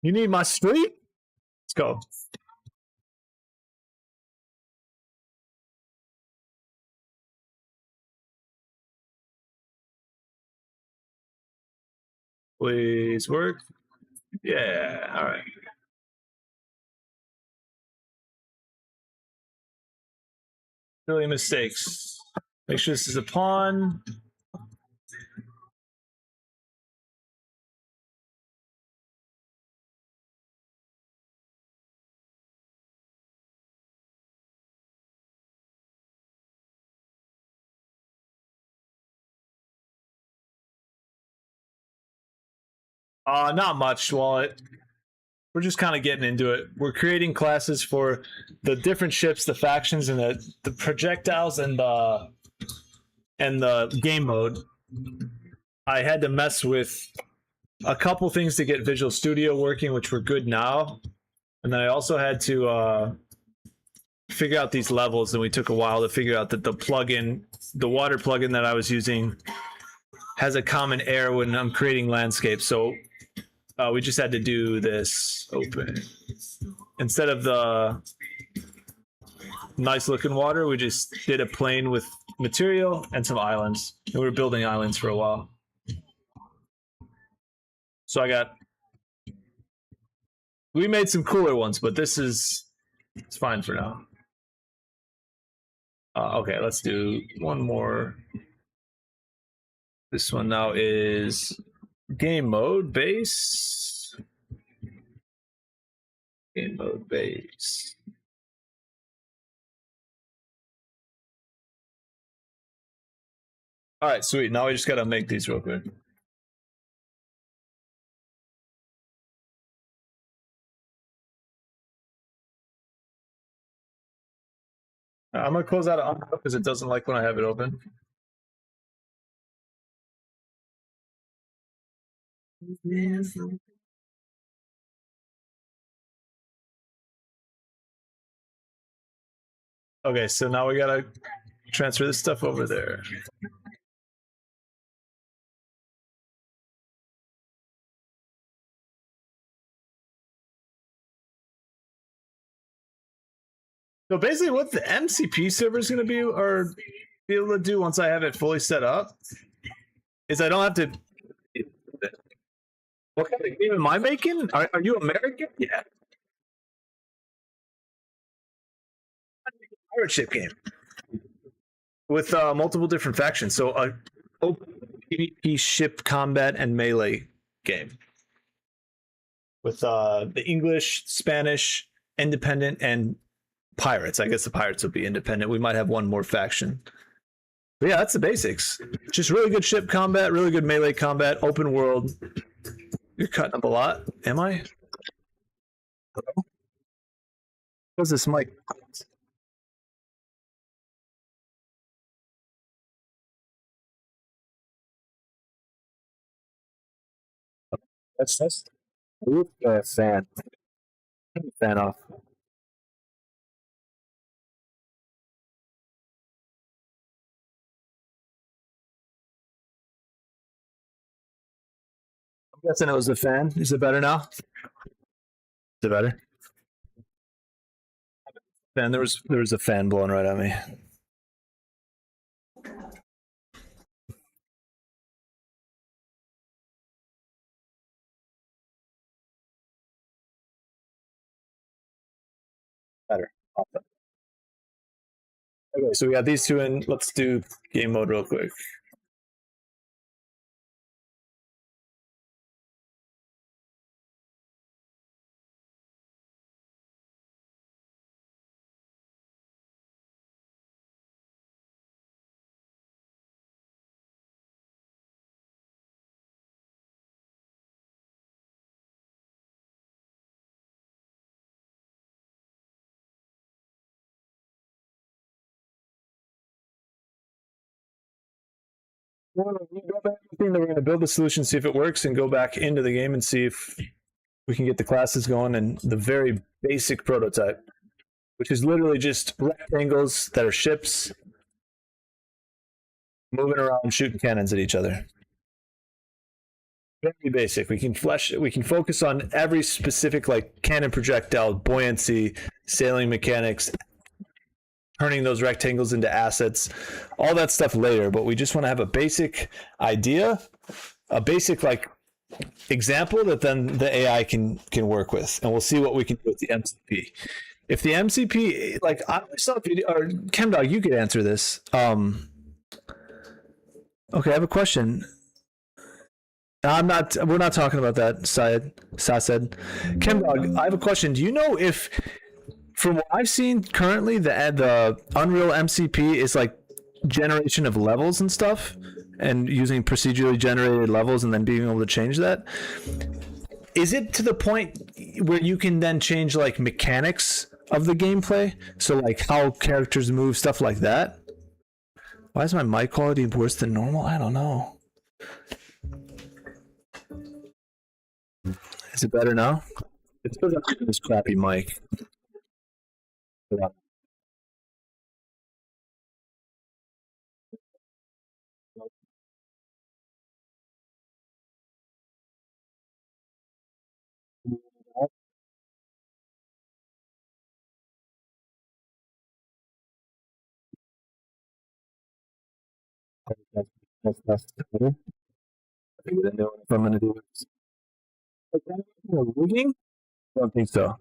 You need my street? Let's go. Please work. Yeah. All right. Really mistakes. Make sure this is a pawn. Not much. Well, we're just kind of getting into it. We're creating classes for the different ships, the factions, and the projectiles and the game mode. I had to mess with a couple things to get Visual Studio working, which were good now, and then I also had to figure out these levels, and we took a while to figure out that the plugin, the water plugin that I was using, has a common error when I'm creating landscapes. So we just had to do this open. Instead of the nice looking water, we just did a plane with material and some islands. And we were building islands for a while. So we made some cooler ones, but it's fine for now. Okay, let's do one more. This one now is game mode base. Game mode base. All right, sweet. Now we just gotta make these real quick. I'm gonna close out of because it doesn't like when I have it open. Okay, so now we gotta transfer this stuff over there. So basically, what the MCP server is going to be able to do once I have it fully set up is I don't have to. What kind of game am I making? Are you American? Yeah. Pirate ship game with multiple different factions. So a PvP ship combat and melee game with the English, Spanish, independent, and pirates. I guess the pirates will be independent. We might have one more faction. But yeah, that's the basics. Just really good ship combat, really good melee combat, open world. You're cutting up a lot, am I? What's this mic? That's fan. Fan off. I'm guessing it was the fan. Is it better now? Is it better? Man, there was a fan blowing right at me. Better. Awesome. Okay, so we got these two in. Let's do game mode real quick. We're going to build the solution, see if it works, and go back into the game and see if we can get the classes going. And the very basic prototype, which is literally just rectangles that are ships moving around, shooting cannons at each other. Very basic. We can focus on every specific like cannon projectile, buoyancy, sailing mechanics, turning those rectangles into assets, all that stuff later. But we just want to have a basic idea, a basic like example that then the AI can work with, and we'll see what we can do with the MCP. If the MCP, like I saw, or ChemDog, you could answer this. Okay, I have a question. I'm not. We're not talking about that, Syed. Sased. ChemDog, I have a question. Do you know if, from what I've seen currently, the Unreal MCP is like generation of levels and stuff, and using procedurally generated levels and then being able to change that? Is it to the point where you can then change like mechanics of the gameplay? So like how characters move, stuff like that? Why is my mic quality worse than normal? I don't know. Is it better now? It's because I'm this crappy mic. Yeah. That's better. I think I know if I'm gonna do this. Like, rigging? I don't think so.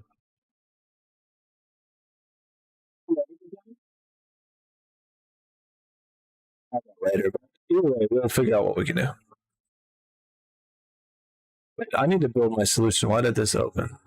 Later, but either way, we'll figure out what we can do. Wait, I need to build my solution. Why did this open?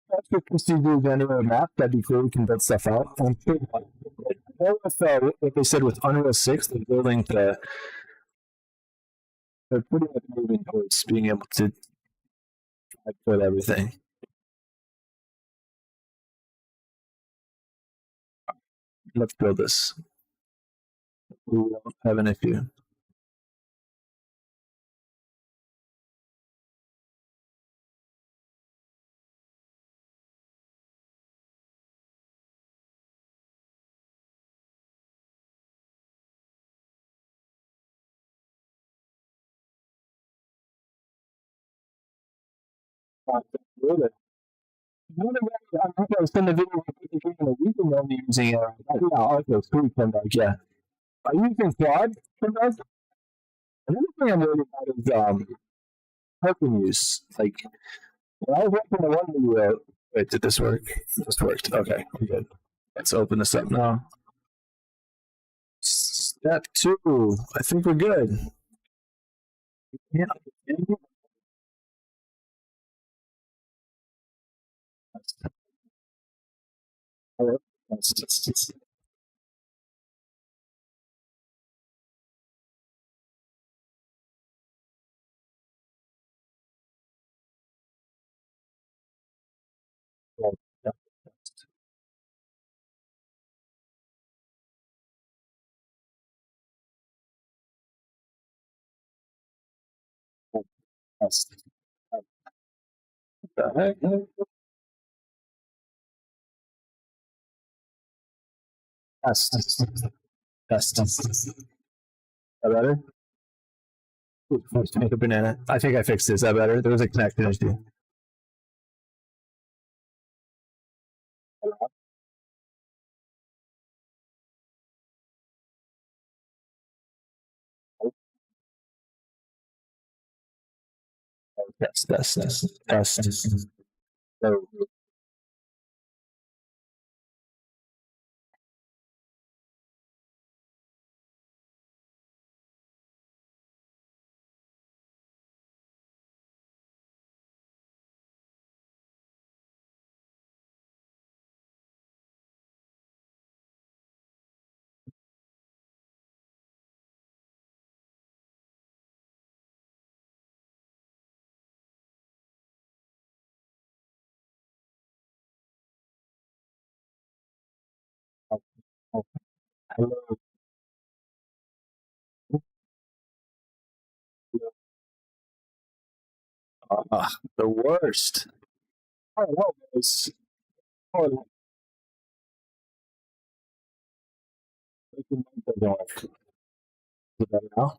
That's the procedure generator map. That'd be cool. We can build stuff out. I'm sure. What they said with Unreal 6, they're building they're pretty much moving towards being able to put everything. Let's build this. We won't have an issue. I'm not going to send the video we've been only using okay, sweet, yeah. Are you using Claude? Another thing I'm worried about is token use. Like when I was watching the one video, wait, did this work? This worked. Okay, good. Let's open this up now. Step 2. I think we're good. Yeah. Test. What the heck? Test. Test. Is that better? Ooh, first make a banana. I think I fixed it. Is that better? There was a connection issue. Test. So, The worst. Oh, no, it's- oh, it doesn't work. Is it better now?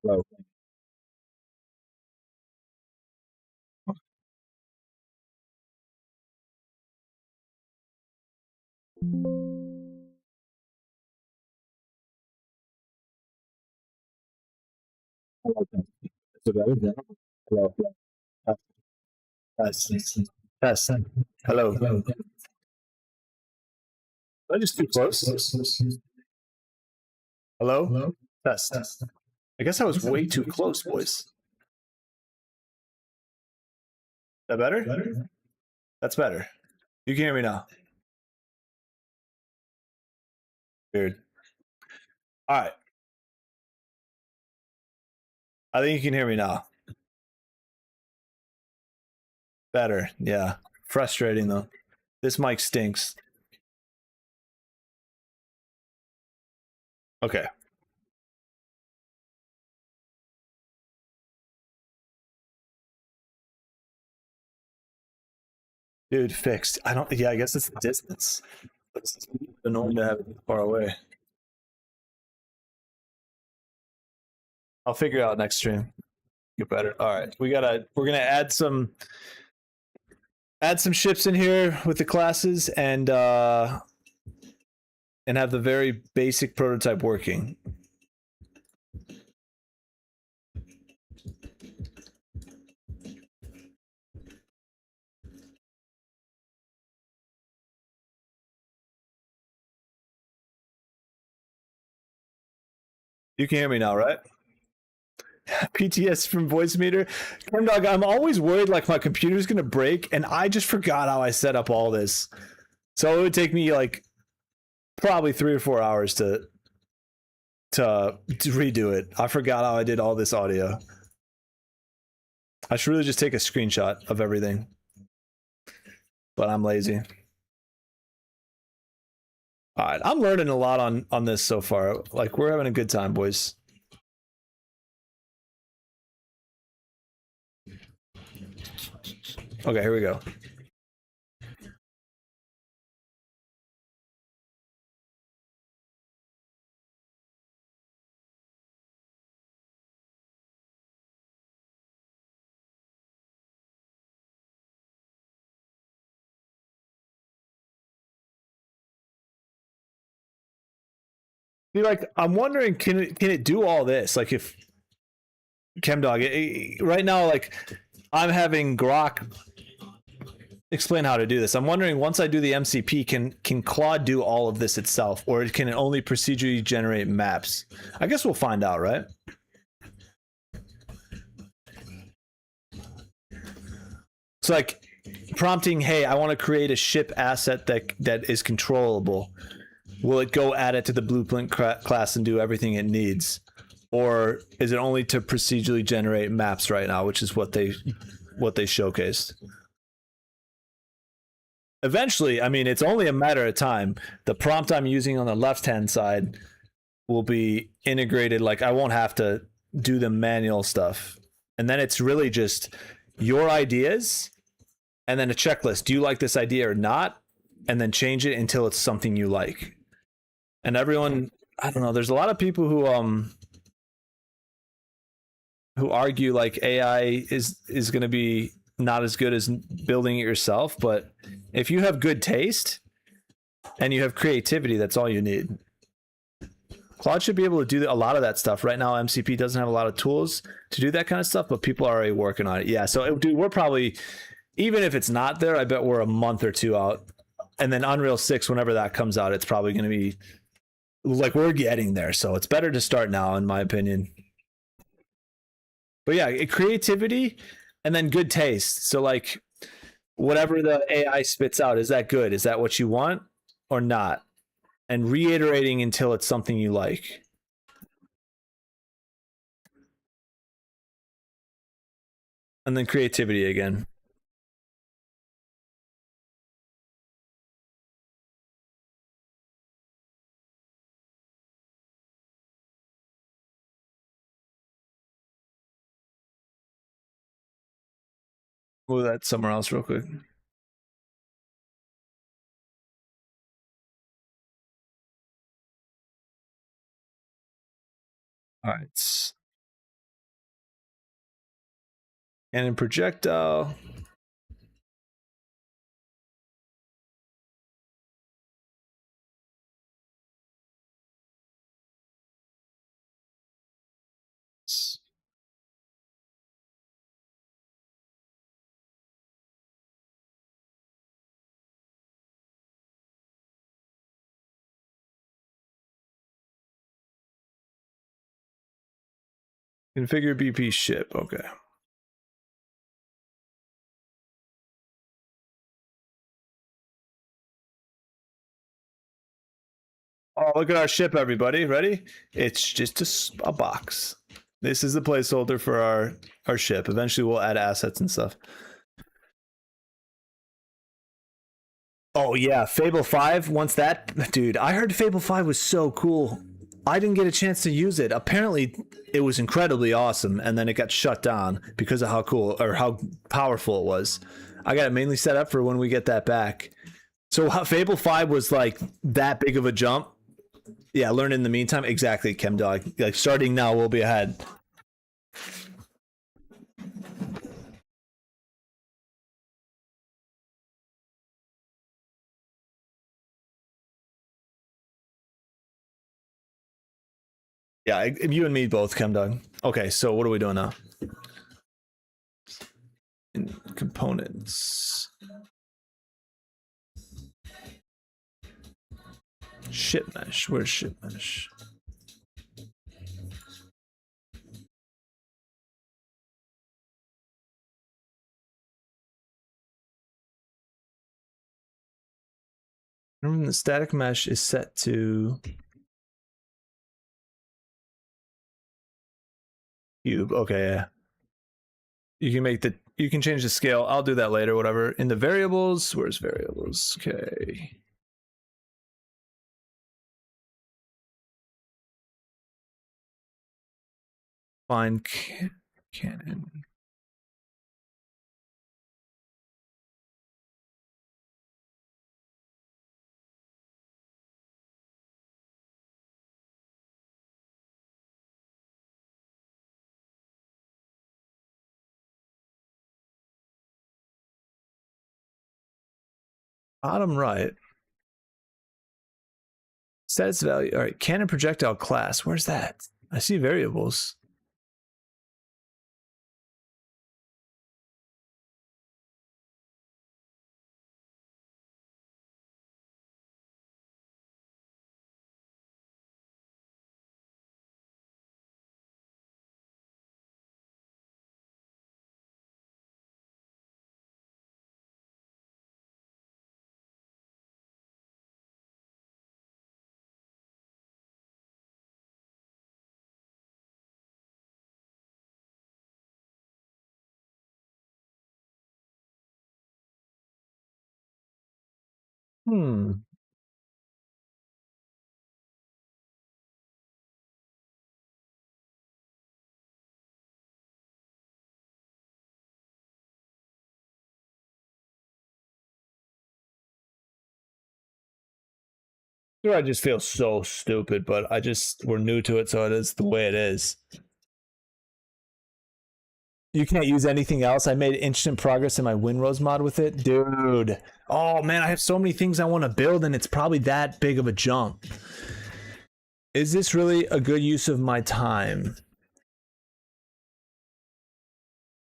Hello. Hello. Is it better? Yeah. Hello. Test. Test. Hello. Did I just too close? Hello? Test. I guess I was way too close, boys. That better? That's better. You can hear me now. Weird. All right. I think you can hear me now. Better. Yeah. Frustrating though. This mic stinks. Okay. Dude, fixed. I don't, yeah, I guess it's the distance. It's annoying to have it far away. I'll figure it out next stream. Get better. All right. We're gonna add some ships in here with the classes and have the very basic prototype working. You can hear me now, right? PTS from voice meter. Dog, I'm always worried like my computer's gonna break, and I just forgot how I set up all this. So it would take me like probably 3 or 4 hours to redo it. I forgot how I did all this audio. I should really just take a screenshot of everything, but I'm lazy. All right, I'm learning a lot on this so far. Like we're having a good time, boys. Okay, here we go. See, like I'm wondering, can it do all this? Like if ChemDog, right now, like I'm having Grok explain how to do this. I'm wondering once I do the MCP, can Claude do all of this itself, or can it only procedurally generate maps? I guess we'll find out, right? It's like prompting, hey, I want to create a ship asset that is controllable. Will it go add it to the blueprint class and do everything it needs? Or is it only to procedurally generate maps right now, which is what they showcased? Eventually, I mean, it's only a matter of time. The prompt I'm using on the left-hand side will be integrated. Like I won't have to do the manual stuff. And then it's really just your ideas and then a checklist. Do you like this idea or not? And then change it until it's something you like. And everyone, I don't know, there's a lot of people who argue like AI is going to be not as good as building it yourself, but if you have good taste and you have creativity, that's all you need. Claude should be able to do a lot of that stuff. Right now, MCP doesn't have a lot of tools to do that kind of stuff, but people are already working on it. Yeah, so dude, we're probably, even if it's not there, I bet we're a month or two out. And then Unreal 6, whenever that comes out, it's probably going to be like we're getting there. So it's better to start now, in my opinion. But yeah, creativity and then good taste. So like whatever the AI spits out, is that good? Is that what you want or not? And reiterating until it's something you like. And then creativity again. Move that somewhere else real quick. All right. And in projectile. Configure BP ship. Okay. Oh, look at our ship, everybody. Ready? It's just a box. This is the placeholder for our ship. Eventually, we'll add assets and stuff. Oh yeah, Fable 5. Once that, dude, I heard Fable 5 was so cool. I didn't get a chance to use it. Apparently, it was incredibly awesome, and then it got shut down because of how cool or how powerful it was. I got it mainly set up for when we get that back. So Fable 5 was like that big of a jump. Yeah, learn in the meantime. Exactly, ChemDog. Like starting now, we'll be ahead. Yeah, you and me both, ChemDog. Okay, so what are we doing now? In components. Ship mesh. Where's ship mesh? The static mesh is set to cube. Okay, yeah. You can change the scale. I'll do that later, whatever. In the variables, where's variables? Okay. Find canon. Bottom right. Status value. All right, cannon projectile class. Where's that? I see variables. Hmm. Sure, I just feel so stupid, but we're new to it, so it is the way it is. You can't use anything else. I made instant progress in my Winrose mod with it. Dude. Oh man, I have so many things I want to build, and it's probably that big of a jump. Is this really a good use of my time?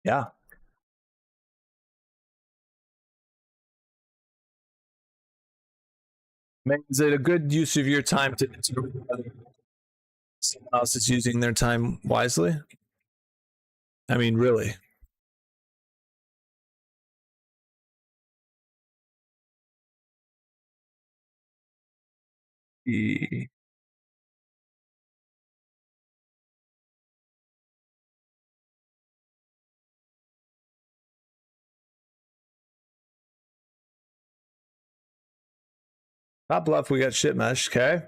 Yeah. Man, is it a good use of your time to someone else is using their time wisely? I mean, really. E- Top left, we got ship mesh. Okay.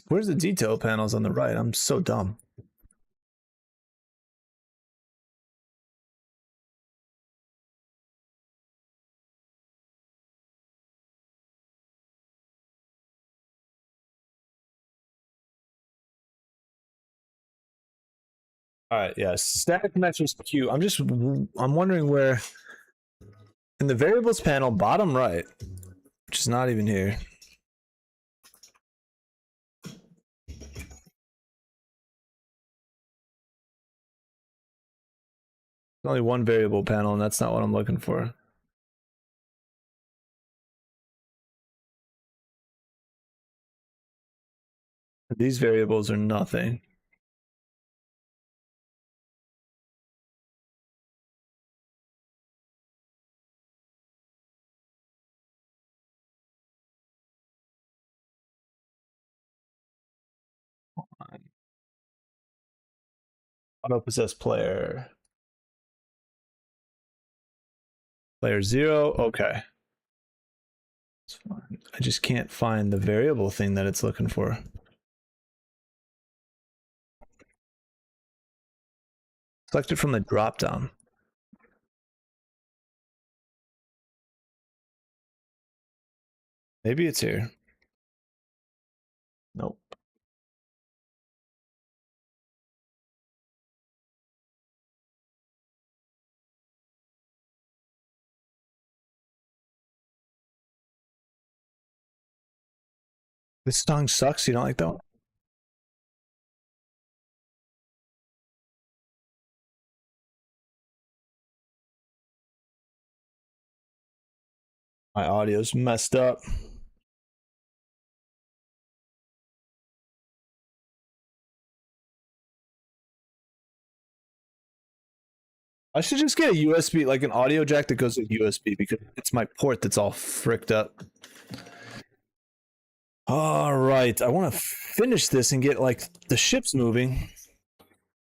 Where's the detail panels on the right? I'm so dumb. All right, yeah, static measures Q. I'm wondering where in the variables panel, bottom right, which is not even here. There's only one variable panel, and that's not what I'm looking for. These variables are nothing. Auto possess player. Player 0. Okay. It's fine. I just can't find the variable thing that it's looking for. Select it from the drop down. Maybe it's here. Nope. This song sucks. You don't like that one? My audio's messed up. I should just get a USB, like an audio jack that goes with USB, because it's my port that's all fricked up. All right, I want to finish this and get like the ships moving,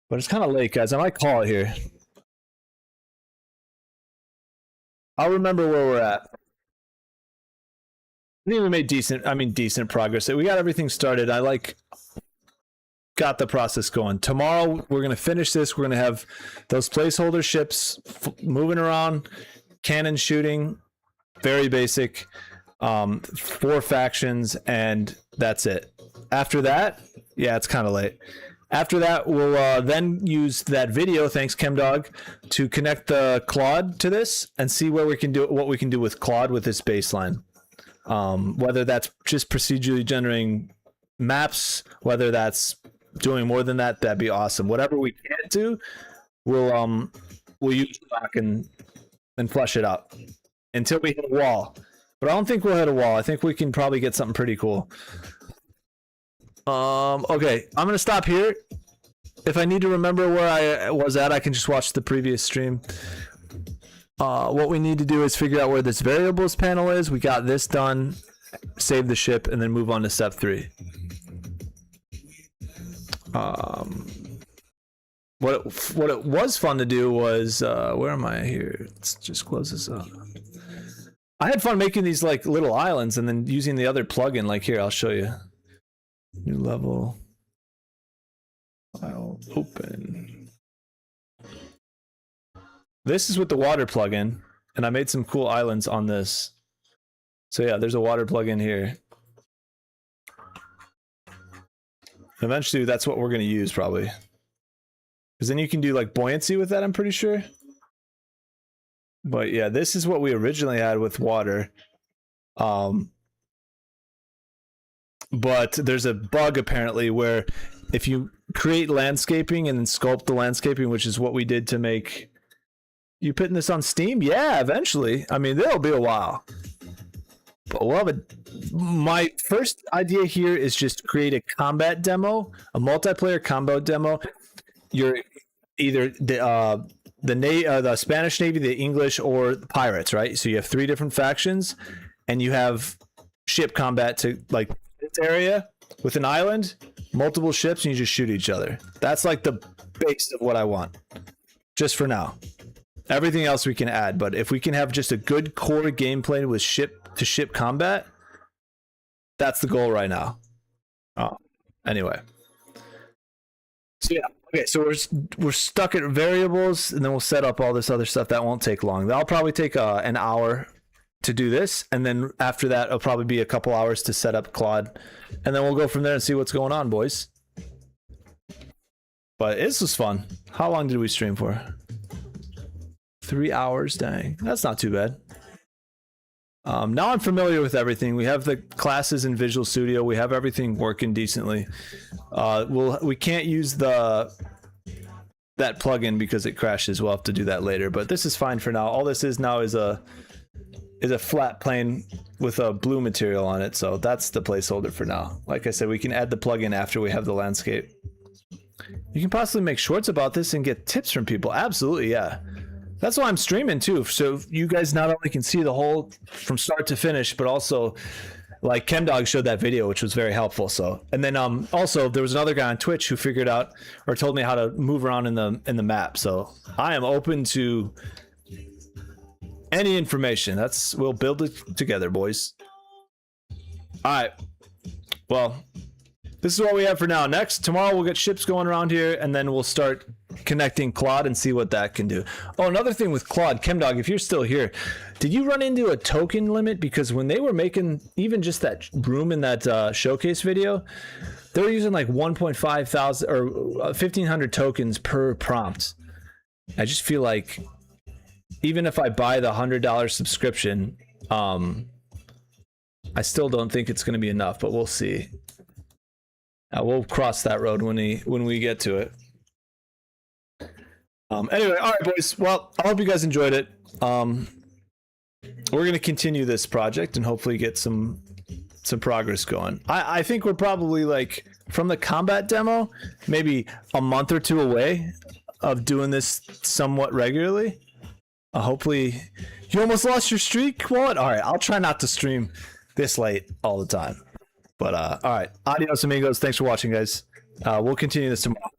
but it's kind of late, guys. I might call it here. I'll remember where we're at. I think we made decent progress. We got everything started. I got the process going. Tomorrow we're going to finish this. We're going to have those placeholder ships moving around, cannon shooting, very basic, 4 factions, and that's it. After that, yeah, it's kind of late. After that, we'll then use that video, thanks ChemDog, to connect the Claude to this and see what we can do with Claude with this baseline. Whether that's just procedurally generating maps, whether that's doing more than that, that'd be awesome. Whatever we can't do, we'll use back and flush it out until we hit a wall. But I don't think we'll hit a wall. I think we can probably get something pretty cool. Okay, I'm gonna stop here. If I need to remember where I was at, I can just watch the previous stream. What we need to do is figure out where this variables panel is. We got this done, save the ship, and then move on to step 3. What it was fun to do was where am I here? Let's just close this up. I had fun making these like little islands and then using the other plugin. Like here, I'll show you. New level. File open. This is with the water plugin, and I made some cool islands on this. So yeah, there's a water plugin here. Eventually, that's what we're going to use probably. Because then you can do like buoyancy with that, I'm pretty sure. But yeah, this is what we originally had with water. But there's a bug apparently where if you create landscaping and then sculpt the landscaping, which is what we did to make... You putting this on Steam? Yeah, eventually. I mean, there'll be a while. But we'll have my first idea here is just create a combat demo, a multiplayer combat demo. You're either the Spanish Navy, the English, or the pirates, right? So you have 3 different factions, and you have ship combat to like this area with an island, multiple ships, and you just shoot each other. That's like the base of what I want, just for now. Everything else we can add, but if we can have just a good core gameplay with ship to ship combat, that's the goal right now. Oh, anyway. So yeah, okay. So we're stuck at variables, and then we'll set up all this other stuff. That won't take long. That'll probably take an hour to do this, and then after that, it'll probably be a couple hours to set up Claude, and then we'll go from there and see what's going on, boys. But this was fun. How long did we stream for? 3 hours. Dang, that's not too bad. Now I'm familiar with everything. We have the classes in Visual Studio. We have everything working decently. We can't use that plugin because it crashes. We'll have to do that later. But this is fine for now. All this is now is a flat plane with a blue material on it. So that's the placeholder for now. Like I said, we can add the plugin after we have the landscape. You can possibly make shorts about this and get tips from people. Absolutely, yeah. That's why I'm streaming too, so you guys not only can see the whole from start to finish, but also like ChemDog showed that video, which was very helpful. So, and then also there was another guy on Twitch who figured out or told me how to move around in the map. So I am open to any information. We'll build it together, boys. All right. Well, this is what we have for now. Next, tomorrow we'll get ships going around here, and then we'll start connecting Claude and see what that can do. Oh, another thing with Claude, ChemDog, if you're still here, did you run into a token limit? Because when they were making even just that room in that showcase video, they were using like 1,500 or 1,500 tokens per prompt. I just feel like even if I buy the $100 subscription, I still don't think it's going to be enough, but we'll see. We'll cross that road when we get to it. Anyway, all right, boys. Well, I hope you guys enjoyed it. We're going to continue this project and hopefully get some progress going. I think we're probably like from the combat demo, maybe a month or two away of doing this somewhat regularly. Hopefully, you almost lost your streak. What? All right, I'll try not to stream this late all the time. But all right, adios amigos. Thanks for watching, guys. We'll continue this tomorrow.